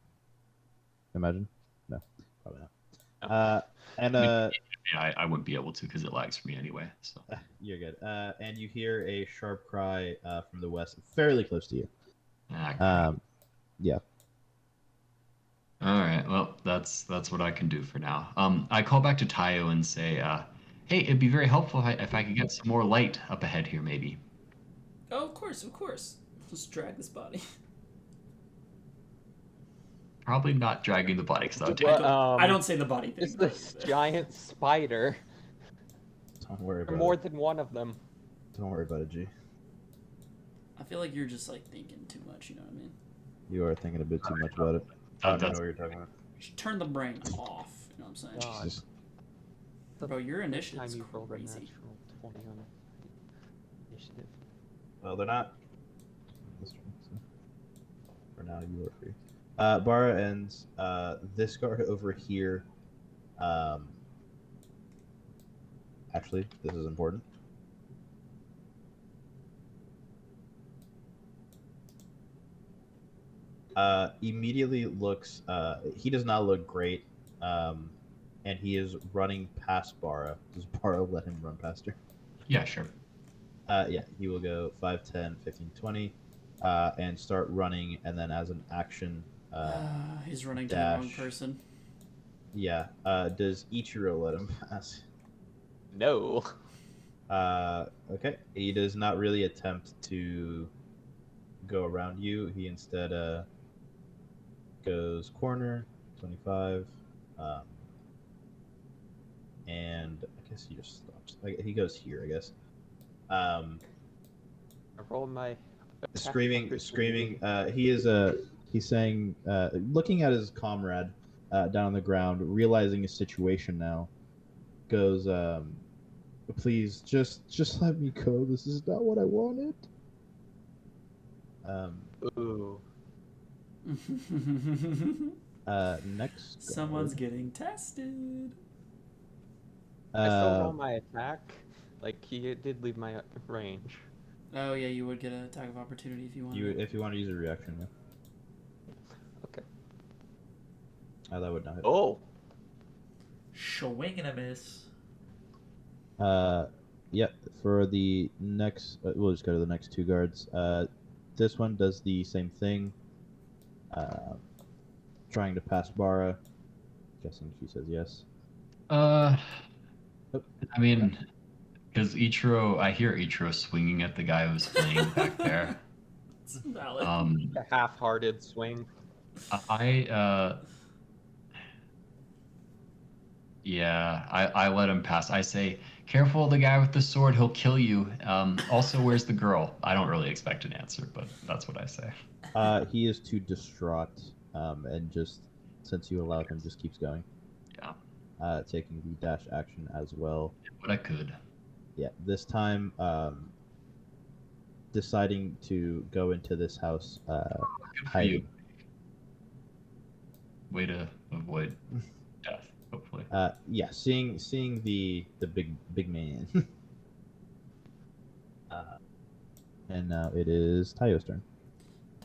Imagine? No, probably not. Yeah, I wouldn't be able to because it lags for me anyway. So You're good. And you hear a sharp cry from the west, fairly close to you. crap. Yeah. All right. Well, that's what I can do for now. I call back to Tayo and say, hey, it'd be very helpful if I could get some more light up ahead here, maybe. Oh, of course, of course. Just drag this body. Probably not dragging the body because that would take. Well, I don't say the body thing. It's this giant spider. Don't worry about More it. than one of them. Don't worry about it, G. I feel like you're just like thinking too much. You know what I mean? You are thinking a bit too much about it. I don't know what you're talking about. You should turn the brain off. You know what I'm saying? God. Jesus. Bro, your Time initiative's you rolled a crazy. natural 20 on initiative. Well, they're not. This one, so. For now, you are free. Bara and this guard over here. Actually, this is important. Immediately looks. He does not look great. And he is running past Bara. Does Bara let him run past her? Yeah, sure. Yeah, he will go 5, 10, 15, 20, and start running, and then as an action, He's running to the wrong dash. person. yeah. Does Ichiro let him pass? No. Okay. He does not really attempt to go around you. He instead goes corner, 25, and I guess he just stops. He goes here, I guess. I rolled my. Screaming. He's saying, looking at his comrade down on the ground, realizing his situation now, goes, please, just let me go. This is not what I wanted. Ooh. Next. Someone's guard. getting tested. I still roll my attack. Like, he did leave my range. Oh yeah, you would get an attack of opportunity if you wanted. If you want to use a reaction, yeah. Okay. That would not hit. Oh! Swing and a miss. Yep. For the next, we'll just go to the next two guards. This one does the same thing. Trying to pass Bara. Guessing she says yes. I mean, because Ichiro, I hear Ichiro swinging at the guy who's playing back there. It's valid. A half-hearted swing. Yeah, I let him pass. I say, careful of the guy with the sword, he'll kill you. Also, where's the girl? I don't really expect an answer, but that's what I say. He is too distraught, and just since you allowed him, just keeps going. Yeah, Taking the dash action as well. but I could. Yeah, this time, deciding to go into this house, Good for you. hiding. Way to avoid death, hopefully. Yeah, seeing the big man. And now it is Tayo's turn.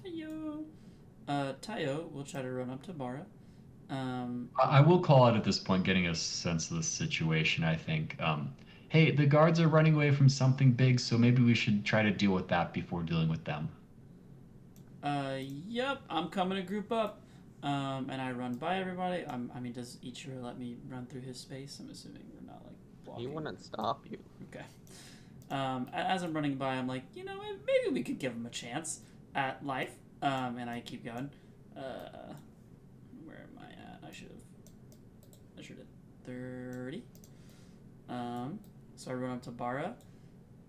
Tayo. Tayo will try to run up to Bara. I will call out at this point, getting a sense of the situation, I think. Hey, the guards are running away from something big, so maybe we should try to deal with that before dealing with them. Yep, I'm coming to group up. And I run by everybody. I mean, does Ichiro let me run through his space? I'm assuming we're not, like, blocking. He wouldn't stop you. Okay. As I'm running by, I'm like, you know, maybe we could give him a chance at life. And I keep going. Where am I at? I should have measured it. 30. So I run up to Bara.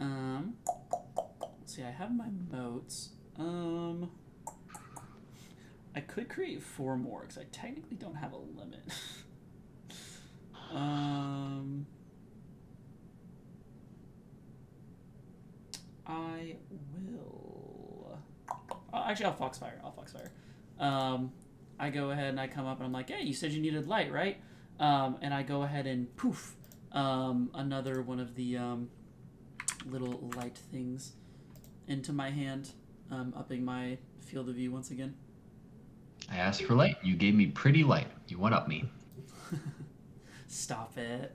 Let's see, I have my motes. I could create 4 more because I technically don't have a limit. I will. Actually, I'll Foxfire. I go ahead and I come up and I'm like, hey, you said you needed light, right? And I go ahead and poof, another one of the little light things into my hand, upping my field of view once again. I asked for light. You gave me pretty light. You one up me. Stop it.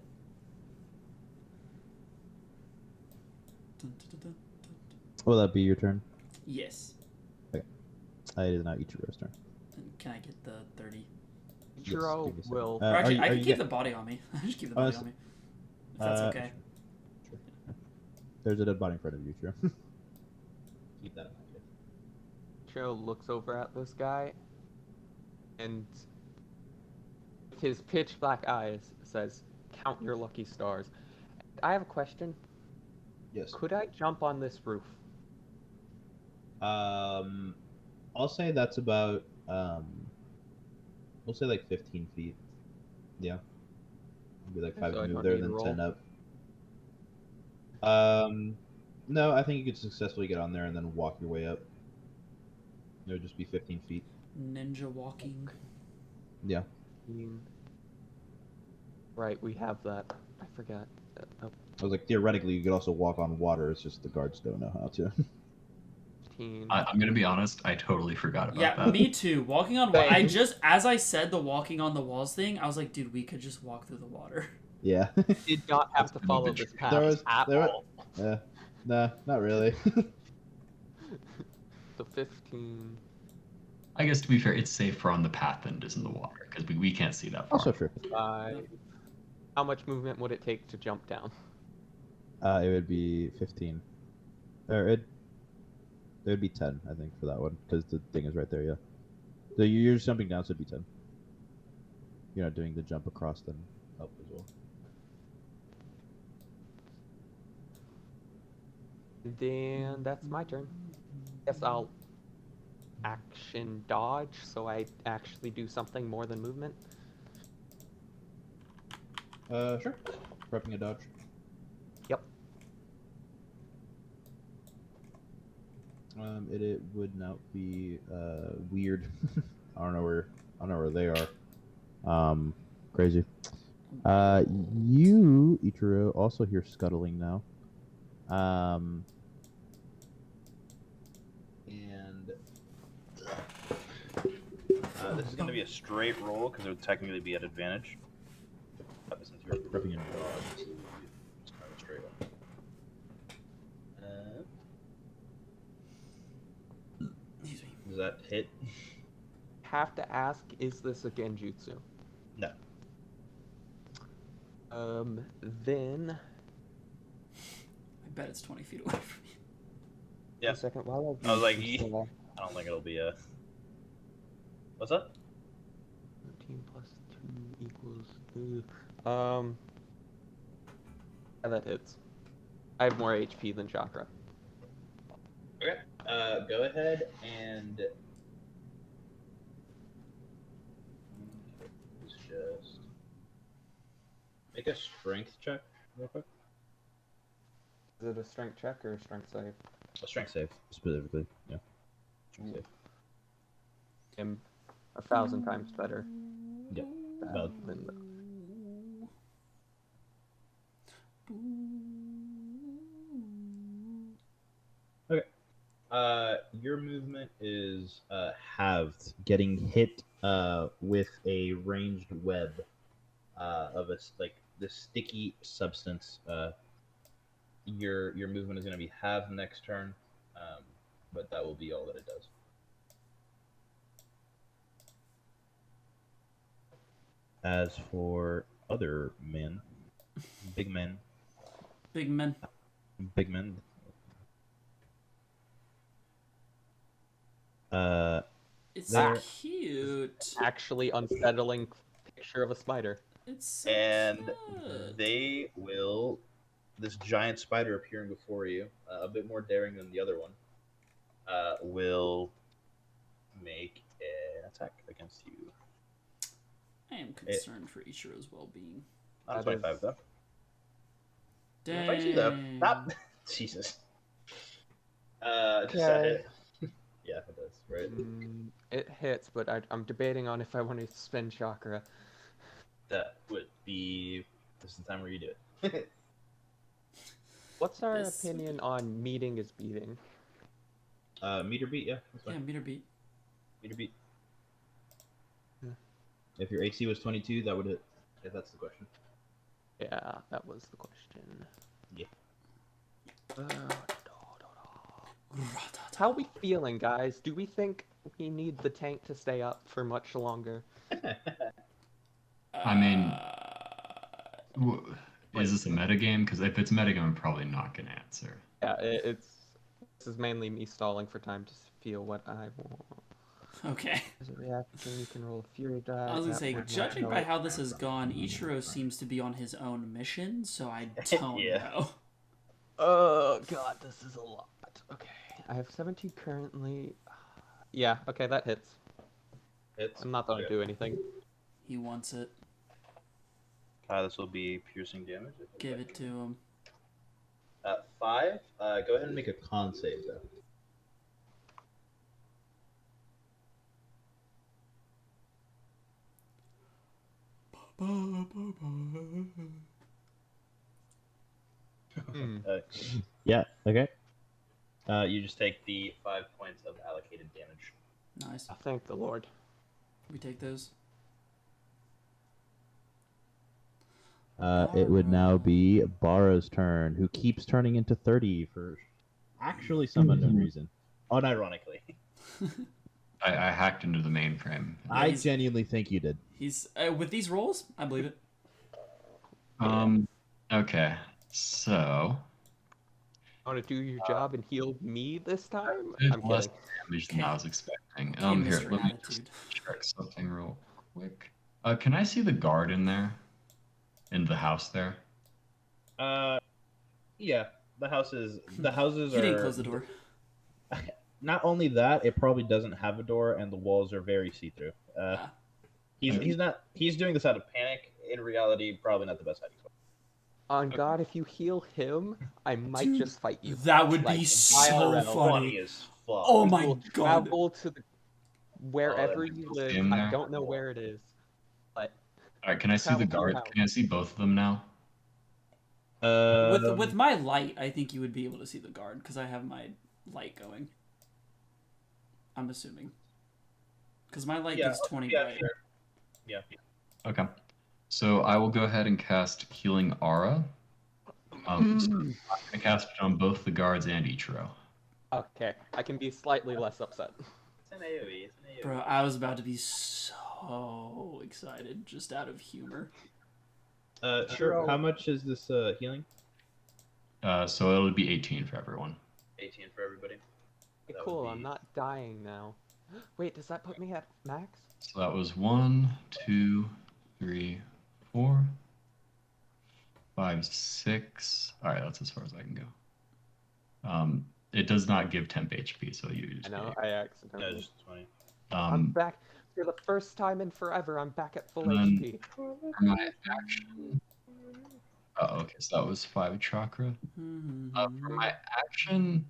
Will that be your turn? Yes. It is now Ichiro's turn. And can I get the 30? Ichiro give me a second. will. Or actually, I are can you keep the body on me. I just keep the body on me. If that's okay. Sure. There's a dead body in front of you, Ichiro. Keep that in mind. Ichiro looks over at this guy and with his pitch black eyes says, count your lucky stars. I have a question. Yes. Could I jump on this roof? I'll say that's about we'll say like 15 feet. Yeah. It'd be like 5 So I to move don't there, need to then 10 roll? up. No, I think you could successfully get on there and then walk your way up. It would just be 15 feet. Ninja walking. Yeah. Right, we have that. I forgot. Oh, I was like, theoretically, you could also walk on water. It's just the guards don't know how to. 15. I'm gonna be honest. I totally forgot about Yeah, that. me too. Walking on water. Same. As I said the walking on the walls thing, I was like, dude, we could just walk through the water. Yeah. Did not have to been a follow bit this tricky. path There was- at there wa- all. Yeah. Nah, not really. So 15. I guess to be fair, it's safer on the path than it is in the water because we can't see that far. Also true. 5. How much movement would it take to jump down? It would be 15. Or it would be 10, I think, for that one, because the thing is right there, yeah. So you're just jumping down, so it'd be 10. You're not doing the jump across, then up as well. Then that's my turn. Guess I'll action dodge, so I actually do something more than movement. Sure. Prepping a dodge. Yep. It would now be weird. I don't know where they are. Crazy. You, Ichiro, also hear scuttling now. And this is going to be a straight roll because it would technically be at advantage. Since you're prepping a dodge, so it's kind of a straight one. Excuse me. Does that hit? Have to ask, is this a genjutsu? No. Then I bet it's 20 feet away from me. Yeah. a second while I was like, I don't think it'll be a. What's that? 13 plus 2 equals Yeah, that hits. I have more HP than chakra. Okay. Go ahead and just make a strength check real quick. Is it a strength check or a strength save? A strength save specifically. Yeah. Strength save. I'm 1,000 times better. Yeah. That Valid. than the- Okay. Your movement is halved, getting hit with a ranged web of like this sticky substance. Your movement is going to be halved next turn, but that will be all that it does. As for other men, big men, Big men. big men. It's There- cute. Actually unsettling picture of a spider. It's so And cute. they will. This giant spider appearing before you, a bit more daring than the other one, will make an attack against you. I am concerned for Ichiro's well-being. Not That 25 is- though. Dang. Fight you though. Not Jesus. Does that hit? Yeah, it does. Right. It hits, but I'm debating on if I want to spend chakra. That would be. This is the time where you do it. What's our This would opinion on meeting is beating? Meter beat. Yeah. That's Yeah, fine. meter beat. Meter beat. Yeah. If your AC was 22, that would hit. If that's the question. Yeah, that was the question. Yeah. How we feeling, guys? Do we think we need the tank to stay up for much longer? I mean, is this a metagame? Because if it's metagame, I'm probably not going to answer. Yeah, this is mainly me stalling for time to feel what I want. Okay. As a reaction, you can roll a fury die. I was gonna that say, would not judging by help. how this has gone, Ichiro seems to be on his own mission, so I don't Yeah. know. Oh god, this is a lot. Okay, I have 17 currently. Yeah, okay, that hits. Hits. I'm not gonna Okay. do anything. He wants it. This will be piercing damage. Give it to him. 5. Go ahead and make a con save though. Yeah. Okay. You just take the 5 points of allocated damage. Nice. Thank the Lord. We take those. It would now be Bara's turn, who keeps turning into 30 for actually some unknown reason. Unironically. I hacked into the mainframe. I he's- genuinely think you did. He's with these rolls, I believe it. Okay, so Want to do your job and heal me this time? it's I'm less kidding. damage than I was expecting. Game Here, Mr. let me Attitude. just check something real quick. Can I see the guard in there? In the house there? Yeah. The houses He didn't close the door. Not only that, it probably doesn't have a door, and the walls are very see-through. He's doing this out of panic. In reality, probably not the best hiding spot. On God, if you heal him, I might Dude, just fight you. That would Like, be so IRL. funny. as fuck. Oh We my will god. travel to wherever that'd be you cool. live. See him I there? don't know where it is, but Alright, can I see the Travel to your guard? house. Can I see both of them now? With my light, I think you would be able to see the guard because I have my light going. I'm assuming. Because my light gets 20 bright. Sure. Yeah. Okay. So I will go ahead and cast Healing Aura. So I'm going to cast it on both the guards and Ichiro. okay, I can be slightly less upset. It's an AoE. It's an AoE. Bro, I was about to be so excited just out of humor. Sure. How much is this healing? So it'll be 18 for everyone. 18 for everybody. Okay, That would cool, be- I'm not dying now. Wait, does that put me at max? So that was 1, 2, 3, 5, 6. All right, that's as far as I can go. It does not give temp HP, so you just I know, get- I No, accidentally. just 20. I'm back. For the first time in forever, I'm back at full And then- HP. for my action. Oh, okay, so that was 5 chakra. For my action,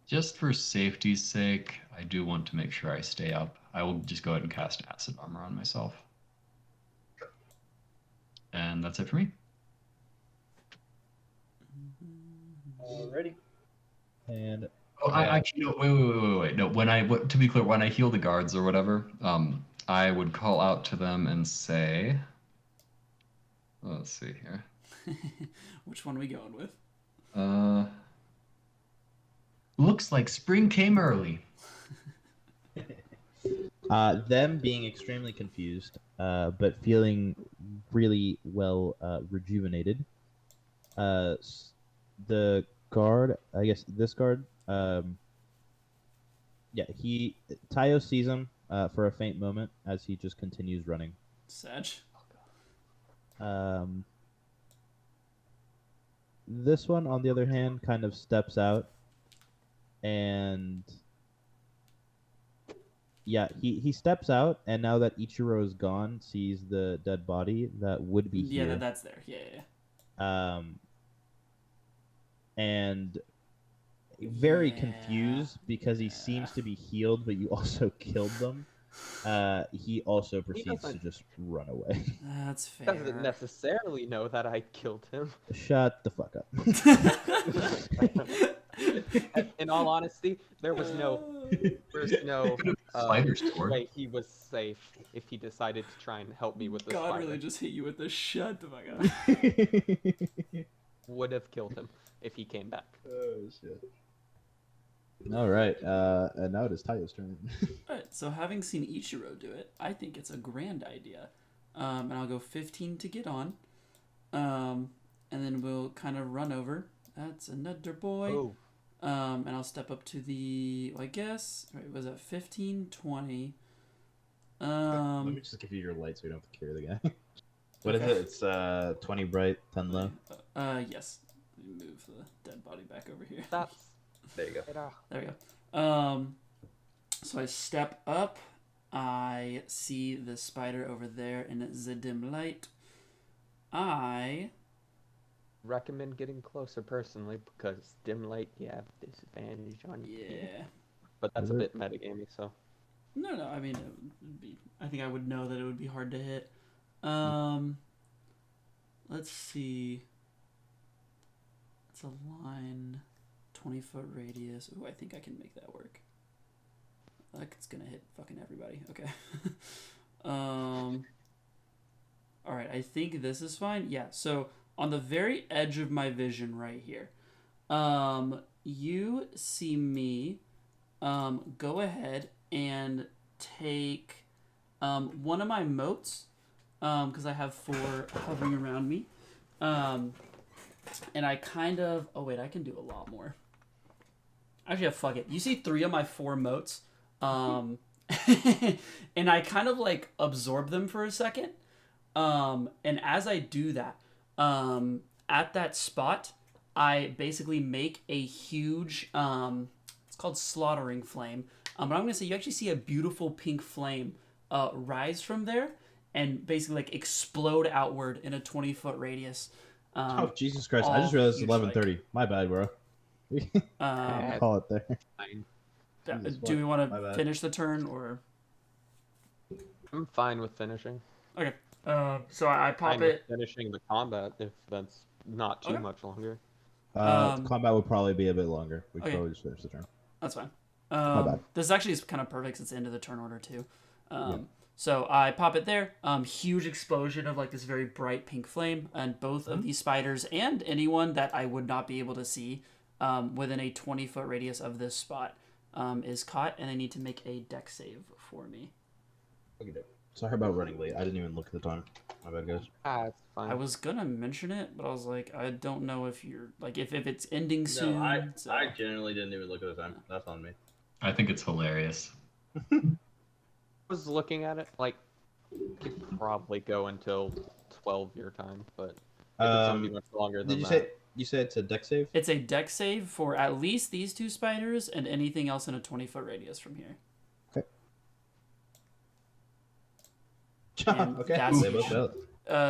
just for safety's sake, I do want to make sure I stay up. I will just go ahead and cast acid armor on myself. And that's it for me. Alrighty. And Oh, I actually no, wait. No, to be clear, when I heal the guards or whatever, I would call out to them and say, let's see here. Which one are we going with? Looks like spring came early. Them being extremely confused, but feeling really well rejuvenated. The guard, I guess this guard, Tayo sees him for a faint moment as he just continues running. Sag. This one, on the other hand, kind of steps out, and he steps out, and now that Ichiro is gone, sees the dead body that would be here. Yeah, that's there. Yeah. And very Yeah. confused because he seems to be healed, but you also killed them. He also proceeds to doesn't- just run away. That's fair. Doesn't necessarily know that I killed him. Shut the fuck up. In all honesty, there was no Spider sword. way he was safe if he decided to try and help me with the God spider. really just hit you with the shut the fuck up. Would have killed him if he came back. Oh shit. All right, and now it is Tayo's turn. Alright, so having seen Ichiro do it, I think it's a grand idea. And I'll go 15 to get on. And then we'll kind of run over. That's another boy. Oh, And I'll step up to the, I guess, right, was that 15, 20? let me just give you your light so you don't have to carry the guy. What is Okay. it? It's 20 bright, 10 low. Yes. Let me move the dead body back over here. that's There you go. There we go. So I step up. I see the spider over there in the dim light. I recommend getting closer personally because dim light you have disadvantage on your feet. yeah. But that's a Is bit metagamey, so No. I mean, it would be. I think I would know that it would be hard to hit. Let's see. It's a line, 20-foot radius. Ooh, I think I can make that work. Like it's gonna hit fucking everybody. Okay. All right. I think this is fine. Yeah. So on the very edge of my vision, right here, you see me. Go ahead and take one of my motes, because I have 4 hovering around me. And I kind of... Oh, wait, I can do a lot more. Actually, fuck it. You see 3 of my 4 motes. And I kind of, like, absorb them for a second. And as I do that, at that spot, I basically make a huge... it's called slaughtering flame. But I'm going to say you actually see a beautiful pink flame rise from there and basically like explode outward in a 20-foot radius. Oh Jesus Christ! I all just realized it's huge, 11:30. My bad, bro. Call it there. fine. Jesus, Do we want my to bad. finish the turn or? I'm fine with finishing. Okay. So I pop Fine with it. finishing the combat if that's not too Okay. much longer. Combat would probably be a bit longer. We could okay. probably just finish the turn. That's fine. bad. This actually is kind of perfect since it's the end of the turn order too. So I pop it there. Huge explosion of like this very bright pink flame, and both of these spiders and anyone that I would not be able to see within a 20-foot radius of this spot is caught, and they need to make a dex save for me. Okay, sorry about running late. I didn't even look at the time. My bad, guys. It's fine. I was gonna mention it, but I was like, I don't know if you're like if it's ending soon. No, I so- genuinely didn't even look at the time. That's on me. I think it's hilarious. was looking at it like could probably go until 12 your time, but If it's gonna be much longer than Did you that. say it's a deck save? It's a deck save for at least these 2 spiders and anything else in a 20-foot radius from here. And Okay. that's They both failed.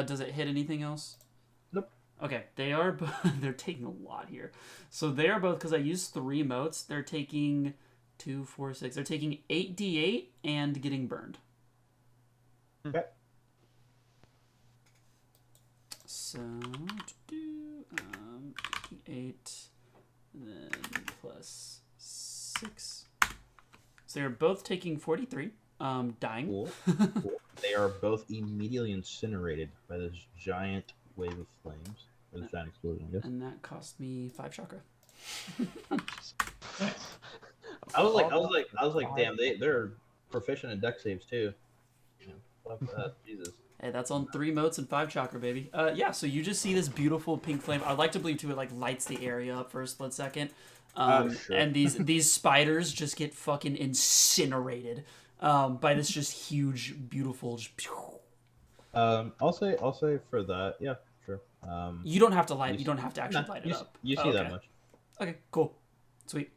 does it hit anything else? Nope. Okay, they are they're taking a lot here. So they are both, because I used 3 motes, they're taking 2, 4, 6. They're taking 8d8 and getting burned. Okay. So 8 then plus 6. So they're both taking 43. Dying. Cool. They are both immediately incinerated by this giant wave of flames. Or this giant explosion, I guess. And that cost me 5 chakra. I was like, damn, they're proficient in deck saves too. Yeah, fuck that, Jesus. Hey, that's on 3 motes and 5 chakra, baby. Yeah, so you just see this beautiful pink flame. I'd like to believe, too, it, like, lights the area up for a split second. Sure. And these spiders just get fucking incinerated by this just huge, beautiful... I'll say for that, yeah, sure. You don't have to light. You don't have to actually light it up. You see Oh, that okay. much. Okay, cool. Sweet.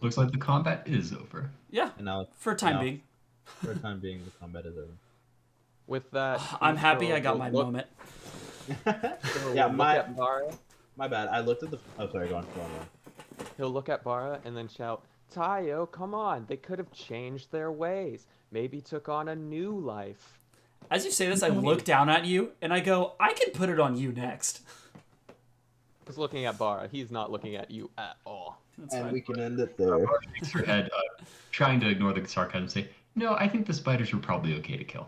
Looks like the combat is over. Yeah, And now, for time now- being. for the time being, the combat is over. With that, I'm happy Ichiro I got will my look- moment. Ichiro Yeah, will my- look at Bara. My bad. I looked at the. Oh, sorry. Go on. He'll look at Bara and then shout, "Tayo, come on! They could have changed their ways. Maybe took on a new life." As you say this, I look down at you, and I go, I can put it on you next. He's looking at Bara. He's not looking at you at all. That's And fine. we can end it there. Shakes her head, trying to ignore the sarcasm and say, "No, I think the spiders were probably okay to kill."